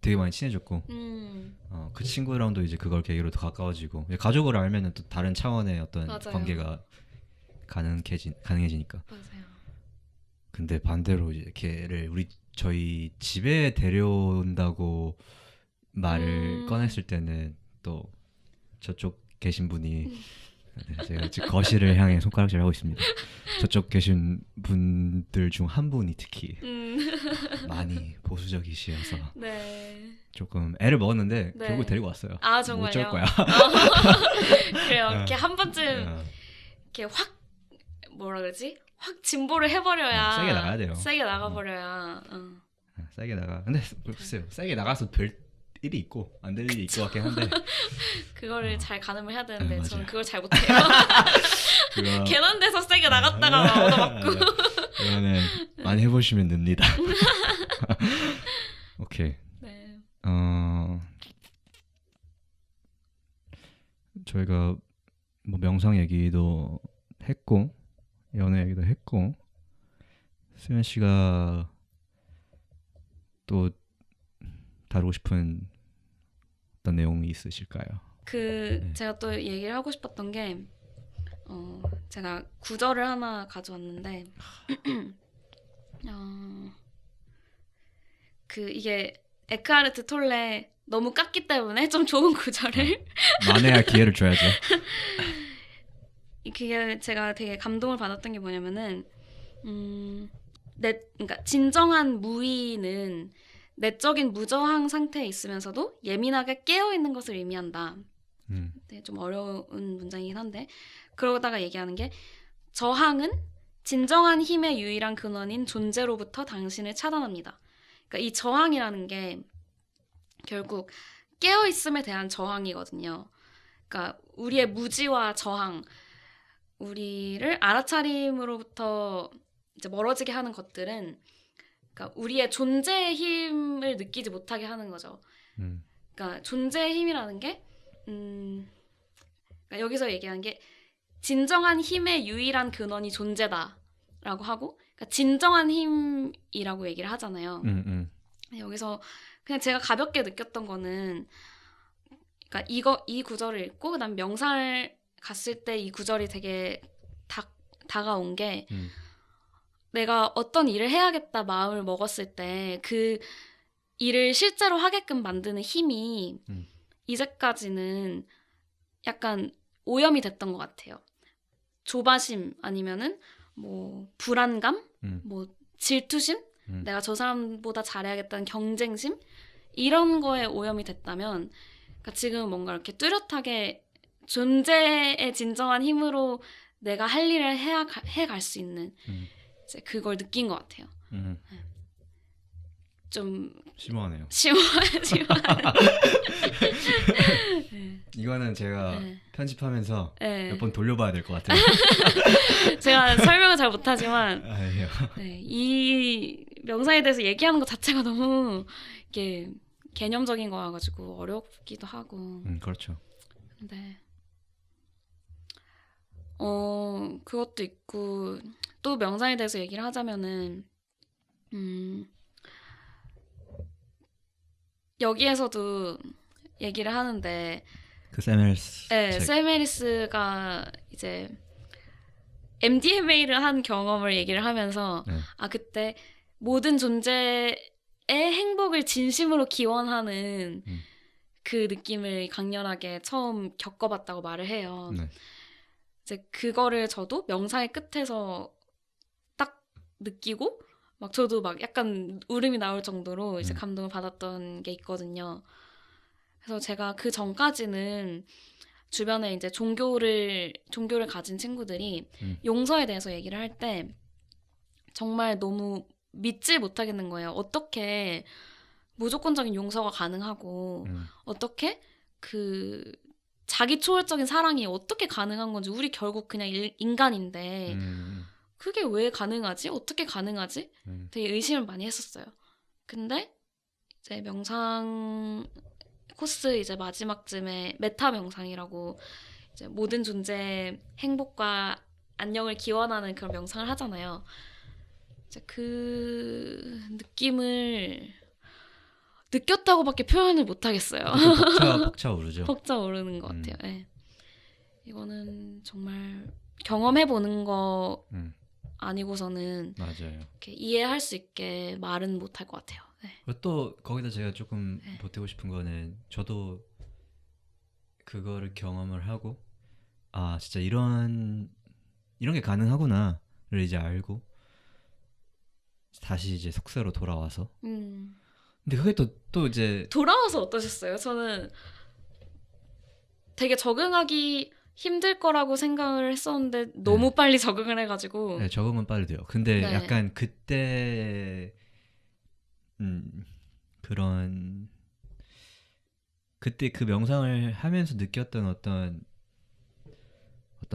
되게 많이 친해졌고 그 친구랑도 이제 그걸 계기로 더 가까워지고 가족을 알면은 또 다른 차원의 어떤 맞아요. 관계가 가능해지니까. 맞아요. 근데 반대로 이제 걔를 저희 집에 데려온다고 말을 꺼냈을 때는 또 저쪽 계신 분이 제가 지금 거실을 향해 손가락질을 하고 있습니다. 저쪽 계신 분들 중 한 분이 특히 많이 보수적이시어서 네. 조금 애를 먹었는데 네. 결국 데리고 왔어요. 정말요? 어쩔 거야. 그래요. 이렇게 한 번쯤 이렇게 확 뭐라 그러지? 확 진보를 해버려야 세게 나가야 돼요. 세게 나가버려야. 세게 나가. 근데 글쎄요. 세게 나가서 별 일이 있고 안 될 일이 있고 같긴 한데 그거를 잘 가늠을 해야 되는데 맞아요. 저는 그걸 잘 못해요. 괜한 데서 세게 나갔다가 얻어맞고. 그거는 많이 해보시면 늡니다. 오케이. 네. 저희가 뭐 명상 얘기도 했고 연애 얘기도 했고 수연 씨가 또 다루고 싶은 어떤 내용이 있으실까요? 네. 제가 또 얘기를 하고 싶었던 게 제가 구절을 하나 가져왔는데 이게 에크하르트 톨레 너무 깠기 때문에 좀 좋은 구절을 만회할 기회를 줘야죠. 그게 제가 되게 감동을 받았던 게 뭐냐면은 그러니까 진정한 무의는 내적인 무저항 상태에 있으면서도 예민하게 깨어 있는 것을 의미한다. 네, 좀 어려운 문장이긴 한데 그러다가 얘기하는 게 저항은 진정한 힘의 유일한 근원인 존재로부터 당신을 차단합니다. 그러니까 이 저항이라는 게 결국 깨어 있음에 대한 저항이거든요. 그러니까 우리의 무지와 저항, 우리를 알아차림으로부터 이제 멀어지게 하는 것들은 그러니까 우리의 존재의 힘을 느끼지 못하게 하는 거죠. 그러니까 존재의 힘이라는 게 그러니까 여기서 얘기하는 게 진정한 힘의 유일한 근원이 존재다라고 하고 그러니까 진정한 힘이라고 얘기를 하잖아요. 여기서 그냥 제가 가볍게 느꼈던 거는 그러니까 이 구절을 읽고 그다음 명상을 갔을 때 이 구절이 되게 다가온 게 내가 어떤 일을 해야겠다 마음을 먹었을 때 그 일을 실제로 하게끔 만드는 힘이 이제까지는 약간 오염이 됐던 것 같아요. 조바심 아니면은 뭐 불안감, 뭐 질투심, 내가 저 사람보다 잘해야겠다는 경쟁심 이런 거에 오염이 됐다면 그러니까 지금 뭔가 이렇게 뚜렷하게 존재의 진정한 힘으로 내가 할 일을 해갈 수 있는 이제 그걸 느낀 것 같아요. 좀 심오하네요. 심오하네요. 네. 이거는 제가 네. 편집하면서 네. 몇 번 돌려봐야 될 것 같아요. 제가 설명을 잘 못하지만 아니요. 네, 이 명상에 대해서 얘기하는 것 자체가 너무 이게 개념적인 거여가지고 어렵기도 하고. 그렇죠. 네. 그것도 있고 또 명상에 대해서 얘기를 하자면은 여기에서도 얘기를 하는데 그 세메리스. 네, 책. 세메리스가 이제 MDMA를 한 경험을 얘기를 하면서 네. 그때 모든 존재의 행복을 진심으로 기원하는 그 느낌을 강렬하게 처음 겪어봤다고 말을 해요. 네. 이제 그거를 저도 명상의 끝에서 딱 느끼고 막 저도 막 약간 울음이 나올 정도로 이제 감동을 받았던 게 있거든요. 그래서 제가 그 전까지는 주변에 이제 종교를 가진 친구들이 용서에 대해서 얘기를 할 때 정말 너무 믿지 못하겠는 거예요. 어떻게 무조건적인 용서가 가능하고 어떻게 그 자기 초월적인 사랑이 어떻게 가능한 건지 우리 결국 그냥 인간인데 그게 왜 가능하지? 어떻게 가능하지? 되게 의심을 많이 했었어요. 근데 이제 명상 코스 이제 마지막쯤에 메타 명상이라고 이제 모든 존재의 행복과 안녕을 기원하는 그런 명상을 하잖아요. 이제 그 느낌을 느꼈다고밖에 표현을 못 하겠어요. 벅차 오르죠. 벅차 오르는 것 같아요. 네. 이거는 정말 경험해보는 거 아니고서는 맞아요. 이렇게 이해할 수 있게 말은 못할 것 같아요. 네. 그리고 또 거기다 제가 조금 보태고 싶은 거는 저도 그거를 경험을 하고 진짜 이런 게 가능하구나를 이제 알고 다시 이제 속세로 돌아와서 근데 그게 또 이제 돌아와서 어떠셨어요? 저는 되게 적응하기 힘들 거라고 생각을 했었는데 너무 빨리 적응을 해가지고 네, 적응은 빨리 돼요. 근데 네. 약간 그때 그때 그 명상을 하면서 느꼈던 어떤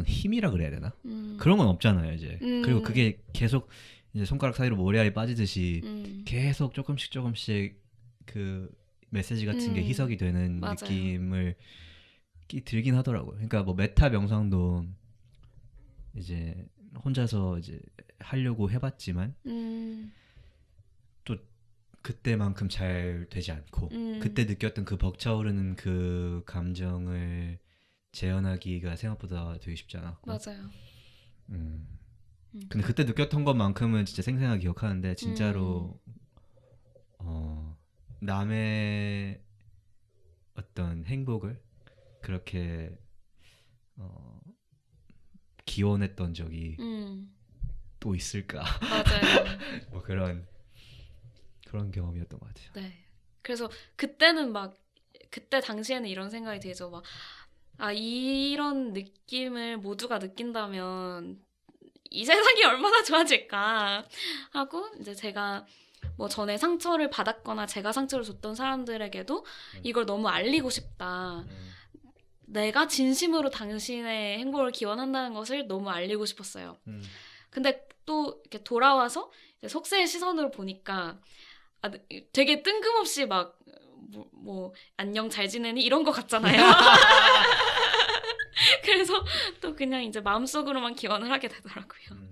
힘이라 그래야 되나? 그런 건 없잖아요, 이제. 그리고 그게 계속 이제 손가락 사이로 모래알이 빠지듯이 음. 계속 조금씩 그 메시지 같은 게 희석이 되는 맞아요. 느낌을 들긴 하더라고요. 그러니까 뭐 메타 명상도 이제 혼자서 이제 하려고 해봤지만 또 그때만큼 잘 되지 않고 그때 느꼈던 그 벅차오르는 그 감정을 재현하기가 생각보다 되게 쉽지 않았고 맞아요. 근데 그때 느꼈던 것만큼은 진짜 생생하게 기억하는데 진짜로 남의 어떤 행복을 그렇게 기원했던 적이 또 있을까? 맞아요. 뭐 그런 경험이었던 것 같아요. 네. 그래서 그때는 막 그때 당시에는 이런 생각이 들죠. 막 아, 이런 느낌을 모두가 느낀다면 이 세상이 얼마나 좋아질까 하고 이제 제가 뭐 전에 상처를 받았거나 제가 상처를 줬던 사람들에게도 이걸 너무 알리고 싶다. 내가 진심으로 당신의 행복을 기원한다는 것을 너무 알리고 싶었어요. 근데 또 이렇게 돌아와서 이제 속세의 시선으로 보니까 아, 되게 뜬금없이 막 뭐 안녕 잘 지내니 이런 거 같잖아요. 그래서 또 그냥 이제 마음속으로만 기원을 하게 되더라고요.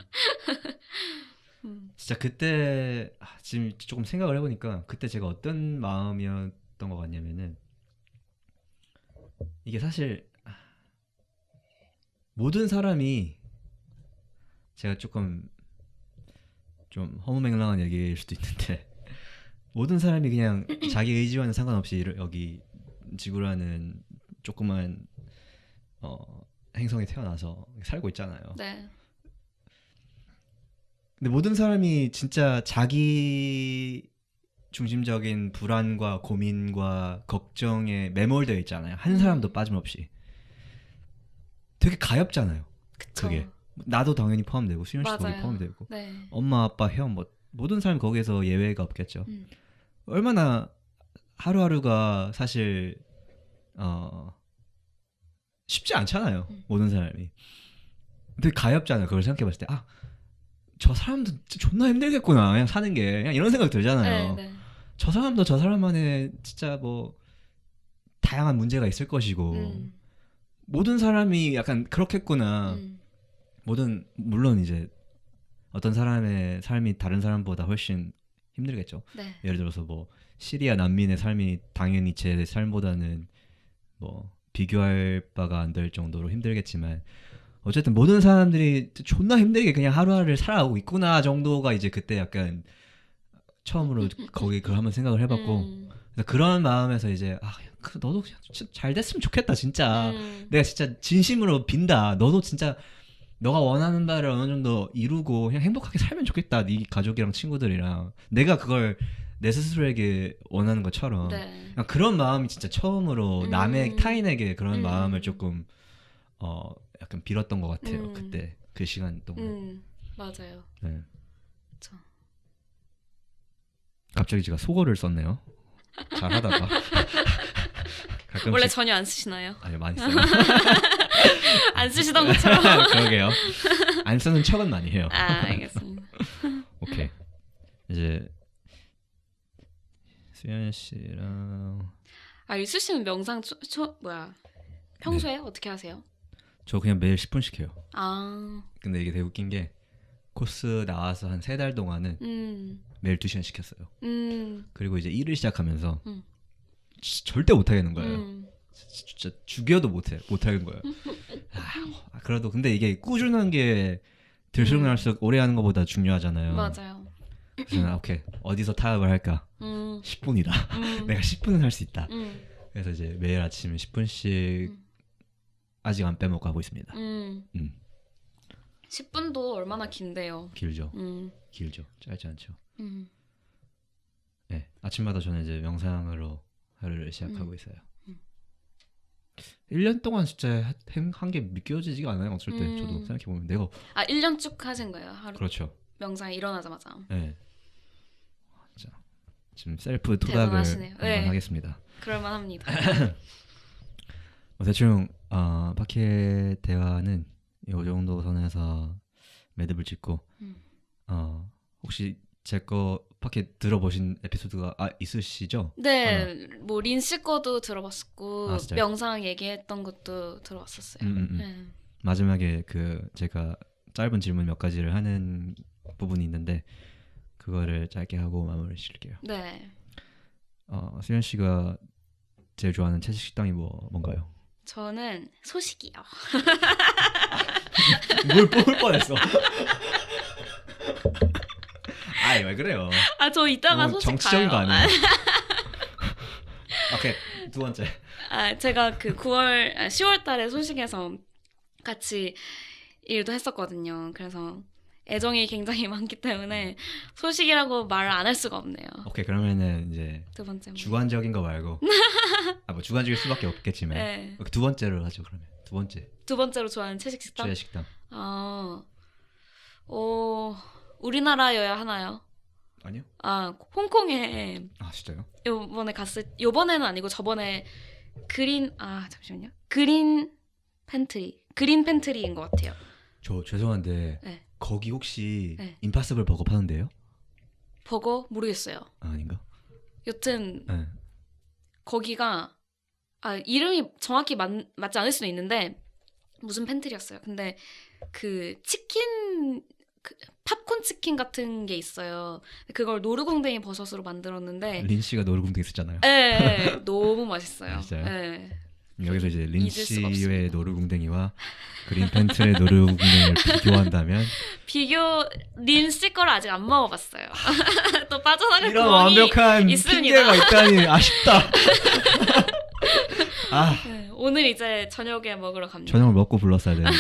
진짜 그때 지금 조금 생각을 해보니까 그때 제가 어떤 마음이었던 것 같냐면은 이게 사실 모든 사람이 제가 조금 좀 허무맹랑한 얘기일 수도 있는데 모든 사람이 그냥 자기 의지와는 상관없이 여기 지구라는 조그만 행성에 태어나서 살고 있잖아요. 네. 근데 모든 사람이 진짜 자기 중심적인 불안과 고민과 걱정에 매몰되어 있잖아요. 한 사람도 빠짐없이. 되게 가엽잖아요. 그쵸. 그게. 나도 당연히 포함되고 수연 씨도 거기 맞아요. 포함되고 네. 엄마 아빠 형 뭐 모든 사람이 거기에서 예외가 없겠죠. 얼마나 하루하루가 사실 쉽지 않잖아요. 모든 사람이. 되게 가엽잖아요. 그걸 생각해봤을 때 저 사람도 진짜 존나 힘들겠구나. 그냥 사는 게 그냥 이런 생각 들잖아요. 네, 네. 저 사람도 저 사람만의 진짜 뭐 다양한 문제가 있을 것이고 모든 사람이 약간 그렇겠구나. 물론 이제 어떤 사람의 삶이 다른 사람보다 훨씬 힘들겠죠. 네. 예를 들어서 뭐 시리아 난민의 삶이 당연히 제 삶보다는 뭐 비교할 바가 안 될 정도로 힘들겠지만 어쨌든 모든 사람들이 존나 힘들게 그냥 하루하루를 살아가고 있구나 정도가 이제 그때 약간 처음으로 거기 그걸 한번 생각을 해봤고 그래서 그런 마음에서 이제 너도 진짜 잘 됐으면 좋겠다 진짜 내가 진짜 진심으로 빈다 너도 진짜 너가 원하는 바를 어느 정도 이루고 그냥 행복하게 살면 좋겠다 네 가족이랑 친구들이랑 내가 그걸 내 스스로에게 원하는 것처럼 네. 그런 마음이 진짜 처음으로 남의 타인에게 그런 마음을 조금 약간 빌었던 것 같아요. 그때 그 시간 동안. 맞아요. 네. 그쵸. 갑자기 제가 속어를 썼네요. 잘하다가 가끔씩 원래 전혀 안 쓰시나요? 아니 많이 써요. 안 쓰시던 것처럼. 그러게요. 안 쓰는 척은 많이 해요. 알겠습니다. 오케이. 이제 수연 씨랑 유수 씨는 명상 평소에 어떻게 하세요? 저 그냥 매일 10분씩 해요. 근데 이게 되게 웃긴 게 코스 나와서 한 3달 동안은 매일 2시간 시켰어요. 그리고 이제 일을 시작하면서 절대 못 하겠는 거예요. 진짜 죽여도 못 하는 거예요. 그래도 근데 이게 꾸준한 게 들수록 날수록 오래 하는 것보다 중요하잖아요. 맞아요. 그래서 오케이 어디서 타협을 할까? 10분이다. 내가 10분은 할 수 있다. 그래서 이제 매일 아침 10분씩 아직 안 빼먹고 하고 있습니다. 10분도 얼마나 긴데요. 길죠. 길죠. 짧지 않죠. 네, 아침마다 저는 이제 명상으로 하루를 시작하고 있어요. 1년 동안 진짜 한 게 믿겨지지가 않아요. 어쩔 때 저도 생각해보면 내가 1년 쭉 하신 거예요? 하루? 그렇죠. 명상에 일어나자마자. 네. 자, 지금 셀프 토닥을 대단하시네요. 한번 네. 하겠습니다. 그럴만합니다. 대충 파키의 대화는 이 정도 선에서 매듭을 짓고 혹시 제 거 팟캐 들어보신 에피소드가 있으시죠? 네, 뭐 린 씨 거도 들어봤었고 아, 진짜요? 명상 얘기했던 것도 들어봤었어요. 네. 마지막에 그 제가 짧은 질문 몇 가지를 하는 부분이 있는데 그거를 짧게 하고 마무리 지을게요. 네. 수연 씨가 제일 좋아하는 채식 식당이 뭔가요? 저는 소식이요. 뭘 뽑을 뻔했어. 아이 왜 그래요? 아, 저 이따가 너무 소식 정치적인 거 가요. 아니에요? 오케이 두 번째. 제가 그 10월 달에 소식에서 같이 일도 했었거든요. 그래서 애정이 굉장히 많기 때문에 소식이라고 말을 안 할 수가 없네요. 오케이 그러면은 이제 두 번째. 주관적인 거 말고 뭐 주관적일 수밖에 없겠지만 네. 두 번째로 하죠 그러면 두 번째 두 번째로 좋아하는 채식 식당. 최애 식당. 우리나라여야 하나요? 아니요? 홍콩에 진짜요? 요번에는 아니고 저번에 잠시만요. 그린 팬트리인 것 같아요. 저 죄송한데 네. 거기 혹시 네. 임파서블 버거 파는데요? 버거 모르겠어요. 아닌가? 여튼 네. 거기가 이름이 정확히 맞지 않을 수도 있는데 무슨 팬트리였어요. 근데 그 치킨 팝콘 치킨 같은 게 있어요. 그걸 노루궁뎅이 버섯으로 만들었는데 린 씨가 노루궁뎅이 쓰잖아요. 네, 너무 맛있어요. 진짜요? 네. 여기서 이제 린 잊을 수가 없습니다. 씨의 노루궁뎅이와 그린 팬트의 노루궁뎅이를 비교한다면 린 씨 거를 아직 안 먹어봤어요. 또 빠져나갈 이런 구멍이 완벽한 있습니다. 핑계가 있다니 아쉽다. 네, 오늘 이제 저녁에 먹으러 갑니다. 저녁을 먹고 불렀어야 되는데.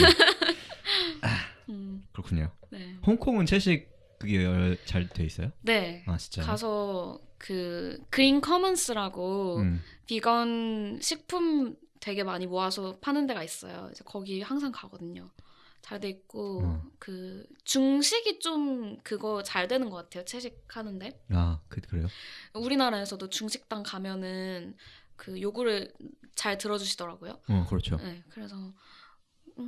음, 그렇군요. 네. 홍콩은 채식 그게 잘 돼 있어요? 네. 진짜요? 가서 그 그린 커먼스라고 비건 식품 되게 많이 모아서 파는 데가 있어요. 이제 거기 항상 가거든요. 잘 돼 있고 그 중식이 좀 그거 잘 되는 것 같아요. 채식하는데. 그래요? 우리나라에서도 중식당 가면은 그 요구를 잘 들어주시더라고요. 그렇죠. 네, 그래서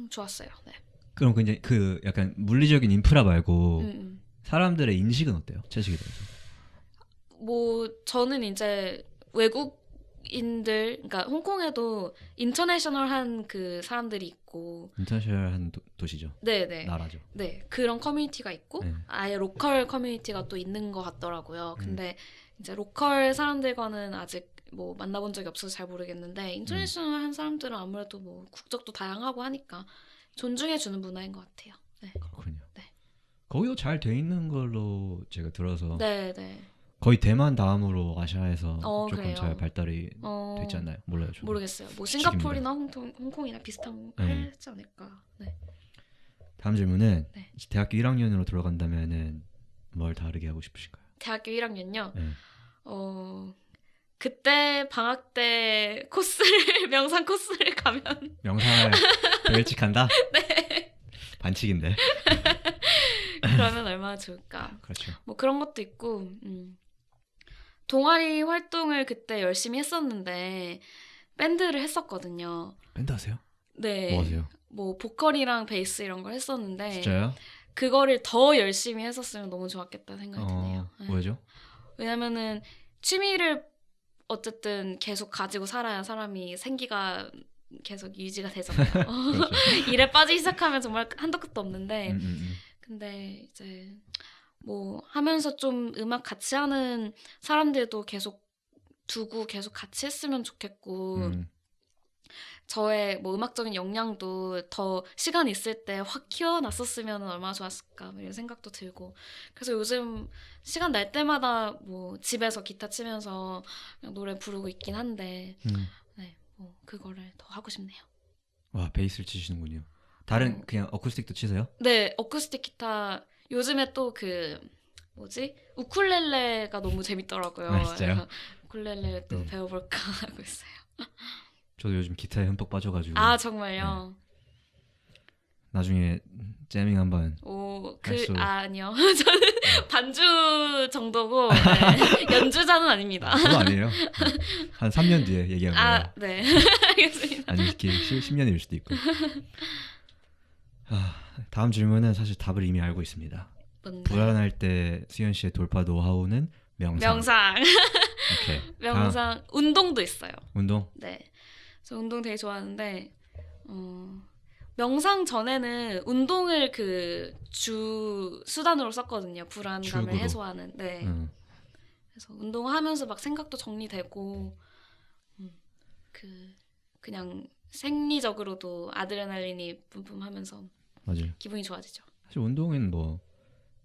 좋았어요. 네. 그럼 이제 그 약간 물리적인 인프라 말고 음. 사람들의 인식은 어때요? 채식에 대해서? 뭐 저는 이제 외국인들, 그러니까 홍콩에도 인터내셔널한 그 사람들이 있고, 인터내셔널한 도시죠. 네네. 나라죠. 네, 그런 커뮤니티가 있고, 네. 아예 로컬 커뮤니티가 또 있는 것 같더라고요. 근데 이제 로컬 사람들과는 아직 뭐 만나본 적이 없어서 잘 모르겠는데, 인터내셔널한 사람들은 아무래도 뭐 국적도 다양하고 하니까 존중해주는 문화인 것 같아요. 네. 그렇군요. 네. 거기도 잘 돼 있는 걸로 제가 들어서 네네. 거의 대만 다음으로 아시아에서 조금 그래요. 잘 발달이 되지 않나요? 몰라요. 저도. 모르겠어요. 뭐 추측입니다. 싱가포르나 홍콩이나 비슷한 네. 하지 않을까. 네. 다음 질문은 네. 대학교 1학년으로 들어간다면은 뭘 다르게 하고 싶으신가요? 대학교 1학년요. 네. 그때 방학 때 코스를 명상 코스를 가면 명상을 더 일찍 한다? 네. 반칙인데. 그러면 얼마나 좋을까. 그렇죠. 뭐 그런 것도 있고 동아리 활동을 그때 열심히 했었는데 밴드를 했었거든요. 밴드 하세요? 네. 뭐 하세요? 뭐 보컬이랑 베이스 이런 걸 했었는데 진짜요? 그거를 더 열심히 했었으면 너무 좋았겠다 생각이 드네요. 네. 왜죠? 왜냐면은 취미를 어쨌든 계속 가지고 살아야 사람이 생기가 계속 유지가 되잖아요. 그렇죠. 일에 빠지기 시작하면 정말 한도 끝도 없는데 근데 이제 뭐 하면서 좀 음악 같이 하는 사람들도 계속 두고 계속 같이 했으면 좋겠고 저의 뭐 음악적인 역량도 더 시간 있을 때 확 키워놨었으면 얼마나 좋았을까 이런 생각도 들고 그래서 요즘 시간 날 때마다 뭐 집에서 기타 치면서 그냥 노래 부르고 있긴 한데 네, 뭐 그거를 더 하고 싶네요. 와 베이스를 치시는군요. 다른 그냥 어쿠스틱도 치세요? 네, 어쿠스틱 기타 요즘에 또 그 뭐지? 우쿨렐레가 너무 재밌더라고요. 진짜요? 그래서 우쿨렐레를 또 배워볼까 하고 있어요. 저도 요즘 기타에 흠뻑 빠져가지고. 정말요? 네. 나중에 재밍 한번. 아니요. 저는 반주 정도고 네. 연주자는 아닙니다. 저도 아니에요. 한 3년 뒤에 얘기하면. 네. 알겠습니다. 아니 이렇게 10년일 수도 있고. 다음 질문은 사실 답을 이미 알고 있습니다. 뭔데? 불안할 때 수현 씨의 돌파 노하우는 명상. 명상. 오케이. 명상. 운동도 있어요. 운동. 네. 저 운동 되게 좋아하는데 명상 전에는 운동을 그 주 수단으로 썼거든요. 불안감을 주구로. 해소하는. 네. 그래서 운동하면서 막 생각도 정리되고 그냥 생리적으로도 아드레날린이 뿜뿜하면서 맞아요. 기분이 좋아지죠. 사실 운동은 뭐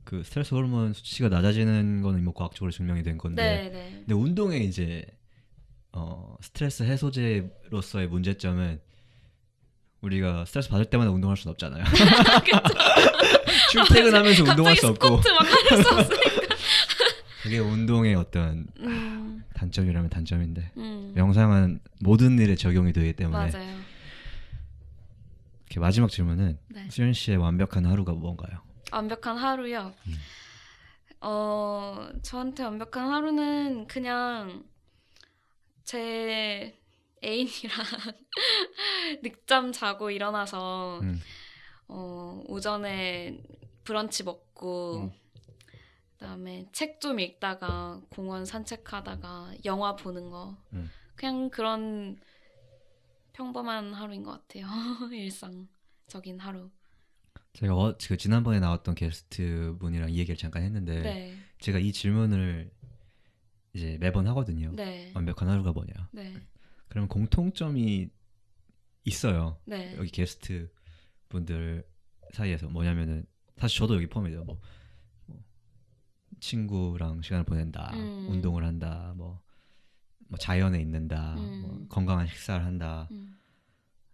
그 스트레스 호르몬 수치가 낮아지는 거는 뭐 과학적으로 증명이 된 건데. 네. 근데 운동의 이제 스트레스 해소제로서의 문제점은 우리가 스트레스 받을 때마다 운동할 수는 없잖아요. 출퇴근하면서 운동할 수 없고. 스쿼트 막 할 수 없으니까. 그게 운동의 어떤 단점이라면 단점인데 명상은 모든 일에 적용이 되기 때문에. 맞아요. 이렇게 마지막 질문은 네. 수현 씨의 완벽한 하루가 뭔가요? 완벽한 하루요. 저한테 완벽한 하루는 그냥 제 애인이랑 늦잠 자고 일어나서 오전에 브런치 먹고 그다음에 책 좀 읽다가 공원 산책하다가 영화 보는 거 그냥 그런 평범한 하루인 것 같아요. 일상적인 하루. 제가 그 지난번에 나왔던 게스트 분이랑 이 얘기를 잠깐 했는데 네. 제가 이 질문을 이제 매번 하거든요. 네. 완벽한 하루가 뭐냐. 네. 그러면 공통점이 있어요. 네. 여기 게스트 분들 사이에서 뭐냐면은 사실 저도 여기 포함이죠. 뭐 친구랑 시간을 보낸다, 운동을 한다, 뭐 자연에 있는다, 뭐 건강한 식사를 한다,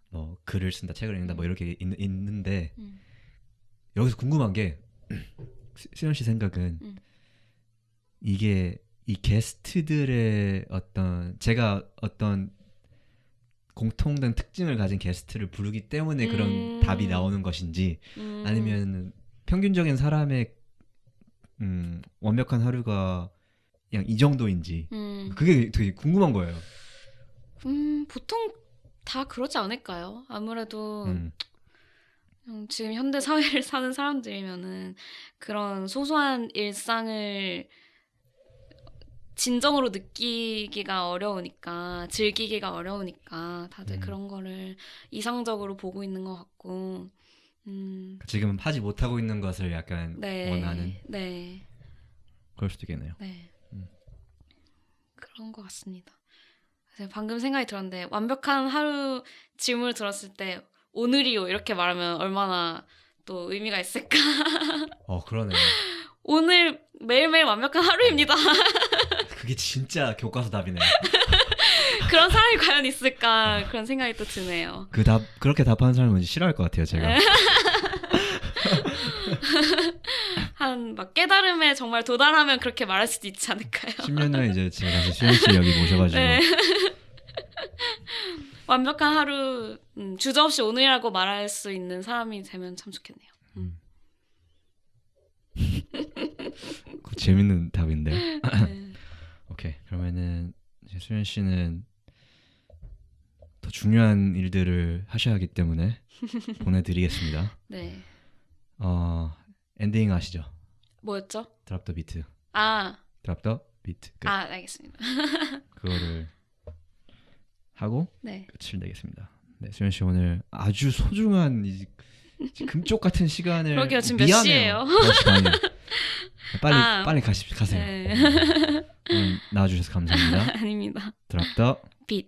뭐 글을 쓴다, 책을 읽는다, 뭐 이렇게 있는데 여기서 궁금한 게 수현 씨 생각은 이게 이 게스트들의 제가 어떤 공통된 특징을 가진 게스트를 부르기 때문에 그런 답이 나오는 것인지 아니면 평균적인 사람의 완벽한 하루가 그냥 이 정도인지 그게 되게 궁금한 거예요. 보통 다 그러지 않을까요? 아무래도 지금 현대 사회를 사는 사람들이면은 그런 소소한 일상을 진정으로 느끼기가 어려우니까 즐기기가 어려우니까 다들 그런 거를 이상적으로 보고 있는 것 같고 지금 하지 못하고 있는 것을 약간 네, 원하는 네, 그럴 수도 있겠네요. 네. 그런 것 같습니다. 그래서 방금 생각이 들었는데 완벽한 하루 질문을 들었을 때 오늘이요 이렇게 말하면 얼마나 또 의미가 있을까. 그러네요. 오늘 매일매일 완벽한 하루입니다. 그게 진짜 교과서 답이네요. 그런 사람이 과연 있을까 그런 생각이 또 드네요. 그렇게 답하는 사람은 왠지 싫어할 것 같아요, 제가. 한 막 깨달음에 정말 도달하면 그렇게 말할 수도 있지 않을까요? 10년 후에 이제 제가 다시 수현 씨 여기 모셔가지고 네. 완벽한 하루 주저없이 오늘이라고 말할 수 있는 사람이 되면 참 좋겠네요. 재밌는 답인데. 네. 오케이, 그러면은 이제 수현 씨는 더 중요한 일들을 하셔야 하기 때문에 보내드리겠습니다. 네. 엔딩 아시죠? 뭐였죠? 드랍 더 비트. 드랍 더 비트. 끝. 알겠습니다. 그거를 하고 네. 끝을 내겠습니다. 네, 수현 씨 오늘 아주 소중한 금쪽 같은 시간을 그러게요. 지금 몇 미안해요. 시예요? 10시 반이에요. 빨리 가세요. 네. 오늘 나와주셔서 감사합니다. 아닙니다. 드랍 더 빛.